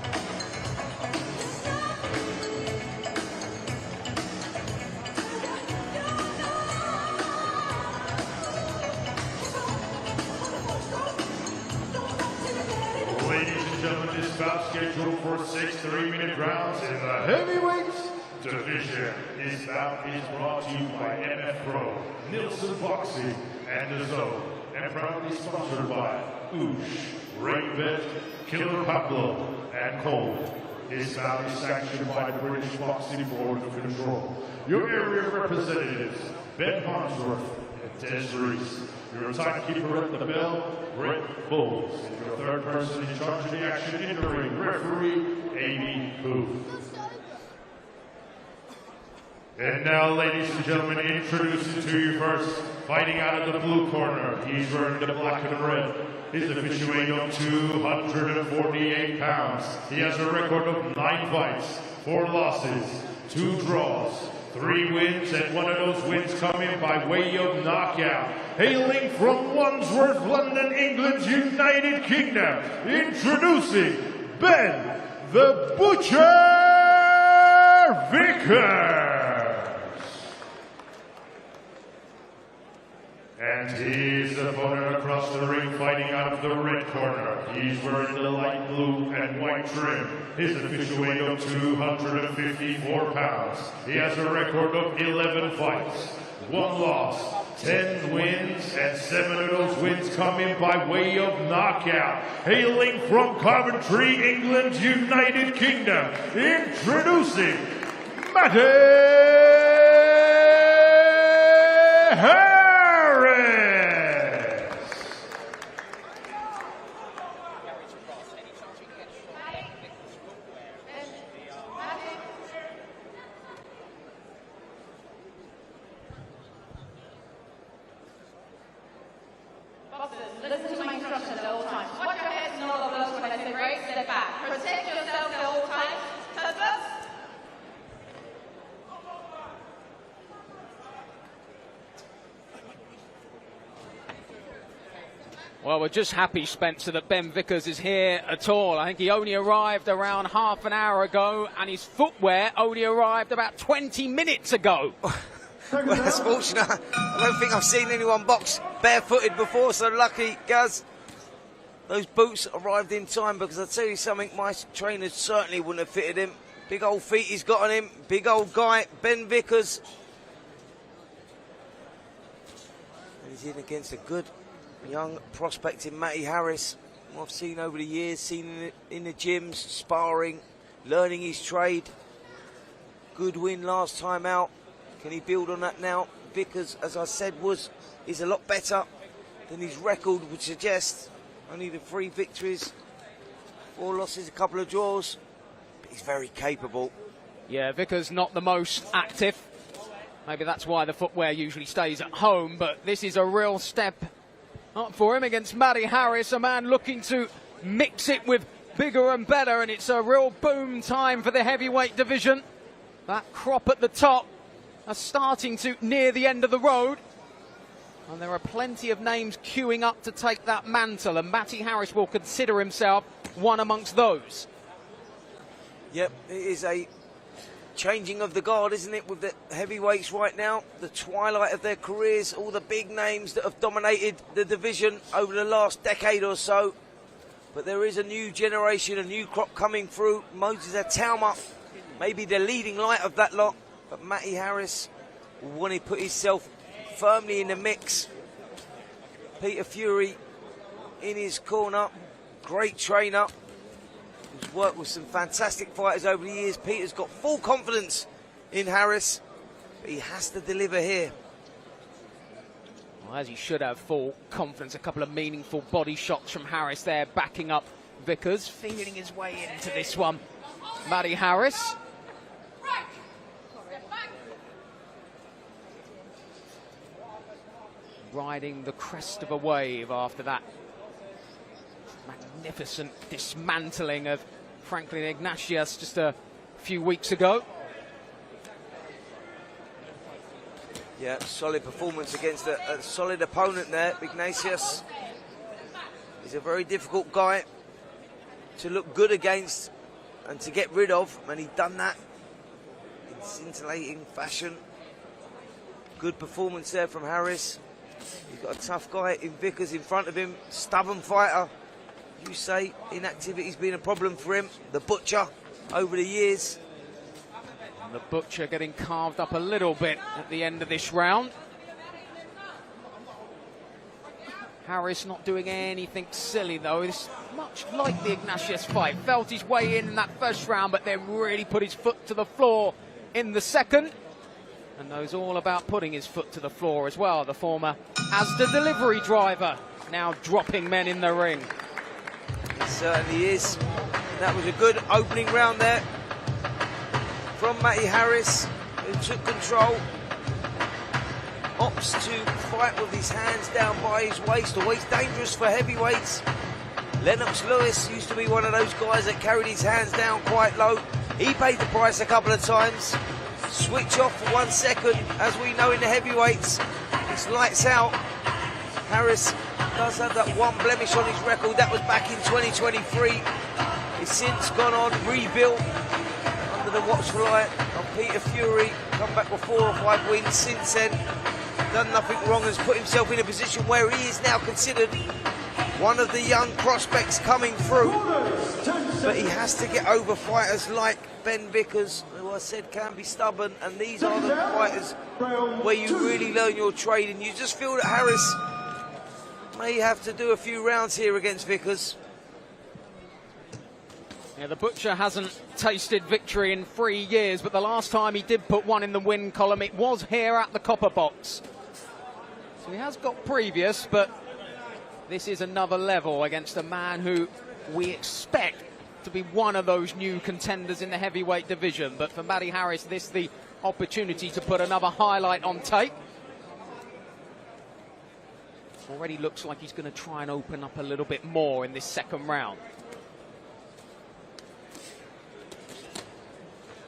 Ladies and gentlemen, this bout scheduled for 6 3-minute rounds in the heavyweights division. This bout is brought to you by MF Pro Neilson Boxing and the Zone, and proudly sponsored by Rainbet, Killer Pablo, and Cole. This bout is sanctioned by the British Boxing Board of Control. Your area representatives, Ben Harnsworth and Des Reese. Your timekeeper at the bell, Rick Bowles. And your third person in charge of the action in the ring, referee Amy Booth. And now, ladies and gentlemen, introducing to you first, fighting out of the blue corner. He's wearing the black and red. His official weight of 248 pounds. He has a record of 9 fights, 4 losses, 2 draws, 3 wins, and one of those wins coming by way of knockout. Hailing from Wandsworth, London, England's United Kingdom, introducing Ben the Butcher Vickers. And his opponent across the ring, fighting out of the red corner. He's wearing the light blue and white trim. His official weight of 254 pounds. He has a record of 11 fights, 1 loss, 10 wins, and 7 of those wins coming by way of knockout. Hailing from Coventry, England, United Kingdom, introducing Matty Harris. Listen to my instructions at all times. Watch your heads and all of those when I say break, step back. Protect yourself at all times. Turtles. Well, we're just happy, Spencer, that Ben Vickers is here at all. I think he only arrived around half an hour ago, and his footwear only arrived about 20 minutes ago. Well, that's fortunate. I don't think I've seen anyone box barefooted before, so lucky, Gaz. Those boots arrived in time, because I'll tell you something, my trainers certainly wouldn't have fitted him. Big old feet he's got on him. Big old guy, Ben Vickers. And he's in against a good young prospect in Matty Harris, who I've seen over the years, seen in the gyms, sparring, learning his trade. Good win last time out. Can he build on that now? Vickers, as I said, is a lot better than his record would suggest. Only the 3 victories, 4 losses, a couple of draws. But he's very capable. Yeah, Vickers not the most active. Maybe that's why the footwear usually stays at home, but this is a real step up for him against Matty Harris, a man looking to mix it with bigger and better, and it's a real boom time for the heavyweight division. That crop at the top are starting to near the end of the road, and there are plenty of names queuing up to take that mantle, and Matty Harris will consider himself one amongst those. Yep, it is a changing of the guard, isn't it, with the heavyweights right now, the twilight of their careers, all the big names that have dominated the division over the last decade or so. But there is a new generation, a new crop coming through. Moses Atauma, maybe the leading light of that lot. But Matty Harris will want to put himself firmly in the mix. Peter Fury in his corner, great trainer, who's worked with some fantastic fighters over the years. Peter's got full confidence in Harris, but he has to deliver here. Well, as he should have full confidence. A couple of meaningful body shots from Harris there, backing up Vickers, feeling his way into this one. Matty Harris. Riding the crest of a wave after that magnificent dismantling of Franklin Ignatius just a few weeks ago. Yeah, solid performance against a solid opponent there. Ignatius is a very difficult guy to look good against and to get rid of, and he's done that in scintillating fashion. Good performance there from Harris. He's got a tough guy in Vickers in front of him, stubborn fighter. You say inactivity's been a problem for him. The Butcher over the years. And the Butcher getting carved up a little bit at the end of this round. Harris not doing anything silly though. It's much like the Ignatius fight. Felt his way in that first round, but then really put his foot to the floor in the second. And knows all about putting his foot to the floor as well. The former Asda delivery driver, now dropping men in the ring. It certainly is. That was a good opening round there from Matty Harris, who took control. Opts to fight with his hands down by his waist. Always dangerous for heavyweights. Lennox Lewis used to be one of those guys that carried his hands down quite low. He paid the price a couple of times. Switch off for 1 second, as we know in the heavyweights, it's lights out. Harris does have that one blemish on his record. That was back in 2023. He's since gone on, rebuilt under the watchful eye of Peter Fury. Come back with 4 or 5 wins since then. done nothing wrong, has put himself in a position where he is now considered one of the young prospects coming through. But he has to get over fighters like Ben Vickers, who I said can be stubborn, and these are the fighters where you really learn your trade, and you just feel that Harris may have to do a few rounds here against Vickers. Yeah, the Butcher hasn't tasted victory in 3 years, but the last time he did put one in the win column, it was here at the Copperbox. So he has got previous, but this is another level against a man who we expect to be one of those new contenders in the heavyweight division. But for Matty Harris, this is the opportunity to put another highlight on tape. Already looks like he's going to try and open up a little bit more in this second round.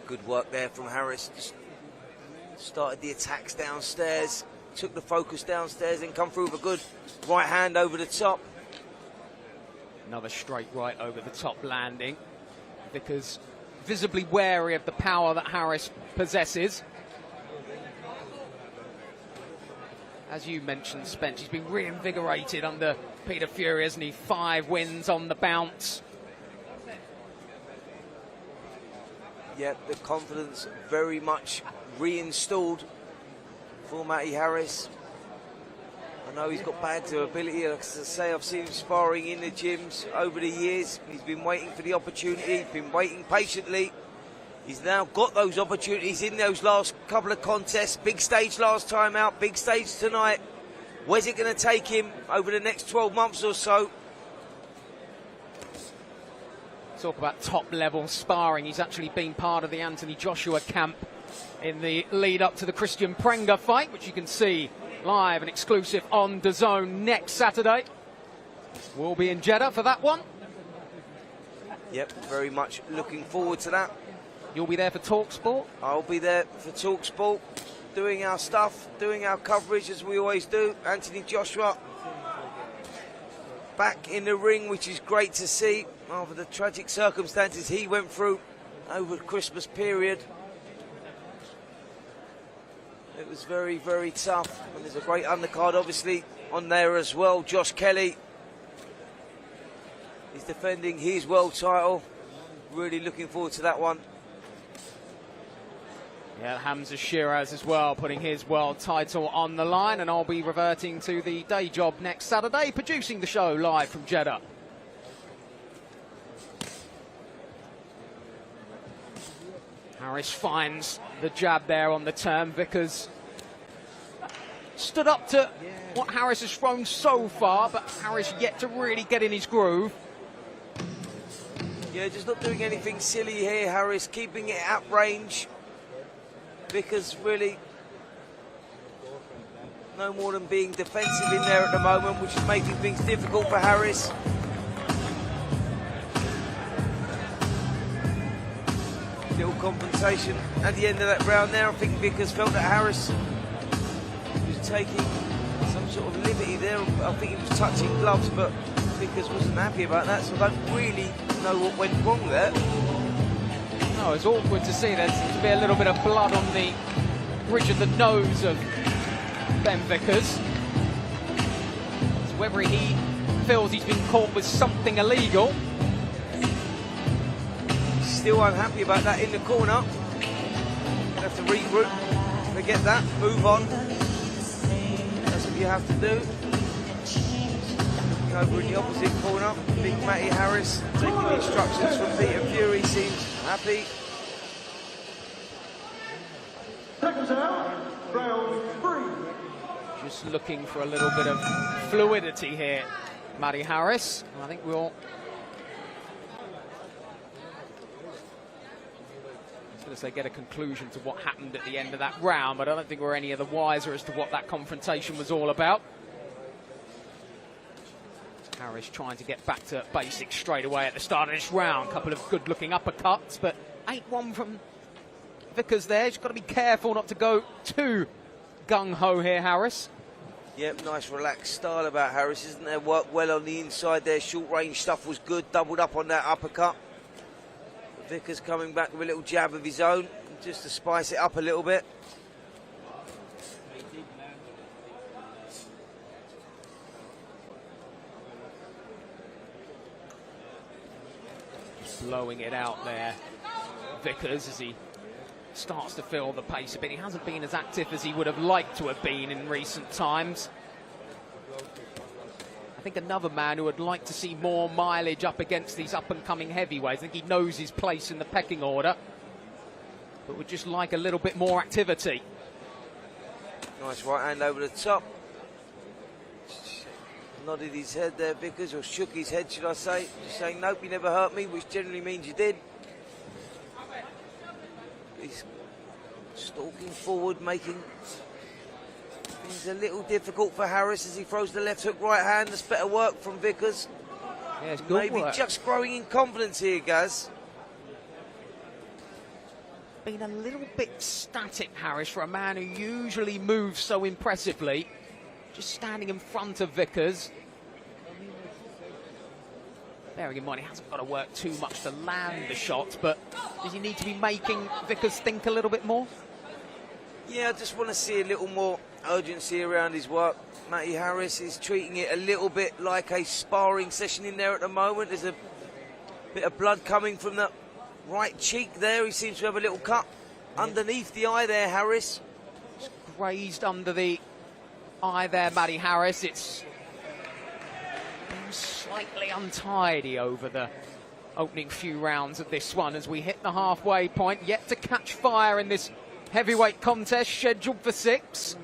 Good work there from Harris. Just started the attacks downstairs, took the focus downstairs, and come through with a good right hand over the top. Another straight right over the top landing. Vickers visibly wary of the power that Harris possesses. As you mentioned, Spence, he's been reinvigorated under Peter Fury, hasn't he? 5 wins on the bounce. Yeah, the confidence very much reinstalled for Matty Harris. I know he's got bags of ability. Like I say, I've seen him sparring in the gyms over the years. He's been waiting for the opportunity. He's been waiting patiently. He's now got those opportunities in those last couple of contests. Big stage last time out, big stage tonight. Where's it going to take him over the next 12 months or so? Talk about top-level sparring. He's actually been part of the Anthony Joshua camp in the lead-up to the Christian Prenga fight, which you can see live and exclusive on DAZN next Saturday. We'll be in Jeddah for that one. Yep, very much looking forward to that. You'll be there for TalkSport? I'll be there for TalkSport, doing our stuff, doing our coverage as we always do. Anthony Joshua back in the ring, which is great to see after the tragic circumstances he went through over the Christmas period. It was very, very tough, and there's a great undercard obviously on there as well. Josh Kelly is defending his world title. Really looking forward to that one. Yeah, Hamza Shiraz as well, putting his world title on the line, and I'll be reverting to the day job next Saturday, producing the show live from Jeddah. Harris finds the jab there on the turn. Vickers stood up to what Harris has thrown so far, but Harris yet to really get in his groove. Yeah, just not doing anything silly here, Harris, keeping it at range. Vickers really no more than being defensive in there at the moment, which is making things difficult for Harris. Little compensation at the end of that round there. I think Vickers felt that Harris was taking some sort of liberty there. I think he was touching gloves, but Vickers wasn't happy about that, so I don't really know what went wrong there. No, it's awkward to see. There seems to be a little bit of blood on the bridge of the nose of Ben Vickers. So whether he feels he's been caught with something illegal. Still unhappy about that in the corner. Have to regroup, forget that, move on. That's what you have to do. Looking over in the opposite corner, big Matty Harris taking the instructions from Peter Fury, seems happy. Just looking for a little bit of fluidity here, Matty Harris. I think we'll... I was going to say get a conclusion to what happened at the end of that round, but I don't think we're any of the wiser as to what that confrontation was all about. Harris trying to get back to basics straight away at the start of this round. Couple of good-looking uppercuts, but 8-1 from Vickers there. He's got to be careful not to go too gung-ho here, Harris. Yep, nice relaxed style about Harris, isn't there? Worked well on the inside there. Short-range stuff was good. Doubled up on that uppercut. Vickers coming back with a little jab of his own, just to spice it up a little bit. blowing it out there, Vickers, as he starts to feel the pace a bit. He hasn't been as active as he would have liked to have been in recent times. I think another man who would like to see more mileage up against these up-and-coming heavyweights. I think he knows his place in the pecking order, but would just like a little bit more activity. Nice right hand over the top. Nodded his head there, Vickers, or shook his head, should I say. Just saying, nope, you never hurt me, which generally means you did. He's stalking forward, making things a little difficult for Harris as he throws the left hook right hand. That's better work from Vickers. Yeah, it's good Maybe work. just growing in confidence here, Gaz. Been a little bit static, Harris, for a man who usually moves so impressively. Just standing in front of Vickers. Bearing in mind, he hasn't got to work too much to land the shots, but does he need to be making Vickers think a little bit more? Yeah, I just want to see a little more urgency around his work. Matty Harris is treating it a little bit like a sparring session in there at the moment. There's a bit of blood coming from the right cheek there. He seems to have a little cut underneath the eye there, Harris. Just grazed under the eye there, Matty Harris. It's been slightly untidy over the opening few rounds of this one as we hit the halfway point. Yet to catch fire in this heavyweight contest scheduled for 6.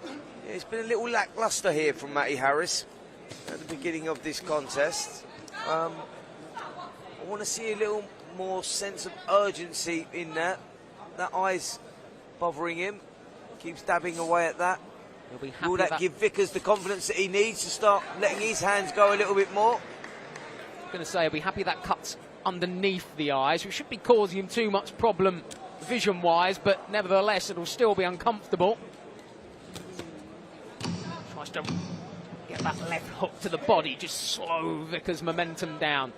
Yeah, it's been a little lacklustre here from Matty Harris at the beginning of this contest. I want to see a little more sense of urgency in that. That eye's bothering him. Keeps dabbing away at that. Will that give Vickers the confidence that he needs to start letting his hands go a little bit more? I'm going to say I'll be happy that cuts underneath the eyes, which should be causing him too much problem vision-wise, but nevertheless it'll still be uncomfortable. Tries to get that left hook to the body, just slow Vickers' momentum down.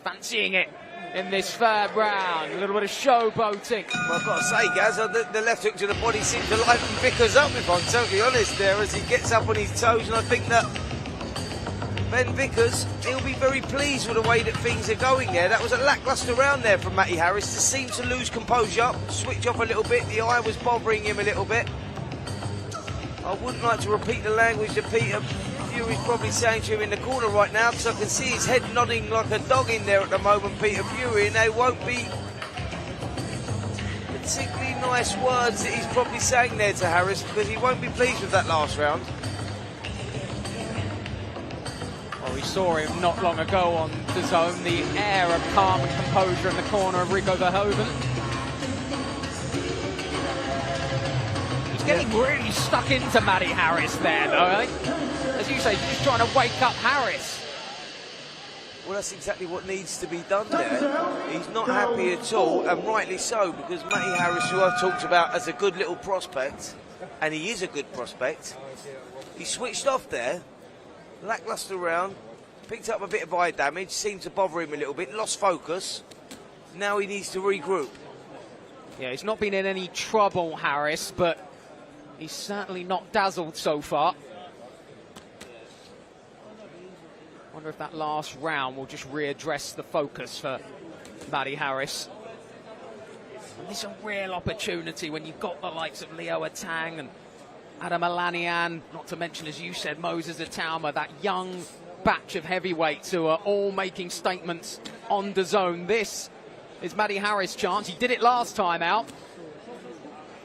Fancying it in this third round. A little bit of showboating. Well, I've got to say, Gaz, the left hook to the body seems to liven Vickers up, if I'm totally honest there, as he gets up on his toes, and I think that Ben Vickers, he'll be very pleased with the way that things are going there. That was a lacklustre round there from Matty Harris. Just seemed to lose composure, switch off a little bit. The eye was bothering him a little bit. I wouldn't like to repeat the language that Peter Fury's probably saying to him in the corner right now, because I can see his head nodding like a dog in there at the moment, Peter Fury, and they won't be particularly nice words that he's probably saying there to Harris, because he won't be pleased with that last round. Well, we saw him not long ago on the zone, the air of calm and composure in the corner of Rico Verhoeven. He's getting really stuck into Matty Harris there, though, I think. As you say, he's just trying to wake up Harris. Well, that's exactly what needs to be done there. He's not happy at all, and rightly so, because Matty Harris, who I've talked about as a good little prospect, and he is a good prospect, he switched off there, lacklustre round, picked up a bit of eye damage, seemed to bother him a little bit, lost focus. Now he needs to regroup. Yeah, he's not been in any trouble, Harris, but he's certainly not dazzled so far. Wonder if that last round will just readdress the focus for Matty Harris. And this is a real opportunity when you've got the likes of Leo Atang and Adam Alanian, not to mention, as you said, Moses Atauma, that young batch of heavyweights who are all making statements on the zone. This is Matty Harris' chance. He did it last time out,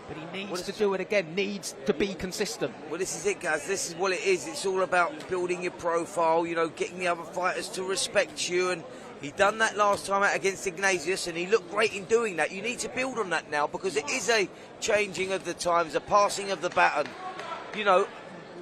but he needs to do it again, needs to be consistent. Well, this is it, guys. This is what it is. It's all about building your profile, you know, getting the other fighters to respect you. And he done that last time out against Ignatius, and he looked great in doing that. You need to build on that now, because it is a changing of the times, a passing of the baton, you know.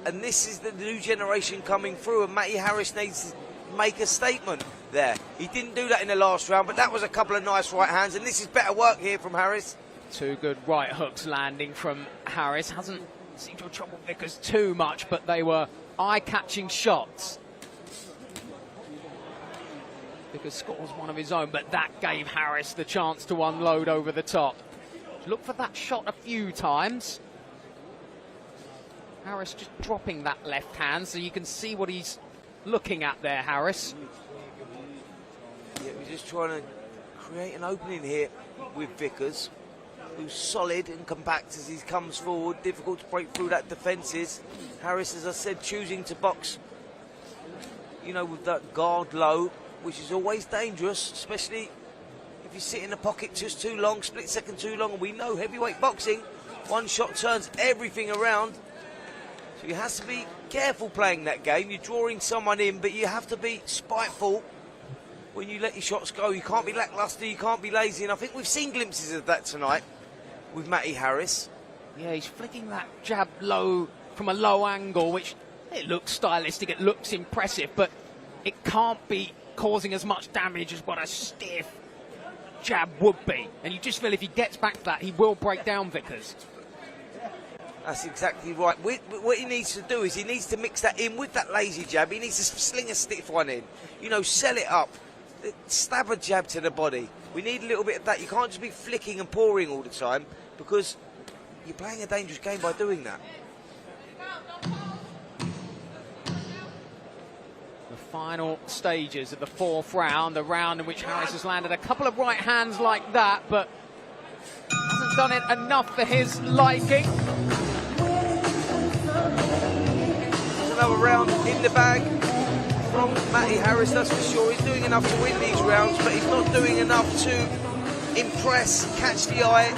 And this is the new generation coming through, and Matty Harris needs to make a statement there. He didn't do that in the last round, but that was a couple of nice right hands, and this is better work here from Harris. Two good right hooks landing from Harris. Hasn't seemed to have troubled Vickers too much, but they were eye-catching shots. Vickers scores one of his own, but that gave Harris the chance to unload over the top. Look for that shot a few times. Harris just dropping that left hand, so you can see what he's looking at there, Harris. just trying to create an opening here with Vickers, who's solid and compact as he comes forward. Difficult to break through that defences. Harris, as I said, choosing to box, you know, with that guard low, which is always dangerous, especially if you sit in the pocket just too long, split second too long. And we know heavyweight boxing, one shot turns everything around. So you have to be careful playing that game. You're drawing someone in, but you have to be spiteful when you let your shots go. You can't be lacklustre, you can't be lazy. And I think we've seen glimpses of that tonight with Matty Harris. Yeah, he's flicking that jab low from a low angle, which it looks stylistic, it looks impressive, but it can't be causing as much damage as what a stiff jab would be. And you just feel if he gets back to that, he will break down Vickers. That's exactly right. What he needs to do is he needs to mix that in with that lazy jab. He needs to sling a stiff one in. You know, sell it up. Stab a jab to the body. We need a little bit of that. You can't just be flicking and pouring all the time, because you're playing a dangerous game by doing that. The final stages of the fourth round, a round in which Harris has landed a couple of right hands like that, but hasn't done it enough for his liking. Another round in the bag from Matty Harris, that's for sure. He's doing enough to win these rounds, but he's not doing enough to impress, catch the eye.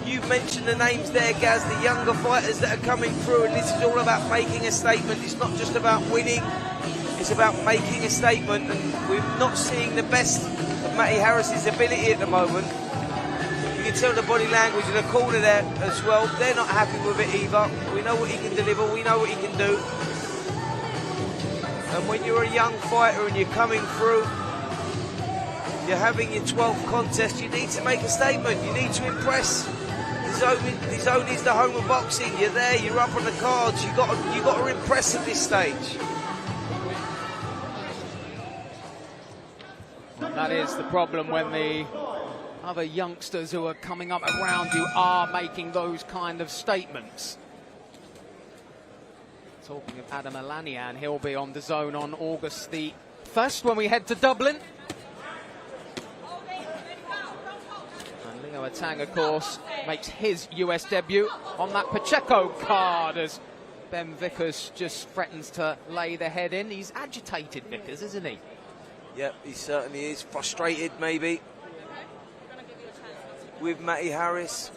You've mentioned the names there, Gaz, the younger fighters that are coming through, and this is all about making a statement. It's not just about winning, it's about making a statement, and we're not seeing the best of Matty Harris's ability at the moment. You can tell the body language in the corner there as well. They're not happy with it either. We know what he can deliver, we know what he can do. And when you're a young fighter and you're coming through, you're having your 12th contest, you need to make a statement, you need to impress. The zone is the home of boxing. You're there, you're up on the cards, you got to impress at this stage. That is the problem when the other youngsters who are coming up around you are making those kind of statements. Talking of Adam Alanian, he'll be on the zone on August the 1st when we head to Dublin. And Leo Atang, of course, makes his US debut on that Pacheco card as Ben Vickers just threatens to lay the head in. He's agitated, Vickers, isn't he? Yep, he certainly is. Frustrated, maybe, with Matty Harris.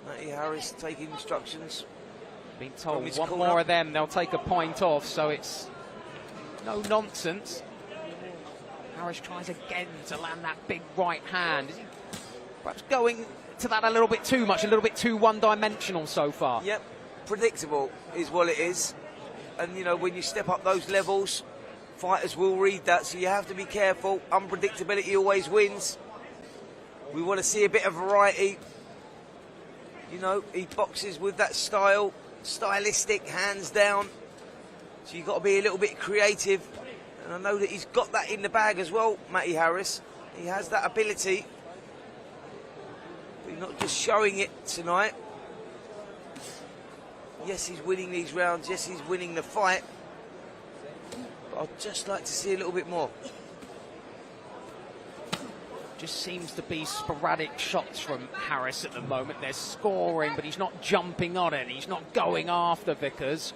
Matty Harris taking instructions. Been told one more of them, they'll take a point off, so it's no nonsense. Harris tries again to land that big right hand. Is he perhaps going to that a little bit too much, a little bit too one-dimensional so far? Yep, predictable is what it is. And, you know, when you step up those levels, fighters will read that, so you have to be careful. Unpredictability always wins. We want to see a bit of variety. You know, he boxes with that style. Stylistic, hands down, so you've got to be a little bit creative, and I know that he's got that in the bag as well, Matty Harris. He has that ability, but he's not just showing it tonight. Yes, he's winning these rounds, yes, he's winning the fight, but I'd just like to see a little bit more. Just seems to be sporadic shots from Harris at the moment. They're scoring, but he's not jumping on it. He's not going after Vickers.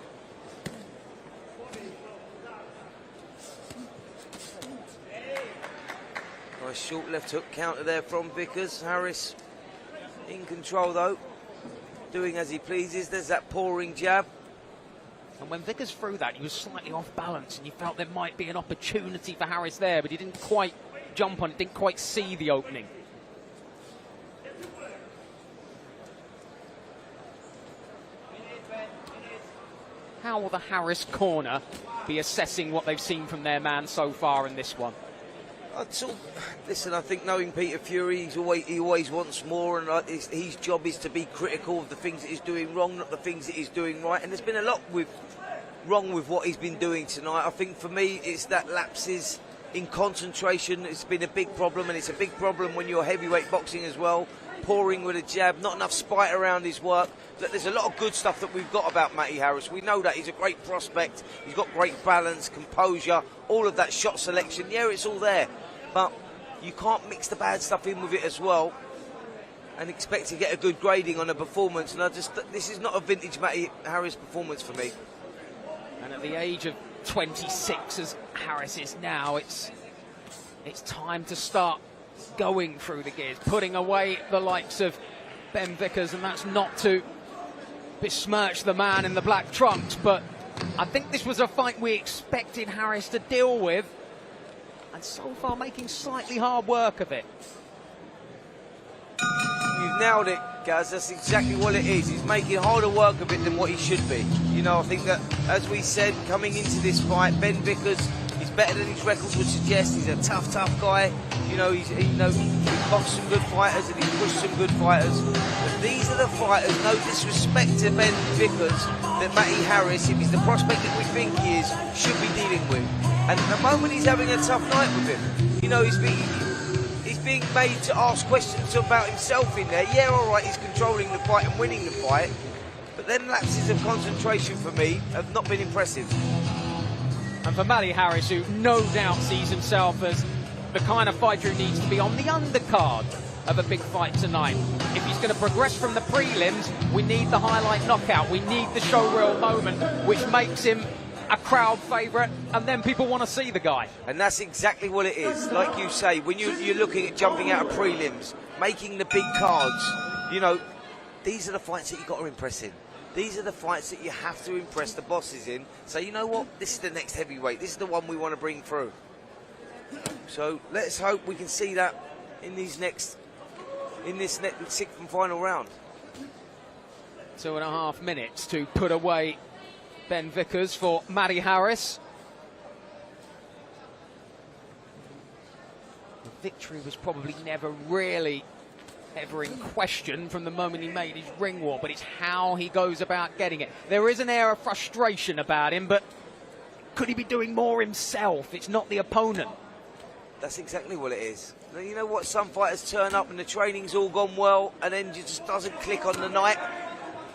Nice short left hook counter there from Vickers. Harris in control though, doing as he pleases. There's that pouring jab. And when Vickers threw that, he was slightly off balance, and you felt there might be an opportunity for Harris there, but he didn't quite jump on it, didn't quite see the opening. How will the Harris corner be assessing what they've seen from their man so far in this one? Listen, I think knowing Peter Fury, he always wants more, and his job is to be critical of the things that he's doing wrong, not the things that he's doing right. And there's been a lot wrong with what he's been doing tonight. I think for me, it's that lapses in concentration. It's been a big problem, and it's a big problem when you're heavyweight boxing as well. pouring with a jab, not enough spite around his work. Look, there's a lot of good stuff that we've got about Matty Harris. We know that he's a great prospect. He's got great balance, composure, all of that shot selection. Yeah, it's all there. But you can't mix the bad stuff in with it as well and expect to get a good grading on a performance. And this is not a vintage Matty Harris performance for me. And at the age of 26, as Harris is now, it's time to start going through the gears, putting away the likes of Ben Vickers, and that's not to besmirch the man in the black trunks, but I think this was a fight we expected Harris to deal with, and so far making slightly hard work of it. You've nailed it, Gaz. That's exactly what it is. He's making harder work of it than what he should be. You know, I think that, as we said, coming into this fight, Ben Vickers is better than his record would suggest. He's a tough guy. You know, he's boxed some good fighters and he's pushed some good fighters. But these are the fighters, no disrespect to Ben Vickers, that Matty Harris, if he's the prospect that we think he is, should be dealing with. And at the moment he's having a tough night with him. You know, he's being made to ask questions about himself in there. Yeah, all right, he's controlling the fight and winning the fight, but then lapses of concentration for me have not been impressive. And for Matty Harris, who no doubt sees himself as the kind of fighter who needs to be on the undercard of a big fight tonight. If he's going to progress from the prelims, we need the highlight knockout. We need the showreel moment, which makes him a crowd favourite, and then people want to see the guy. And that's exactly what it is. Like you say, when you're looking at jumping out of prelims, making the big cards, you know, these are the fights that you've got to impress in. These are the fights that you have to impress the bosses in. So you know what? This is the next heavyweight. This is the one we want to bring through. So let's hope we can see that in this sixth and final round. 2.5 minutes to put away Ben Vickers for Matty Harris. The victory was probably never really ever in question from the moment he made his ring walk, but it's how he goes about getting it. There is an air of frustration about him, but could he be doing more himself? It's not the opponent. That's exactly what it is. You know what? Some fighters turn up and the training's all gone well, and then it just doesn't click on the night.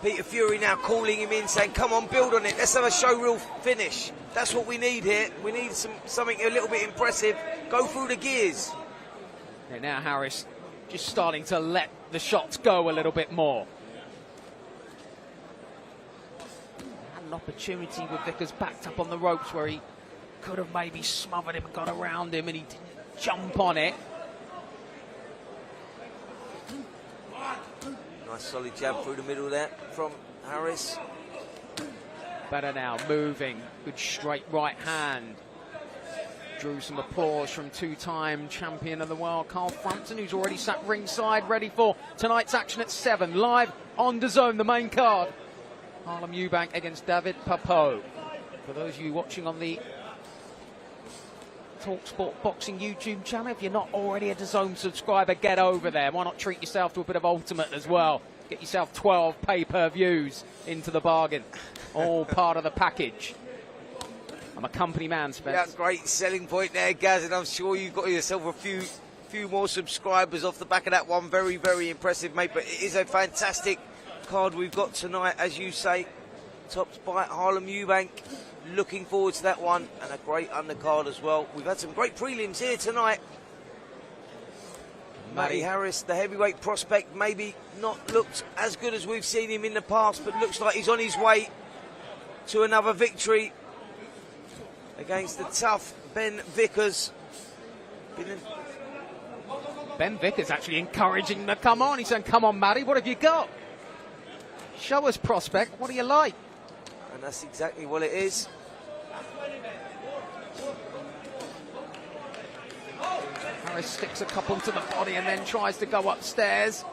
Peter Fury now calling him in, saying, come on, build on it. Let's have a showreel finish. That's what we need here. We need something a little bit impressive. Go through the gears. And now Harris just starting to let the shots go a little bit more. Had an opportunity with Vickers backed up on the ropes where he could have maybe smothered him, got around him, and he didn't jump on it. Nice solid jab through the middle there from Harris. Better now, moving. Good straight right hand. Drew some applause from two-time champion of the world, Carl Frampton, who's already sat ringside, ready for tonight's action at 7. Live on DAZN, the main card. Harlem Eubank against David Papot. For those of you watching on the TalkSport Boxing YouTube channel, if you're not already a DAZN subscriber, get over there. Why not treat yourself to a bit of Ultimate as well? Get yourself 12 pay-per-views into the bargain. All part of the package. I'm a company man, Spence. Yeah, great selling point there, Gaz, and I'm sure you've got yourself a few more subscribers off the back of that one. Very, very impressive, mate. But it is a fantastic card we've got tonight, as you say. Topped by Harlem Eubank. Looking forward to that one, and a great undercard as well. We've had some great prelims here tonight. Matty Harris, the heavyweight prospect, maybe not looked as good as we've seen him in the past, but looks like he's on his way to another victory against the tough Ben Vickers. Ben Vickers actually encouraging him to come on. He's saying, come on, Matty, what have you got? Show us, prospect, what do you like? And that's exactly what it is. Harris sticks a couple to the body and then tries to go upstairs.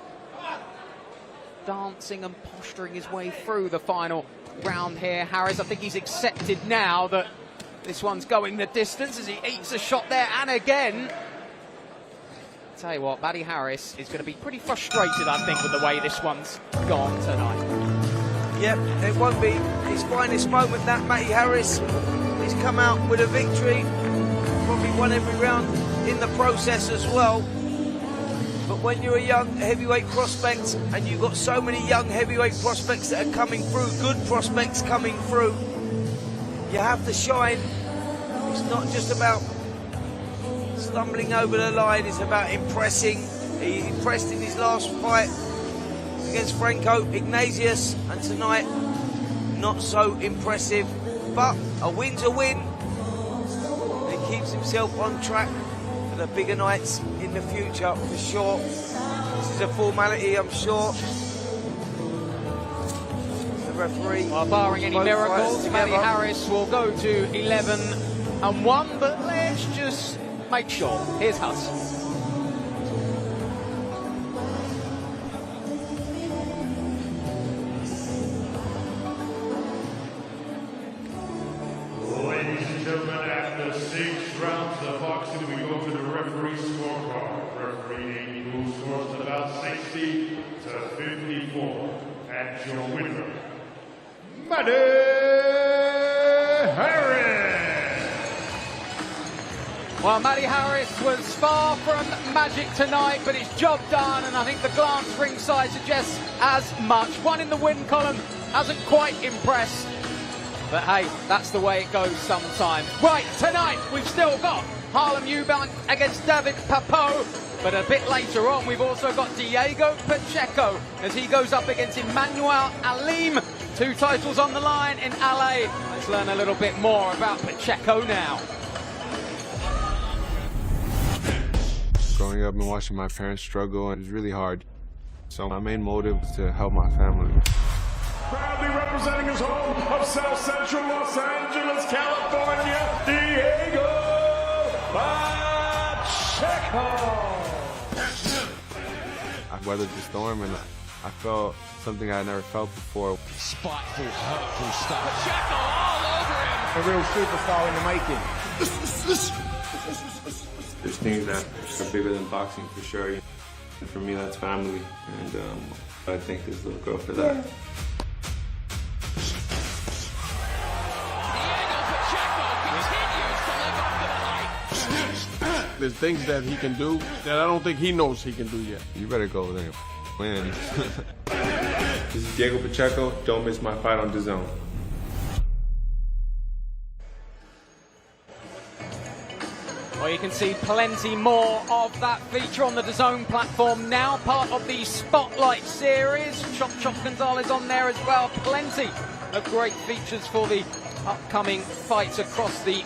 Dancing and posturing his way through the final round here. Harris, I think he's accepted now that this one's going the distance as he eats a shot there and again. Tell you what, Matty Harris is going to be pretty frustrated, I think, with the way this one's gone tonight. Yep, it won't be his finest moment, that. Matty Harris has come out with a victory. Probably won every round in the process as well. But when you're a young heavyweight prospect and you've got so many young heavyweight prospects that are coming through, good prospects coming through, you have to shine. It's not just about stumbling over the line, it's about impressing. He impressed in his last fight against Franco Ignatius, and tonight not so impressive, but a win's a win. He keeps himself on track for the bigger nights in the future for sure. This is a formality, I'm sure. The referee, well, barring any miracles, Matty Harris will go to 11-1, but let's just make sure. Here's Huss. Ladies and gentlemen, after 6 rounds of boxing, we go to the referee scorecard. Referee who scores about 60 to 54. And your winner, Matty Harris. Well, Matty Harris was far from magic tonight, but it's job done, and I think the glance ringside suggests as much. One in the win column hasn't quite impressed, but hey, that's the way it goes sometimes. Right, tonight we've still got Harlem Eubank against David Papot, but a bit later on we've also got Diego Pacheco as he goes up against Emmanuel Alim. 2 titles on the line in LA. Let's learn a little bit more about Pacheco now. Growing up and watching my parents struggle, it was really hard. So my main motive was to help my family. Proudly representing his home of South Central Los Angeles, California, Diego Pacheco. I weathered the storm and I felt something I never felt before. Spiteful, hurtful stuff. Pacheco all over him. A real superstar in the making. There's things that are bigger than boxing for sure. And for me, that's family. And I thank this little girl for that. There's things that he can do that I don't think he knows he can do yet. You better go over there and win. This is Diego Pacheco. Don't miss my fight on DAZN. Well, you can see plenty more of that feature on the DAZN platform now, part of the Spotlight series. Chop Gonzalez on there as well. Plenty of great features for the upcoming fights across the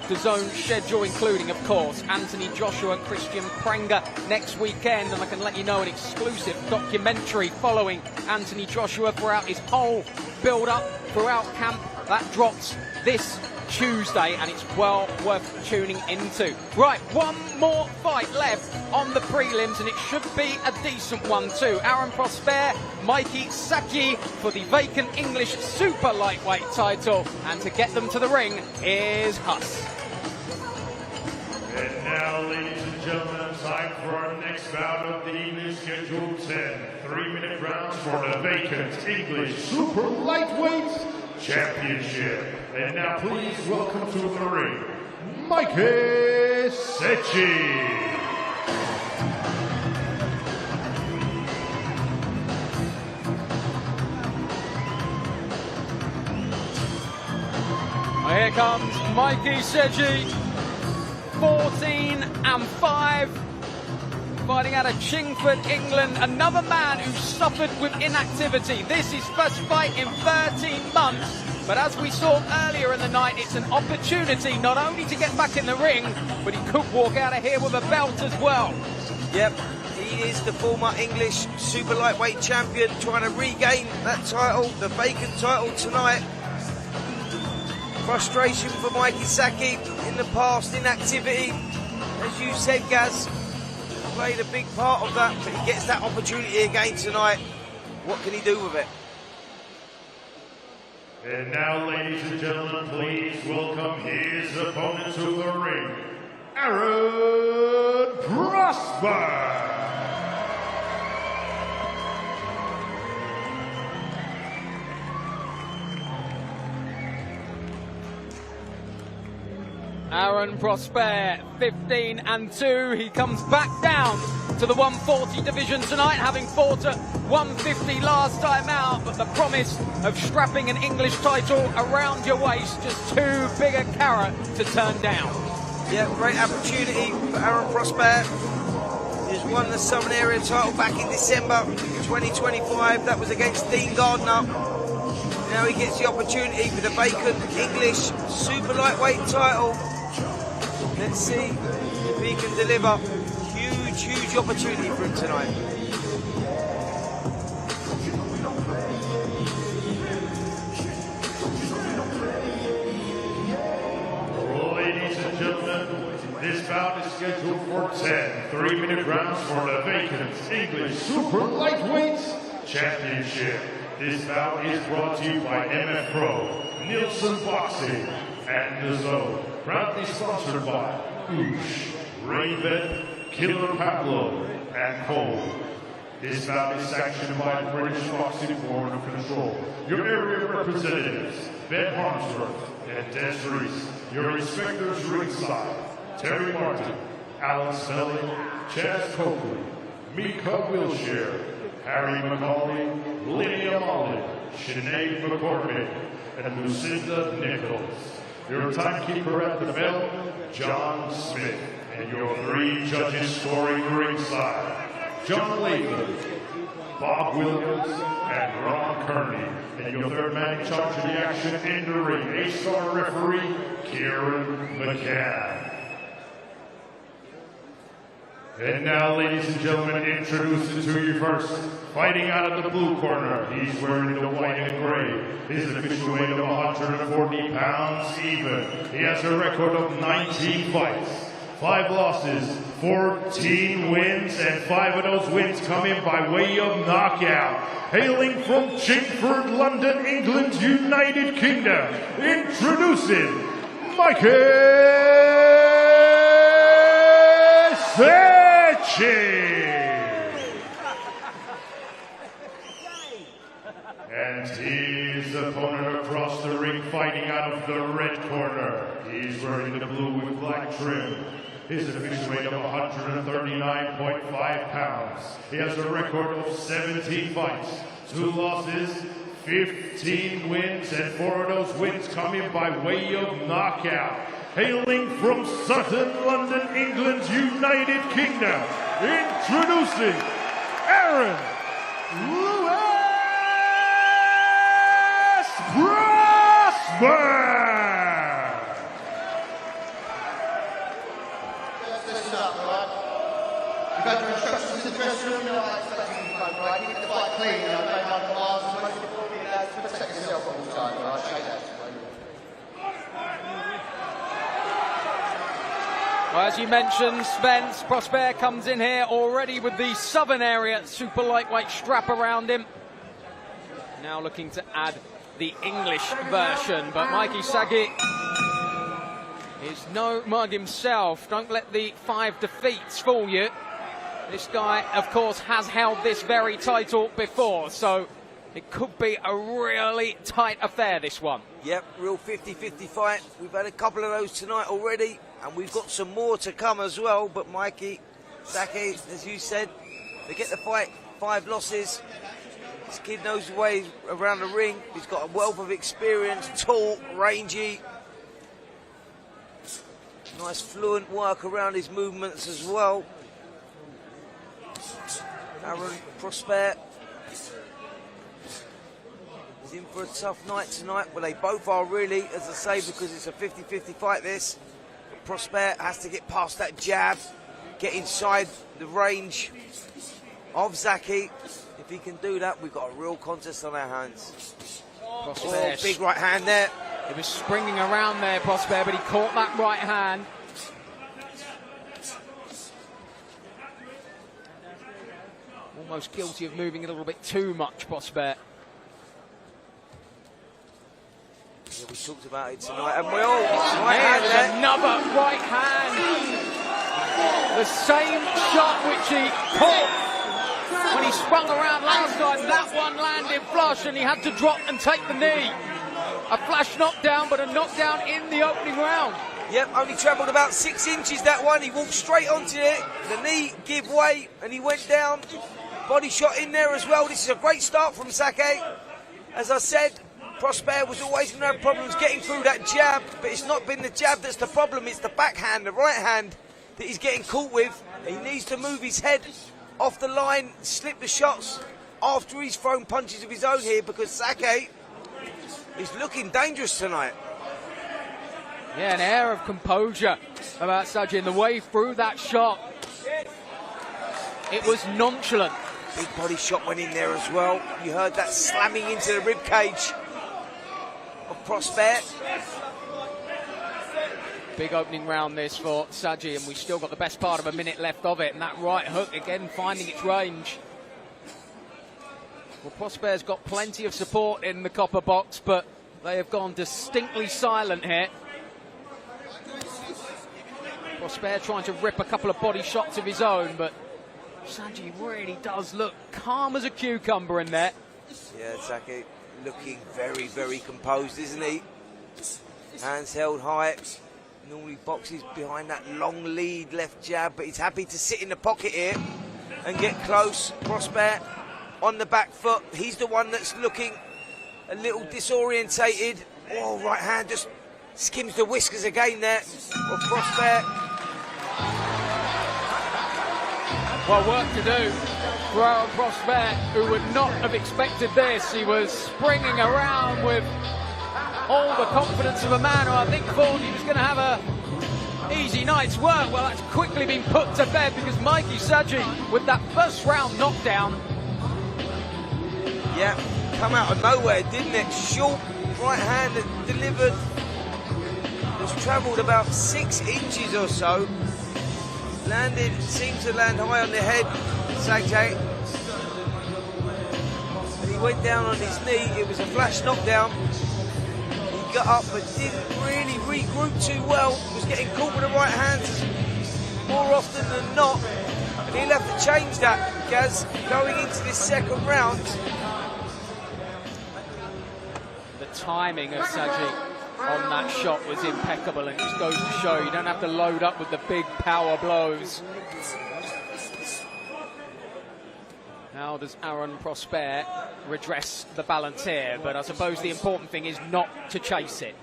DAZN schedule, including, of course, Anthony Joshua, Christian Prenga next weekend. And I can let you know an exclusive documentary following Anthony Joshua throughout his whole build-up throughout camp. That drops this Tuesday, and it's well worth tuning into. Right, one more fight left on the prelims, and it should be a decent one too. Aaron Prosper, Mikey Saki for the vacant English super lightweight title, and to get them to the ring is Huss. And now, ladies and gentlemen, time for our next bout of the English Schedule 10. 3-minute rounds for the vacant English Super Lightweight Championship. And now, please welcome to the ring, Mikey Secchi. Here comes Mikey Secchi. 14-5, fighting out of Chingford, England. Another man who suffered with inactivity. This is first fight in 13 months, but as we saw earlier in the night, it's an opportunity not only to get back in the ring, but he could walk out of here with a belt as well. Yep, he is the former English super lightweight champion, trying to regain that title, the vacant title tonight. Frustration for Mikey Saki in the past, inactivity. As you said, Gaz, played a big part of that, but he gets that opportunity again tonight. What can he do with it? And now, ladies and gentlemen, please welcome his opponent to the ring, Aaron Prosper. Aaron Prosper, 15-2. He comes back down to the 140 division tonight, having fought at 150 last time out, but the promise of strapping an English title around your waist, just too big a carrot to turn down. Yeah, great opportunity for Aaron Prosper. He's won the Southern Area title back in December 2025. That was against Dean Gardner. Now he gets the opportunity for the vacant English super lightweight title. Let's see if he can deliver. Huge opportunity for him tonight. Ladies and gentlemen, this bout is scheduled for 10 3-minute rounds for the vacant English Super Lightweight Championship. This bout is brought to you by MF Pro Neilson Boxing and the Zone. Proudly sponsored by Oosh, Rainbet, Killer Pablo, and Cole. This bout is sanctioned by the British Boxing Board of Control. Your area representatives, Ben Harmsworth and Des Reese. Your inspectors ringside, Terry Martin, Alex Belly, Chaz Coakley, Mika Wilshire, Harry McCauley, Lydia Mullen, Sinead McCormick, and Lucinda Nichols. Your timekeeper at the bell, John Smith, and your 3 judges scoring ringside, John Latham, Bob Williams, and Ron Kearney. And your third man in charge of the action in the ring, A-star referee, Kieran McCann. And now, ladies and gentlemen, introducing to you first, fighting out of the blue corner. He's wearing the white and gray. His official weight of 140 pounds even. He has a record of 19 fights, 5 losses, 14 wins, and 5 of those wins coming by way of knockout. Hailing from Chingford, London, England, United Kingdom, introducing Mikey and his opponent across the ring, fighting out of the red corner. He's wearing the blue with black trim. His official weight of 139.5 pounds. He has a record of 17 fights, 2 losses, 15 wins, and 4 of those wins coming by way of knockout. Hailing from Sutton, London, England, United Kingdom, introducing Aaron Prosper! Listen up, right? You've had your instructions in the dressing room, and I expect you to go right. Keep the fight clean, and I don't mind the miles, and most importantly, protect yourself all the time, right? Shake that. Well, as you mentioned, Spence, Prosper comes in here already with the Southern Area super lightweight strap around him. Now looking to add the English version, but Mikey Saget is no mug himself. Don't let the 5 defeats fool you. This guy, of course, has held this very title before, so it could be a really tight affair, this one. Yep, real 50-50 fight. We've had a couple of those tonight already, and we've got some more to come as well. But Mikey Saget, as you said, they get the fight, 5 losses. This kid knows the way around the ring. He's got a wealth of experience, tall, rangy. Nice fluent work around his movements as well. Aaron Prosper is in for a tough night tonight. Well, they both are really, as I say, because it's a 50-50 fight this. But Prosper has to get past that jab, get inside the range of Zaki. If he can do that, we've got a real contest on our hands. Prosper, big right hand there. He was springing around there, Prosper, but he caught that right hand. Almost guilty of moving a little bit too much, Prosper. Yeah, we talked about it tonight, and we all. Right hand there. Another right hand. The same shot which he caught when he swung around last time. That one landed flush, and he had to drop and take the knee. A flash knockdown, but a knockdown in the opening round. Yep, only travelled about 6 inches, that one. He walked straight onto it. The knee gave way and he went down. Body shot in there as well. This is a great start from Sake. As I said, Prosper was always going to have problems getting through that jab, but it's not been the jab that's the problem. It's the backhand, the right hand that he's getting caught with. He needs to move his head off the line, slip the shots after he's thrown punches of his own here, because Sake is looking dangerous tonight. Yeah, an air of composure about Sajin. The way through that shot, it was nonchalant. Big body shot went in there as well. You heard that slamming into the rib cage of Prosper. Big opening round this for Saji, and we've still got the best part of a minute left of it, and that right hook again finding its range. Well, Prosper's got plenty of support in the copper box, but they have gone distinctly silent here. Prosper trying to rip a couple of body shots of his own, but Saji really does look calm as a cucumber in there. Yeah, Sake looking very, very composed, isn't he? Hands held high. Normally boxes behind that long lead left jab, but he's happy to sit in the pocket here and get close. Prosper on the back foot. He's the one that's looking a little disorientated. Oh, right hand just skims the whiskers again there of Prosper. Well, work to do for Aaron Prosper, who would not have expected this. He was springing around with all the confidence of a man who I think thought he was going to have a easy night's work. Well, that's quickly been put to bed because Mikey Saji, with that first round knockdown. Yeah, come out of nowhere, didn't it? Short right hand that delivered. Has travelled about 6 inches or so. Landed, seemed to land high on the head, Sajay. And he went down on his knee. It was a flash knockdown. He got up but didn't really regroup too well. Was getting caught with the right hands more often than not. And he'll have to change that, Gaz, going into this second round. The timing of Saji on that shot was impeccable, and it just goes to show you don't have to load up with the big power blows. How does Aaron Prosper redress the balance here? But I suppose the important thing is not to chase it.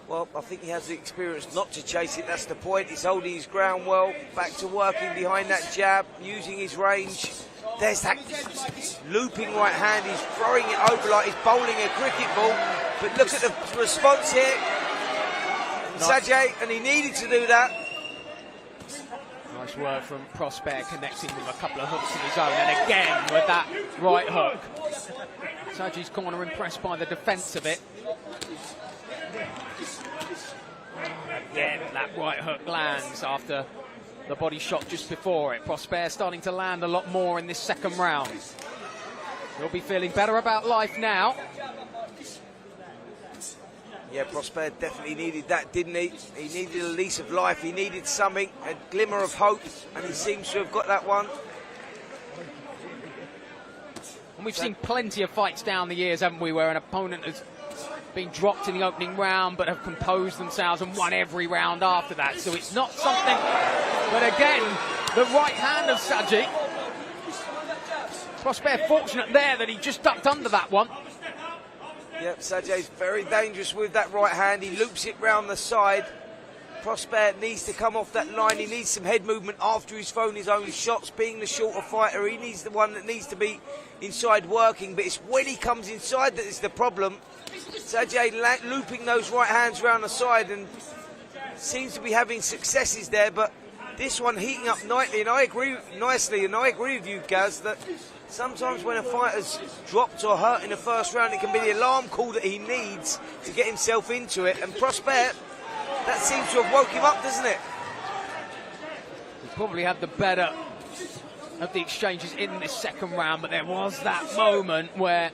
Well, I think he has the experience not to chase it, that's the point. He's holding his ground well, back to working behind that jab, using his range. There's that looping right hand, he's throwing it over like he's bowling a cricket ball. But look at the response here, Sajay, and he needed to do that. Nice work from Prosper, connecting with a couple of hooks of his own, and again with that right hook. Saji's corner impressed by the defence of it. Again, that right hook lands after the body shot just before it. Prosper starting to land a lot more in this second round. He'll be feeling better about life now. Yeah, Prosper definitely needed that, didn't he? He needed a lease of life, he needed something, a glimmer of hope, and he seems to have got that one. And we've seen plenty of fights down the years, haven't we, where an opponent has been dropped in the opening round but have composed themselves and won every round after that. So it's not something, but again, the right hand of Saji. Prosper fortunate there that he just ducked under that one. Yep, Sajay's very dangerous with that right hand. He loops it round the side. Prosper needs to come off that line. He needs some head movement after he's thrown his own shots. Being the shorter fighter, he needs the one that needs to be inside working. But it's when he comes inside that is the problem. Sajay looping those right hands round the side and seems to be having successes there. But this one heating up nicely, and I agree with you, Gaz, that sometimes when a fighter's dropped or hurt in the first round, it can be the alarm call that he needs to get himself into it. And Prosper, that seems to have woke him up, doesn't it? He probably had the better of the exchanges in this second round, but there was that moment where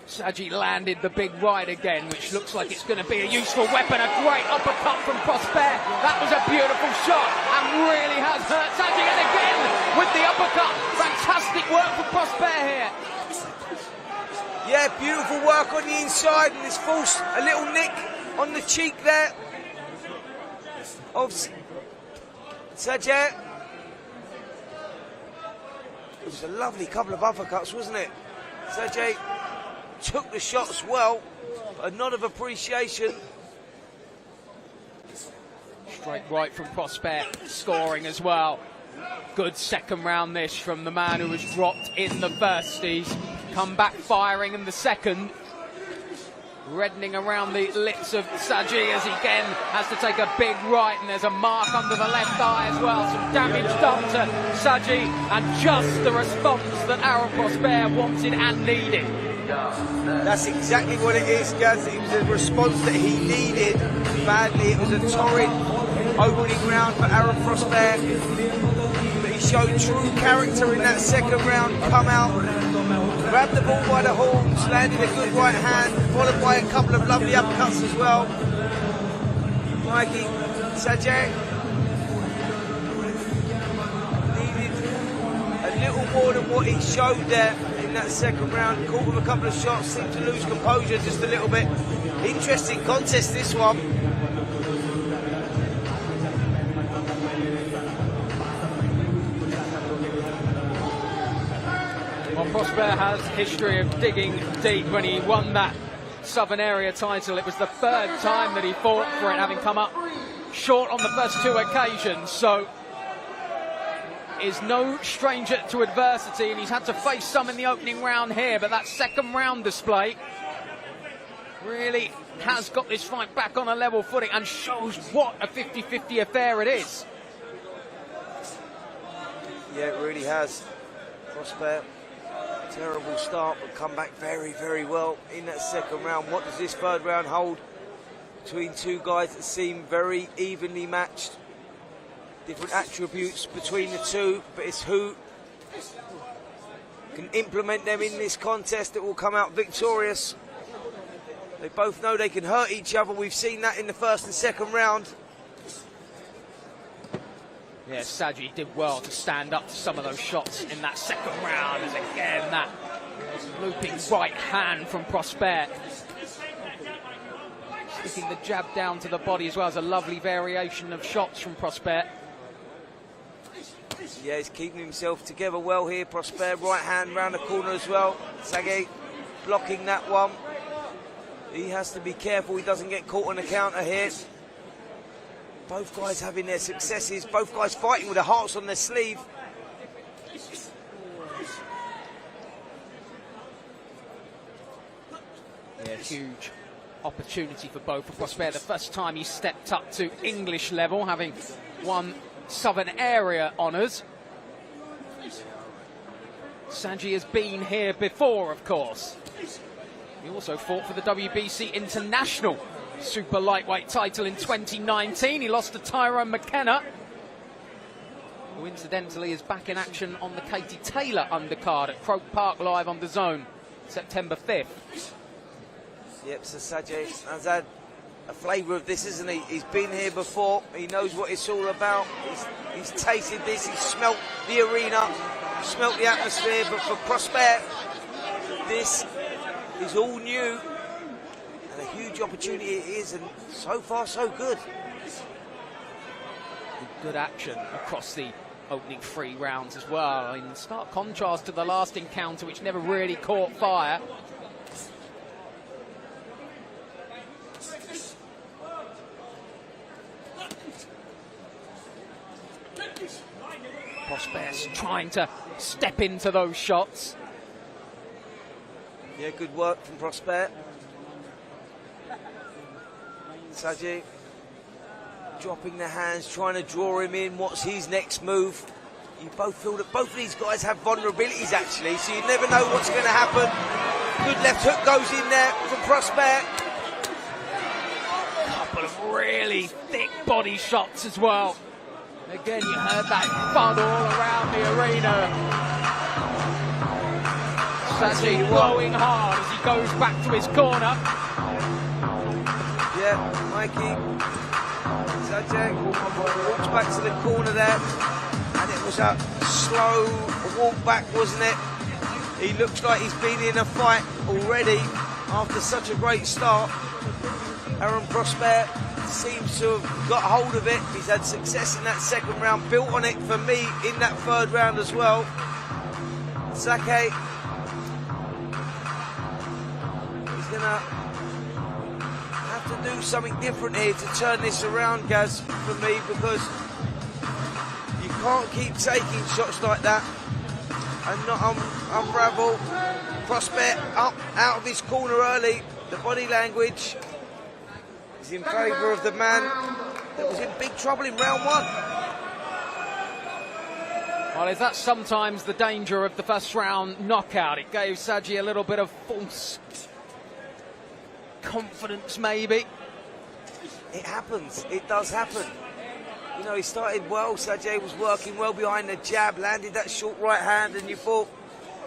Saji landed the big right again, which looks like it's going to be a useful weapon. A great uppercut from Prosper. That was a beautiful shot and really has hurt Saji. And again with the uppercut. Fantastic work for Prosper here. Yeah, beautiful work on the inside, and it's forced a little nick on the cheek there. of Sajay. It was a lovely couple of uppercuts, wasn't it? Sajay took the shots well, but a nod of appreciation. Straight right from Prosper, scoring as well. Good second round this from the man who was dropped in the first. He's come back firing in the second. Reddening around the lips of Saji as he again has to take a big right, and there's a mark under the left eye as well. Some damage done to Saji, and just the response that Aaron Prosper wanted and needed. That's exactly what it is, Gaz. It was a response that he needed badly. It was a torrid opening round for Aaron Prosper, but he showed true character in that second round. Come out, grabbed the ball by the horns, landed a good right hand, followed by a couple of lovely uppercuts as well. Mikey Sajay needed a little more than what he showed there in that second round. Caught with a couple of shots, seemed to lose composure just a little bit. Interesting contest, this one. Well, Prosper has history of digging deep. When he won that Southern Area title, it was the third time that he fought for it, having come up short on the first two occasions. So is no stranger to adversity, and he's had to face some in the opening round here, but that second round display really has got this fight back on a level footing and shows what a 50-50 affair it is. Yeah, it really has. Prosper, terrible start, but come back very, very well in that second round. What does this third round hold between two guys that seem very evenly matched? Different attributes between the two, but it's who can implement them in this contest that will come out victorious. They both know they can hurt each other. We've seen that in the first and second round. Yeah, Saji did well to stand up to some of those shots in that second round, as again that looping right hand from Prosper. Sticking the jab down to the body as well as a lovely variation of shots from Prosper. Yeah, he's keeping himself together well here, Prosper. Right hand round the corner as well. Saji blocking that one. He has to be careful he doesn't get caught on the counter here. Both guys having their successes, both guys fighting with their hearts on their sleeve. Yeah, huge opportunity for both of Prosper. The first time he stepped up to English level, having won Southern Area honours. Saji has been here before, of course. He also fought for the WBC International Super Lightweight title in 2019. He lost to Tyrone McKenna, who incidentally is back in action on the Katie Taylor undercard at Croke Park live on DAZN, September 5th. Yep, so Saji has had a flavour of this, isn't he? He's been here before. He knows what it's all about. He's tasted this. He's smelt the arena, smelt the atmosphere. But for Prosper, this is all new. And a huge opportunity it is, and so far so good. Good action across the opening 3 rounds as well, in stark contrast to the last encounter, which never really caught fire. Prosper's trying to step into those shots. Yeah, good work from Prosper. Saji dropping the hands, trying to draw him in. What's his next move? You both feel that both of these guys have vulnerabilities, actually, so you never know what's going to happen. Good left hook goes in there from Prosper. Couple of really thick body shots as well. Again, you heard that thud all around the arena. Saji blowing hard as he goes back to his corner. Yeah, Mikey. Saji walks back to the corner there, and it was a slow walk back, wasn't it? He looks like he's been in a fight already after such a great start. Aaron Prosper seems to have got hold of it. He's had success in that second round, built on it for me in that third round as well. Sake, he's gonna have to do something different here to turn this around, Gaz, for me, because you can't keep taking shots like that and not unravel. Prosper up out of his corner early. The body language is in favour of the man that was in big trouble in round one. Well, is that sometimes the danger of the first round knockout? It gave Saji a little bit of false confidence, maybe. It happens. It does happen. You know, he started well. Saji was working well behind the jab, landed that short right hand, and you thought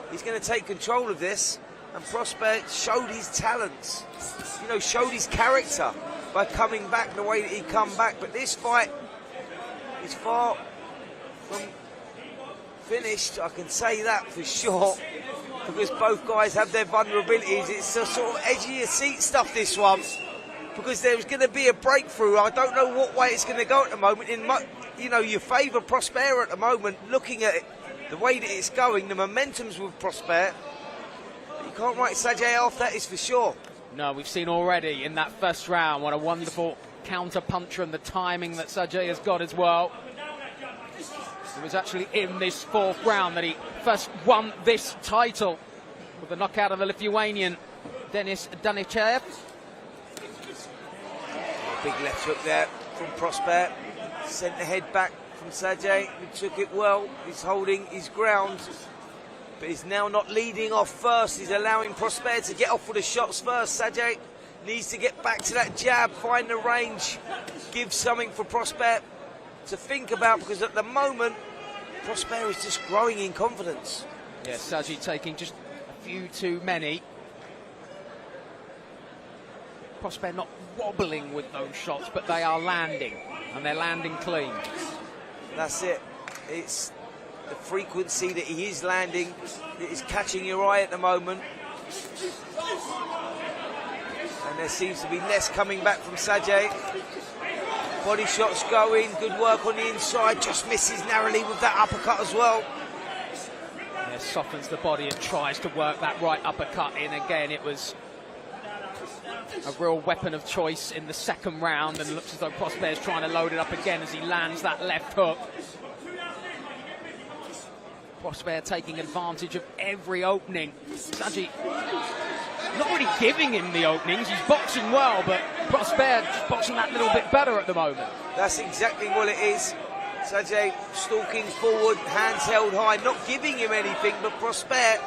he's going to take control of this. And Prosper showed his talents, you know, showed his character by coming back the way that he come back. But this fight is far from finished, I can say that for sure, because both guys have their vulnerabilities. It's a sort of edge of your seat stuff, this one, because there's going to be a breakthrough. I don't know what way it's going to go at the moment. You know, you favour Prosper at the moment, looking at it, the way that it's going, the momentum's with Prosper. You can't write Saji off, that is for sure. No, we've seen already in that first round what a wonderful counter puncher and the timing that Saji has got as well. It was actually in this fourth round that he first won this title with the knockout of the Lithuanian Denis Danichev. Big left hook there from Prosper. Sent the head back from Saji, who took it well. He's holding his ground, but he's now not leading off first. He's allowing Prosper to get off with the shots first. Saji needs to get back to that jab, find the range, give something for Prosper to think about, because at the moment Prosper is just growing in confidence. Yeah, Saji taking just a few too many. Prosper not wobbling with those shots, but they are landing, and they're landing clean. That's it. It's the frequency that he is landing that is catching your eye at the moment. And there seems to be less coming back from Saji. Body shots going, good work on the inside, just misses narrowly with that uppercut as well. Yeah, softens the body and tries to work that right uppercut in again. It was a real weapon of choice in the second round, and it looks as though Prosper is trying to load it up again as he lands that left hook. Prosper taking advantage of every opening. Saji not really giving him the openings. He's boxing well, but Prosper just boxing that little bit better at the moment. That's exactly what it is. Saji stalking forward, hands held high, not giving him anything, but Prosper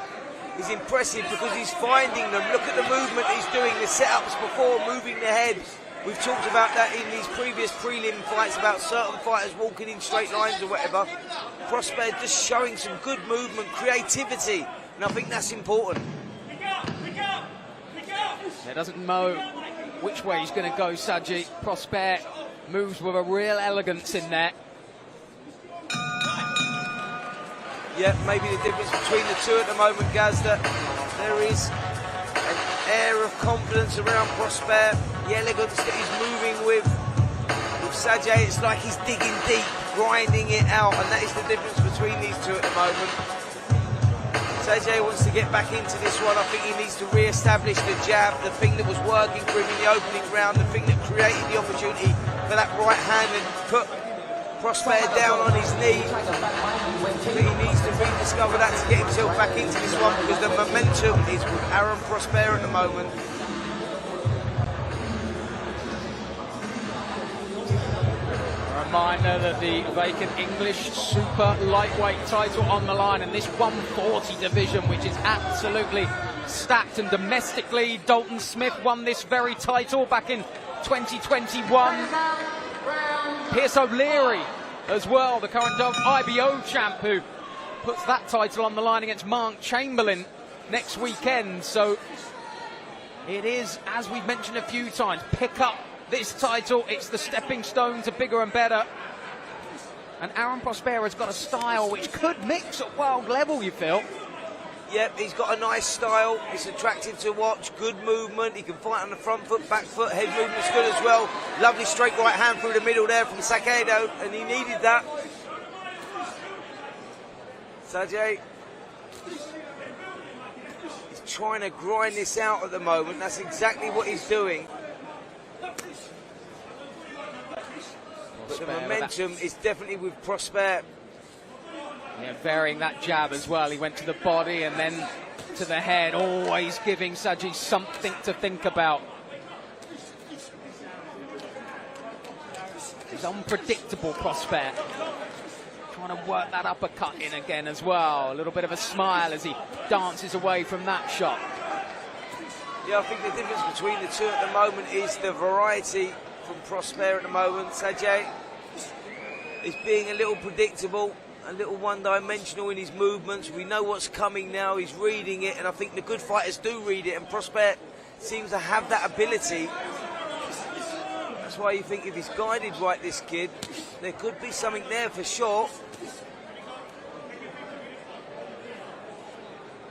is impressive because he's finding them. Look at the movement he's doing, the setups before, moving the head. We've talked about that in these previous prelim fights, about certain fighters walking in straight lines or whatever. Prosper just showing some good movement, creativity, and I think that's important. He doesn't know which way he's going to go, Saji. Prosper moves with a real elegance in there. Yeah, maybe the difference between the two at the moment, Gaz, that there is an air of confidence around Prosper, the elegance that he's moving with Saji. It's like he's digging deep, grinding it out, and that is the difference between these two at the moment. Saji wants to get back into this one. I think he needs to re-establish the jab, the thing that was working for him in the opening round, the thing that created the opportunity for that right hand and put Prosper down on his knee. But he needs to rediscover that to get himself back into this one, because the momentum is with Aaron Prosper at the moment. A reminder that the vacant English super lightweight title on the line, and this 140 division, which is absolutely stacked. And domestically, Dalton Smith won this very title back in 2021. Pierce O'Leary as well, the current IBO champ, who puts that title on the line against Mark Chamberlain next weekend. So it is, as we've mentioned a few times, pick up this title. It's the stepping stone to bigger and better. And Aaron Prosper has got a style which could mix at world level, you feel. Yep, he's got a nice style. It's attractive to watch. Good movement. He can fight on the front foot, back foot. Head movement's good as well. Lovely straight right hand through the middle there from Sakedo, and he needed that. Sajay is trying to grind this out at the moment. That's exactly what he's doing. But the momentum is definitely with Prosper. Yeah, varying that jab as well. He went to the body and then to the head, always giving Saji something to think about. He's unpredictable, Prosper. Trying to work that uppercut in again as well. A little bit of a smile as he dances away from that shot. Yeah, I think the difference between the two at the moment is the variety from Prosper at the moment. Sajay is being a little predictable, a little one-dimensional in his movements. We know what's coming now. He's reading it, and I think the good fighters do read it, and Prosper seems to have that ability. That's why you think if he's guided right, this kid, there could be something there for sure.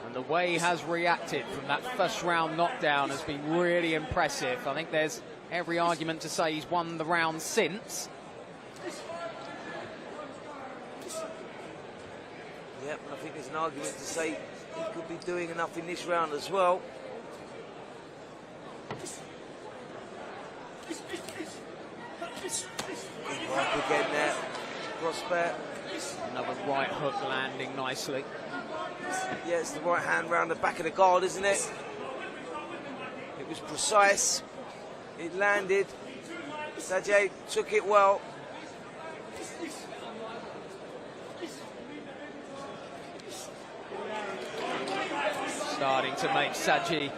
And the way he has reacted from that first round knockdown has been really impressive. I think there's every argument to say he's won the round since. Yep, and I think there's an argument to say he could be doing enough in this round as well. Good work again there, Prosper. Another right hook landing nicely. Yeah, it's the right hand round the back of the guard, isn't it? It was precise. It landed. Sajay took it well. Starting to make Saji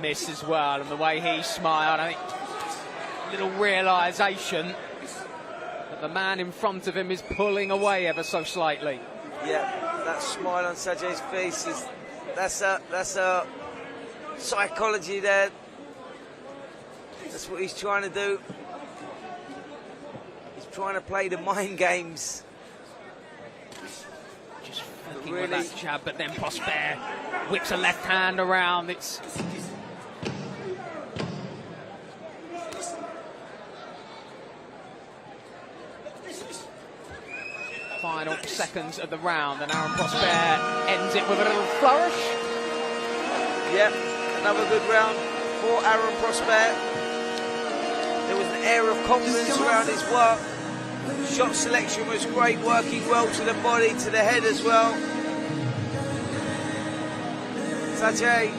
miss as well, and the way he smiled, I think little realisation that the man in front of him is pulling away ever so slightly. Yeah, that smile on Sajay's face is that's a psychology there. That's what he's trying to do. He's trying to play the mind games. Just fucking really with that jab, but then Prosper whips a left hand around. It's final seconds of the round, and Aaron Prosper ends it with a little flourish. Yep, another good round for Aaron Prosper. There was an air of confidence around his work. Shot selection was great, working well to the body, to the head as well. Sajay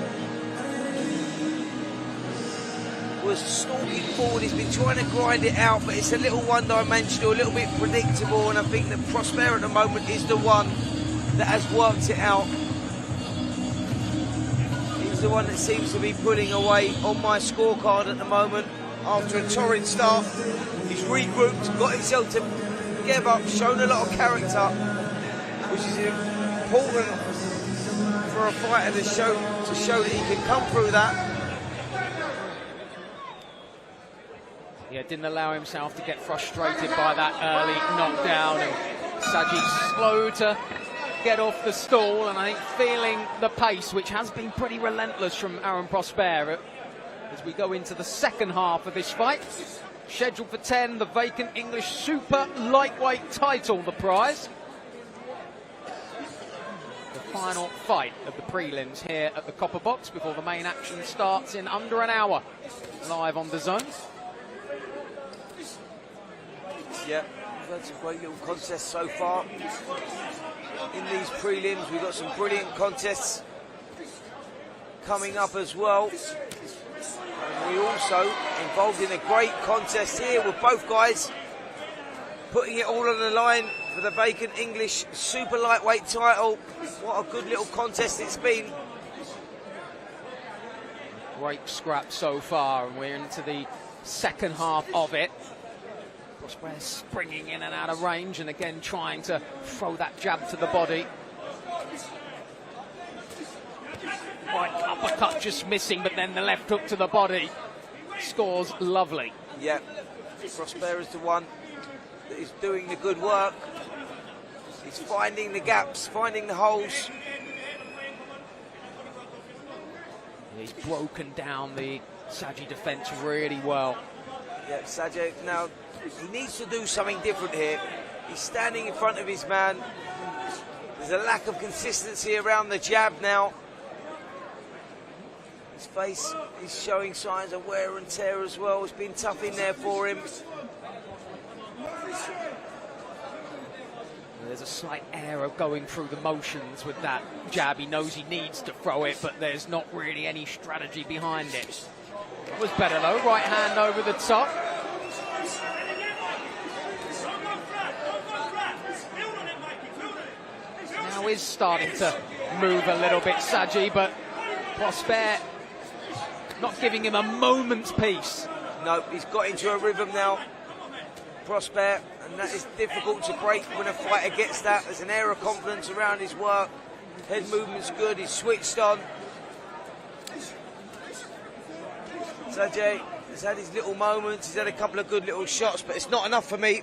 was stalking forward. He's been trying to grind it out, but it's a little one-dimensional, a little bit predictable, and I think that Prosper at the moment is the one that has worked it out. He's the one that seems to be pulling away on my scorecard at the moment. After a torrid start, he's regrouped, got himself together, shown a lot of character, which is important for a fighter to show that he can come through that. Yeah, didn't allow himself to get frustrated by that early knockdown, and Saji slow to get off the stall, and I think feeling the pace, which has been pretty relentless from Aaron Prosper as we go into the second half of this fight. Scheduled for 10, the vacant English super lightweight title, the prize. The final fight of the prelims here at the Copperbox before the main action starts in under an hour, live on DAZN. Yeah, we've had some great little contests so far. In these prelims, we've got some brilliant contests coming up as well. And we also involved in a great contest here with both guys putting it all on the line for the vacant English super lightweight title. What a good little contest it's been. Great scrap so far, and we're into the second half of it. Prosper springing in and out of range, and again trying to throw that jab to the body. Right uppercut just missing, but then the left hook to the body scores lovely. Yeah, Prosper is the one that is doing the good work. He's finding the gaps, finding the holes. He's broken down the Saji defence really well. Yeah, Sajay, now, he needs to do something different here. He's standing in front of his man. There's a lack of consistency around the jab now. His face is showing signs of wear and tear as well. It's been tough in there for him. There's a slight air of going through the motions with that jab. He knows he needs to throw it, but there's not really any strategy behind it. It was better though, right hand over the top. Now is starting to move a little bit, Saji, but Prosper not giving him a moment's peace. No, he's got into a rhythm now, Prosper, and that is difficult to break when a fighter gets that. There's an air of confidence around his work. Head movement's good, he's switched on. Sajay has had his little moments, he's had a couple of good little shots, but it's not enough for me.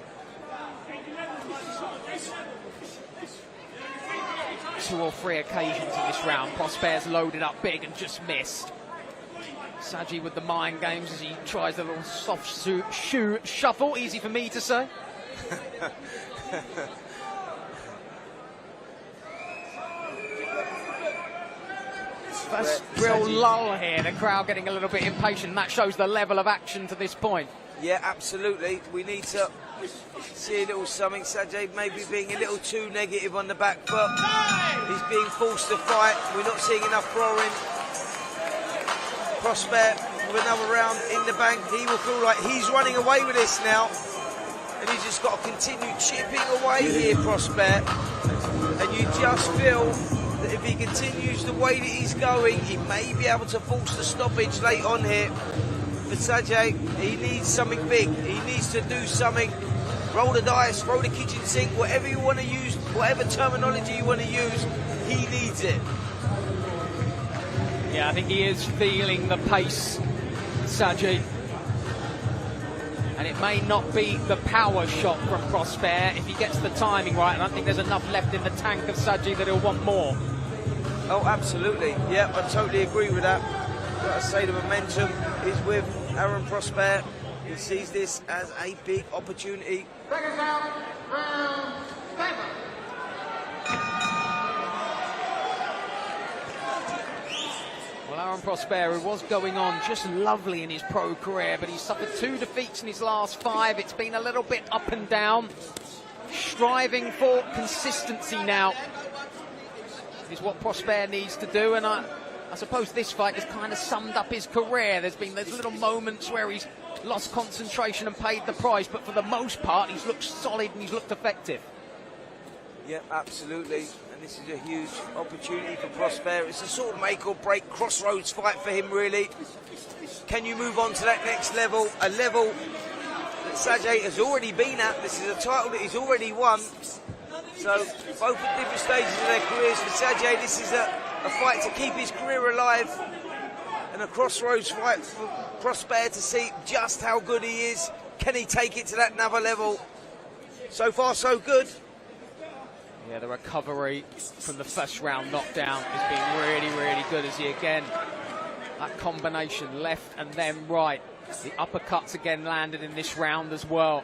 2 or 3 occasions in this round, Prosper's loaded up big and just missed. Saji with the mind games as he tries a little soft shoe shuffle, easy for me to say. First real lull here, the crowd getting a little bit impatient. That shows the level of action to this point. Yeah, absolutely. We need to see a little something. Sajay maybe being a little too negative on the back foot. He's being forced to fight. We're not seeing enough throwing. Prosper with another round in the bank. He will feel like he's running away with this now. And he's just got to continue chipping away here, Prosper. And you just feel that if he continues the way that he's going, he may be able to force the stoppage late on here. But Sajay, he needs something big. He needs to do something. Roll the dice, throw the kitchen sink, whatever you want to use, whatever terminology you want to use, he needs it. Yeah, I think he is feeling the pace, Saji. And it may not be the power shot from Prosper. If he gets the timing right, I don't think there's enough left in the tank of Saji that he'll want more. Oh, absolutely. Yeah, I totally agree with that. Got to say the momentum is with Aaron Prosper. He sees this as a big opportunity. Seconds out, round 7. Well, Aaron Prosper, who was going on just lovely in his pro career, but he's suffered 2 defeats in his last 5. It's been a little bit up and down. Striving for consistency now is what Prosper needs to do, and I suppose this fight has kind of summed up his career. There's little moments where he's lost concentration and paid the price, but for the most part, he's looked solid and he's looked effective. Yeah, absolutely. And this is a huge opportunity for Prosper. It's a sort of make or break crossroads fight for him, really. Can you move on to that next level? A level that Sajay has already been at. This is a title that he's already won. So, both at different stages of their careers. For Sajay, this is a fight to keep his career alive. And a crossroads fight for Prosper to see just how good he is. Can he take it to that another level? So far, so good. Yeah, the recovery from the first round knockdown has been really, really good as he again, that combination left and then right. The uppercuts again landed in this round as well.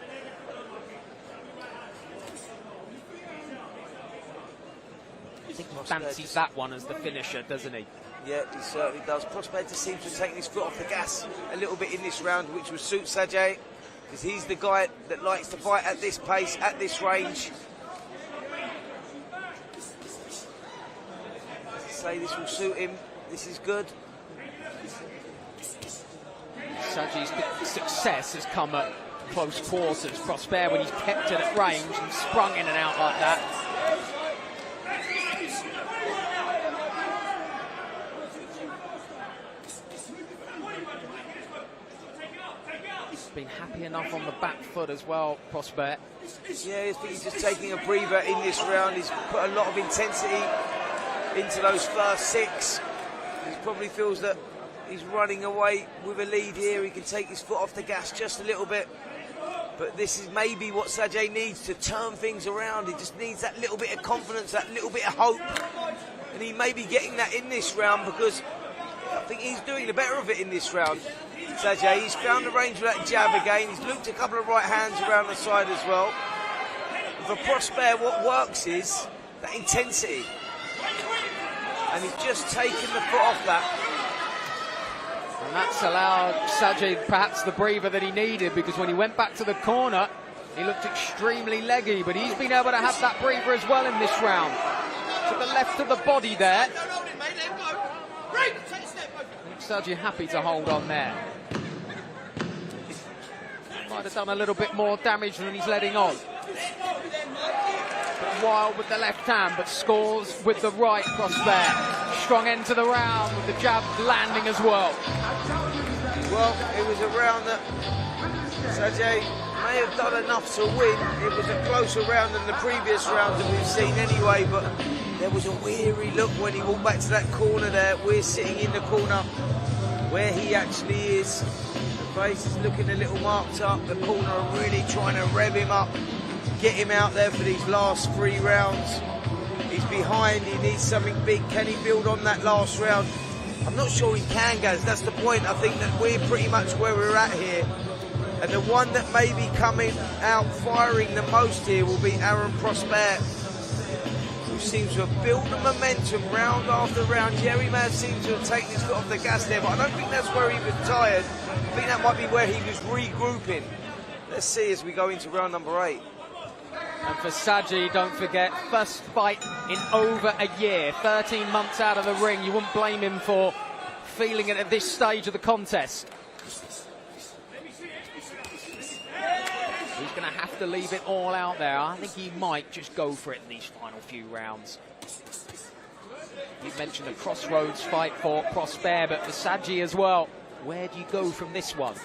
I think he fancies that one as the finisher, doesn't he? Yeah, he certainly does. Prosper just seems to take his foot off the gas a little bit in this round, which will suit Sajay, because he's the guy that likes to fight at this pace, at this range. Say this will suit him. This is good. Saji's success has come at close quarters. Prosper, when he's kept it at range and sprung in and out like that. Been happy enough on the back foot as well, Prosper. Yeah, I think he's just taking a breather in this round. He's put a lot of intensity into those first 6. He probably feels that he's running away with a lead here. He can take his foot off the gas just a little bit. But this is maybe what Sajay needs to turn things around. He just needs that little bit of confidence, that little bit of hope. And he may be getting that in this round, because I think he's doing the better of it in this round. Sajay. He's found the range with that jab again. He's looped a couple of right hands around the side as well. For Prosper, what works is that intensity. And he's just taken the foot off that. And that's allowed Sajid perhaps the breather that he needed, because when he went back to the corner, he looked extremely leggy, but he's been able to have that breather as well in this round. To the left of the body there. Sajid happy to hold on there. Might have done a little bit more damage than he's letting on. Wild with the left hand, but scores with the right. Prosper. Strong end to the round with the jab landing as well. Well, it was a round that Sajay may have done enough to win. It was a closer round than the previous rounds that we've seen anyway, but there was a weary look when he walked back to that corner there. We're sitting in the corner where he actually is. The face is looking a little marked up. The corner are really trying to rev him up, get him out there for these last 3 rounds. He's behind, he needs something big. Can he build on that last round? I'm not sure he can, guys. That's the point. I think that we're pretty much where we're at here. And the one that may be coming out firing the most here will be Aaron Prosper, who seems to have built the momentum round after round. Jerry may have seemed to have taken his foot off the gas there, but I don't think that's where he was tired. I think that might be where he was regrouping. Let's see as we go into round number 8. And for Sajid, don't forget, first fight in over a year, 13 months out of the ring. You wouldn't blame him for feeling it at this stage of the contest. He's going to have to leave it all out there. I think he might just go for it in these final few rounds. You mentioned a crossroads fight for Prosper, but for Sajid as well. Where do you go from this one?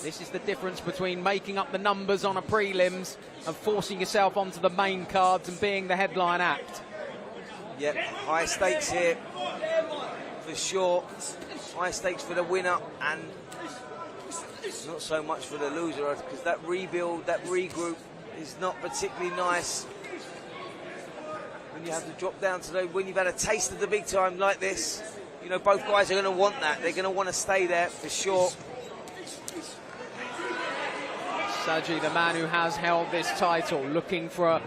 This is the difference between making up the numbers on a prelims and forcing yourself onto the main cards and being the headline act. Yep, high stakes here, for sure. High stakes for the winner and not so much for the loser, because that rebuild, that regroup is not particularly nice. When you have to drop down to the, when you've had a taste of the big time like this, you know, both guys are going to want that. They're going to want to stay there for sure. Sajid, the man who has held this title, looking for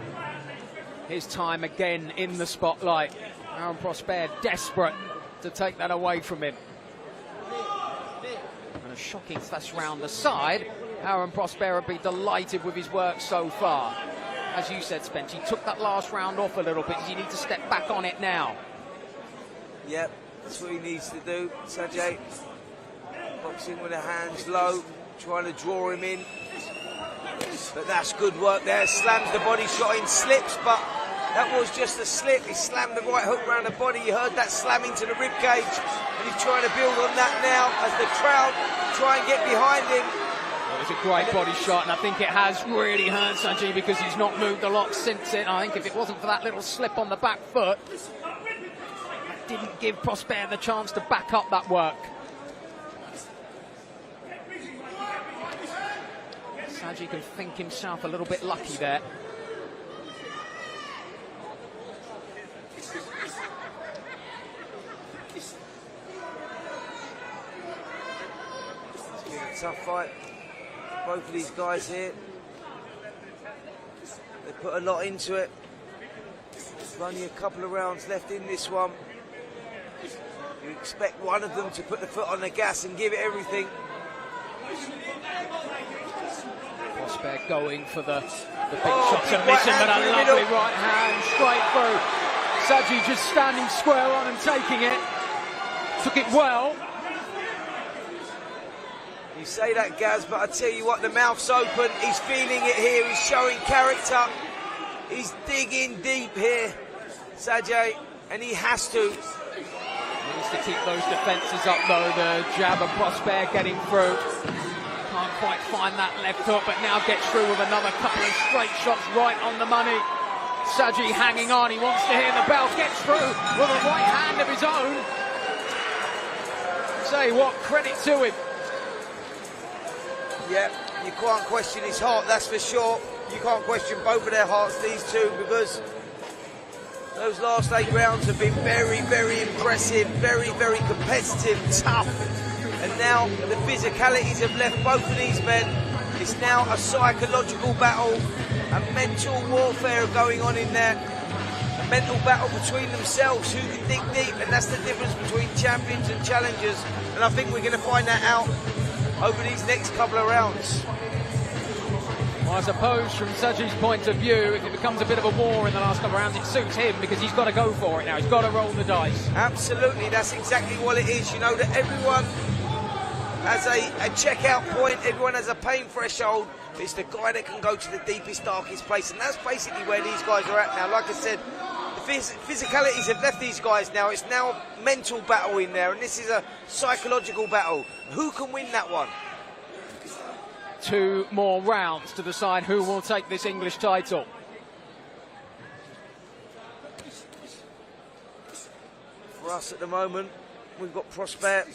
his time again in the spotlight. Aaron Prosper desperate to take that away from him. And a shocking slash round the side. Aaron Prosper would be delighted with his work so far. As you said, Spence, he took that last round off a little bit. You need to step back on it now. Yep, that's what he needs to do. Sajid boxing with the hands low, trying to draw him in. But that's good work there. Slams the body shot in, slips, but that was just a slip. He slammed the right hook around the body. You heard that slamming to the rib cage, and he's trying to build on that now as the crowd try and get behind him. It was a great body shot, and I think it has really hurt Sajid because he's not moved a lot since it. I think if it wasn't for that little slip on the back foot, that didn't give Prosper the chance to back up that work. Sajid can think himself a little bit lucky there. It's been a tough fight. Both of these guys here, they put a lot into it. There's only a couple of rounds left in this one. You expect one of them to put the foot on the gas and give it everything. Prosper going for the big shots and missing, but a lovely right hand straight through. Sajid just standing square on and taking it. Took it well. You say that, Gaz, but I tell you what, the mouth's open. He's feeling it here. He's showing character. He's digging deep here, Sajid, and he has to. Needs to keep those defences up, though. The jab of Prosper getting through. Can't quite find that left hook, but now gets through with another couple of straight shots right on the money. Sajid hanging on. He wants to hear the bell. Gets through with a right hand of his own. Say what, credit to him. Yeah, you can't question his heart, that's for sure. You can't question both of their hearts, these two, because those last 8 rounds have been very, very impressive, very, very competitive, tough. And now the physicalities have left both of these men. It's now a psychological battle, a mental warfare going on in there. A mental battle between themselves, who can dig deep, and that's the difference between champions and challengers. And I think we're going to find that out over these next couple of rounds. Well, I suppose from Saji's point of view, if it becomes a bit of a war in the last couple of rounds, it suits him because he's got to go for it now. He's got to roll the dice. Absolutely, that's exactly what it is. You know that everyone has a checkout point, everyone has a pain threshold. It's the guy that can go to the deepest, darkest place, and that's basically where these guys are at now. Like I said, the physicalities have left these guys now. It's now a mental battle in there, and this is a psychological battle. Who can win that one? 2 more rounds to decide who will take this English title. For us at the moment, we've got Prosper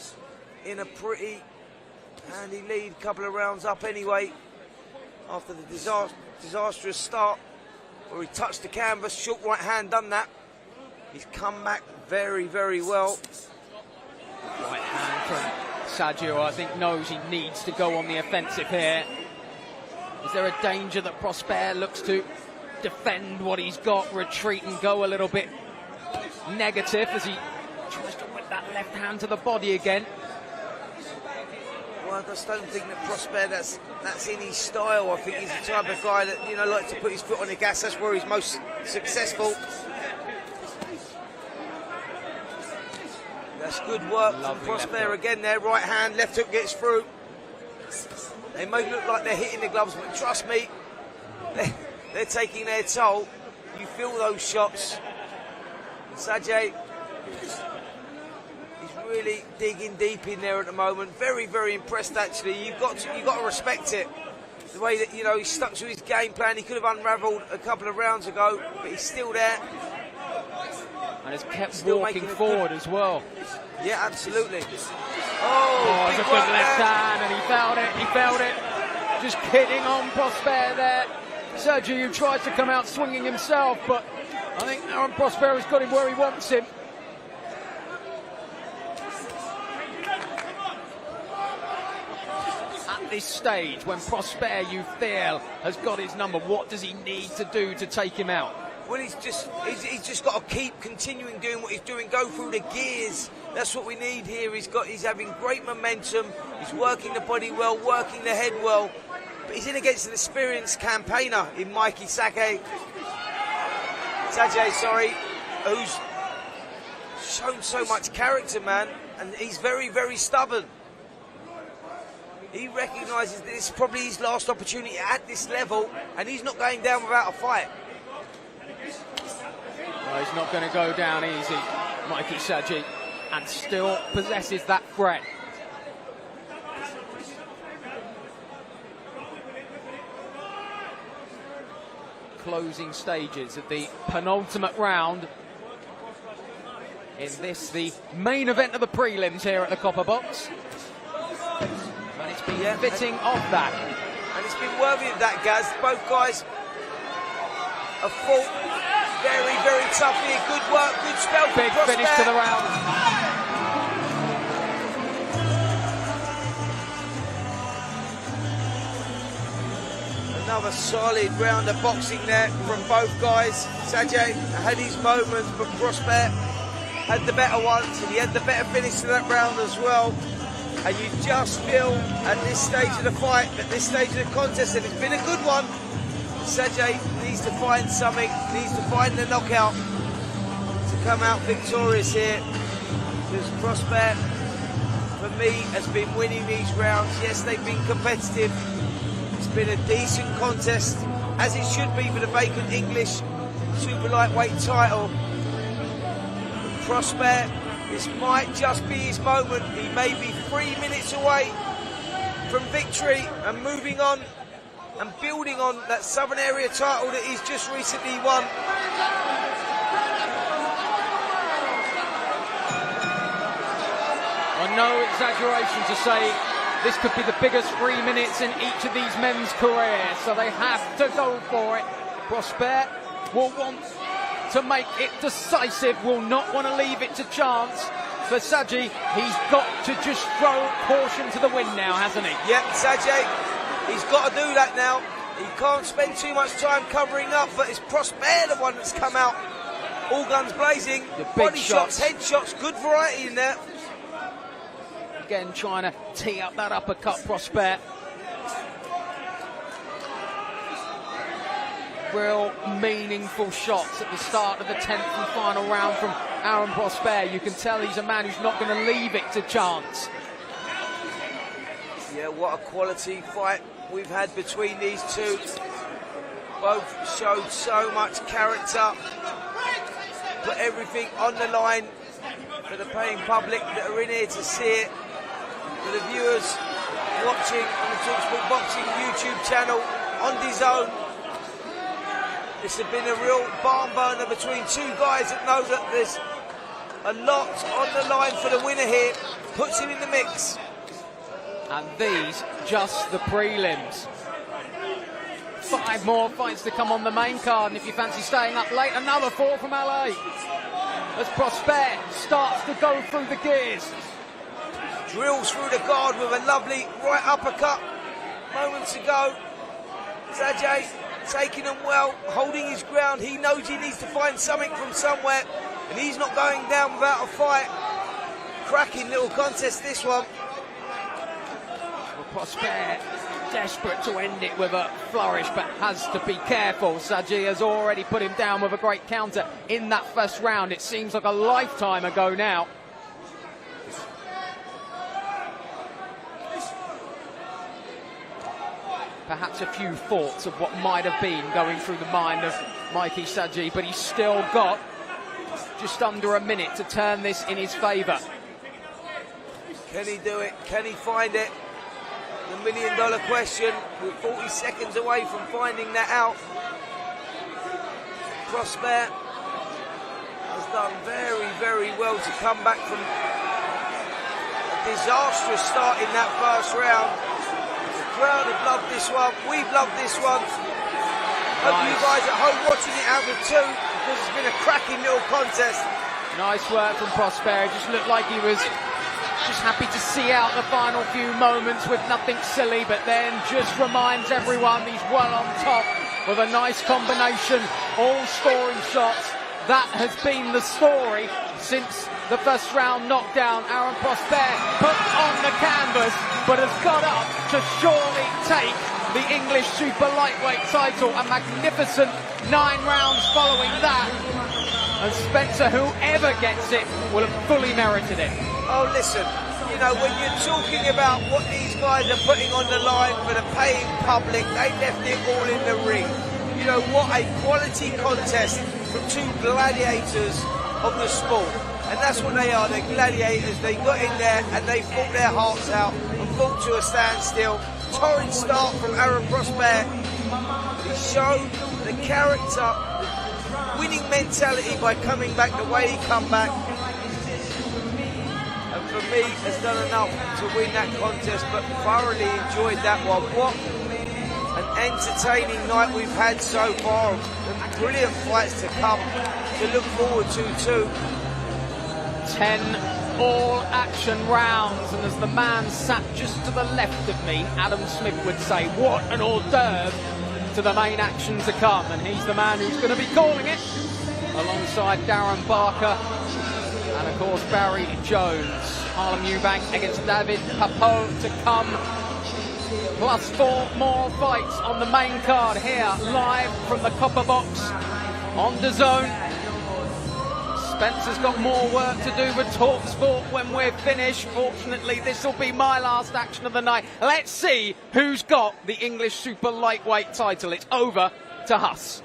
in a pretty handy lead, couple of rounds up anyway, after the disastrous start where he touched the canvas, short right hand, done that. He's come back very, very well. Right hand from Saji, I think, knows he needs to go on the offensive here. Is there a danger that Prosper looks to defend what he's got, retreat and go a little bit negative as he tries to whip that left hand to the body again? Well, I just don't think that Prosper, that's in his style. I think he's the type of guy that, you know, likes to put his foot on the gas. That's where he's most successful. That's good work from Prosper again there. Right hand, left hook gets through. They may look like they're hitting the gloves, but trust me, they're taking their toll. You feel those shots. Sajay, he's really digging deep in there at the moment. Very, very impressed actually. You've got to respect it. The way that, you know, he's stuck to his game plan. He could have unravelled a couple of rounds ago, but he's still there. And has kept walking forward as well. Yeah, absolutely. Oh, it's a good left hand, and he felt it. Just kidding on Prosper there. Sergio, who tries to come out swinging himself, but I think Aaron Prosper has got him where he wants him. At this stage, when Prosper, you feel, has got his number, what does he need to do to take him out? Well, he's just got to keep continuing doing what he's doing, go through the gears. That's what we need here. He's having great momentum. He's working the body well, working the head well. But he's in against an experienced campaigner in Mikey Sajay, who's shown so much character, man, and he's very, very stubborn. He recognises that this is probably his last opportunity at this level, and he's not going down without a fight. No, he's not going to go down easy, Mikey Sajay, and still possesses that threat. Closing stages of the penultimate round in this, the main event of the prelims here at the Copperbox. And it's been fitting of that. And it's been worthy of that, Gaz. Both guys have fought very, very tough here. Good work, good spell. Big finish to the round. Another solid round of boxing there from both guys. Sajay had his moments, but Prosper had the better ones, and he had the better finish to that round as well. And you just feel at this stage of the fight, at this stage of the contest, that it's been a good one. Sajay needs to find something, needs to find the knockout to come out victorious here. Because Prosper, for me, has been winning these rounds. Yes, they've been competitive. It's been a decent contest, as it should be for the vacant English super lightweight title. Prosper, this might just be his moment. He may be 3 minutes away from victory and moving on and building on that Southern Area title that he's just recently won. No exaggeration to say this could be the biggest 3 minutes in each of these men's careers, so they have to go for it. Prosper will want to make it decisive, will not want to leave it to chance. for Saji. He's got to just throw caution to the wind now, hasn't he? Yep, Saji, he's got to do that now. He can't spend too much time covering up, but it's Prosper the one that's come out all guns blazing. The big body shots, head shots, good variety in there. Again, trying to tee up that uppercut, Prosper. Real meaningful shots at the start of the 10th and final round from Aaron Prosper. You can tell he's a man who's not going to leave it to chance. Yeah, what a quality fight we've had between these two. Both showed so much character. Put everything on the line for the paying public that are in here to see it. For the viewers watching on the TalkSport Boxing YouTube channel on DAZN. This has been a real barn burner between two guys that know that there's a lot on the line for the winner here. Puts him in the mix. And these, just the prelims. 5 more fights to come on the main card, and if you fancy staying up late, another 4 from LA. As Prosper starts to go through the gears. Drills through the guard with a lovely right uppercut moments ago. Sajay taking him well, holding his ground. He knows he needs to find something from somewhere, and he's not going down without a fight. Cracking little contest, this one. Well, Prosper desperate to end it with a flourish, but has to be careful. Saji has already put him down with a great counter in that first round. It seems like a lifetime ago now. Perhaps a few thoughts of what might have been going through the mind of Mikey Saji, but he's still got just under a minute to turn this in his favour. Can he do it? Can he find it? The million-dollar question. We're 40 seconds away from finding that out. Prosper has done very, very well to come back from a disastrous start in that first round. The crowd have loved this one. We've loved this one. Hope you guys at home watching it out with 2, because it's been a cracking little contest. Nice work from Prosper. It just looked like he was just happy to see out the final few moments with nothing silly, but then just reminds everyone he's well on top with a nice combination, all scoring shots. That has been the story since the first round knockdown. Aaron Prosper put on the canvas, but has got up to surely take the English super lightweight title. A magnificent 9 rounds following that. And Spencer, whoever gets it, will have fully merited it. Oh, listen, you know, when you're talking about what these guys are putting on the line for the paying public, they left it all in the ring. You know, what a quality contest from 2 gladiators of the sport. And that's what they are, they're gladiators. They got in there and they fought their hearts out and fought to a standstill. Torrid start from Aaron Prosper. He showed the character, the winning mentality by coming back the way he come back. And for me, has done enough to win that contest, but thoroughly enjoyed that one. What an entertaining night we've had so far. And brilliant fights to come to look forward to too. 10 all-action rounds, and as the man sat just to the left of me, Adam Smith would say, what an hors d'oeuvre to the main action to come. And he's the man who's going to be calling it, alongside Darren Barker and of course Barry Jones. Harlem Eubank against David Papot to come, plus 4 more fights on the main card here, live from the Copperbox on DAZN. Spencer's got more work to do with TalkSport when we're finished. Fortunately, this will be my last action of the night. Let's see who's got the English super lightweight title. It's over to Huss.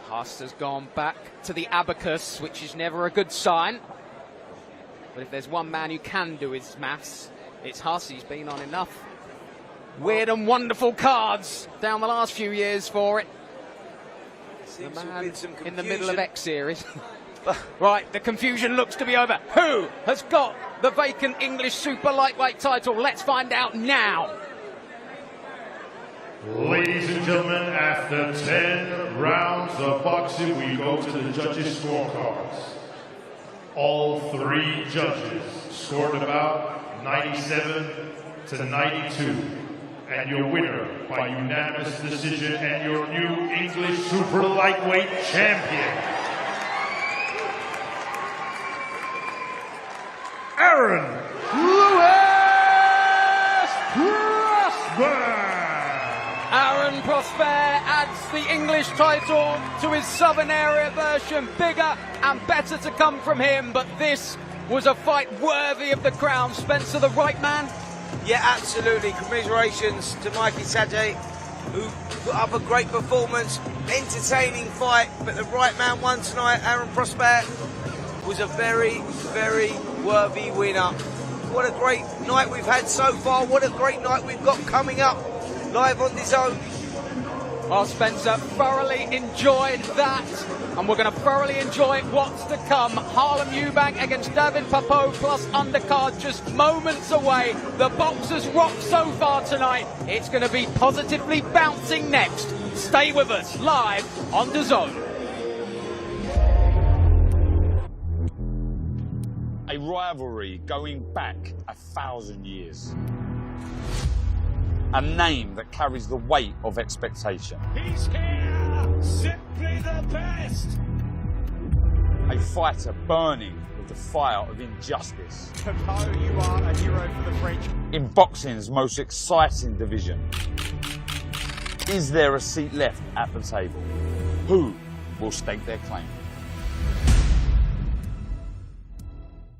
Huss has gone back to the abacus, which is never a good sign. But if there's one man who can do his maths, it's Huss. He's been on enough weird and wonderful cards down the last few years for it. The to have man been some in the middle of confusion. X series. Right, the confusion looks to be over. Who has got the vacant English super lightweight title? Let's find out now. Ladies and gentlemen, after 10 rounds of boxing, we go to the judges' scorecards. All 3 judges scored about 97 to 92. And your winner by unanimous decision and your new English super lightweight champion, Aaron Lewis Prosper. Aaron Prosper adds the English title to his Southern area version. Bigger and better to come from him, but this was a fight worthy of the crown. Spencer, the right man? Yeah, absolutely. Commiserations to Mikey Sajay, who put up a great performance, entertaining fight, but the right man won tonight. Aaron Prosper was a very, very worthy winner. What a great night we've had so far. What a great night we've got coming up live on DAZN. Well, Spencer, thoroughly enjoyed that, and we're going to thoroughly enjoy what's to come. Harlem Eubank against David Papot plus undercard just moments away. The boxers rock so far tonight. It's going to be positively bouncing next. Stay with us live on DAZN. A rivalry going back 1,000 years. A name that carries the weight of expectation. He's here! Simply the best! A fighter burning with the fire of injustice. Papot, you are a hero for the French. In boxing's most exciting division. Is there a seat left at the table? Who will stake their claim?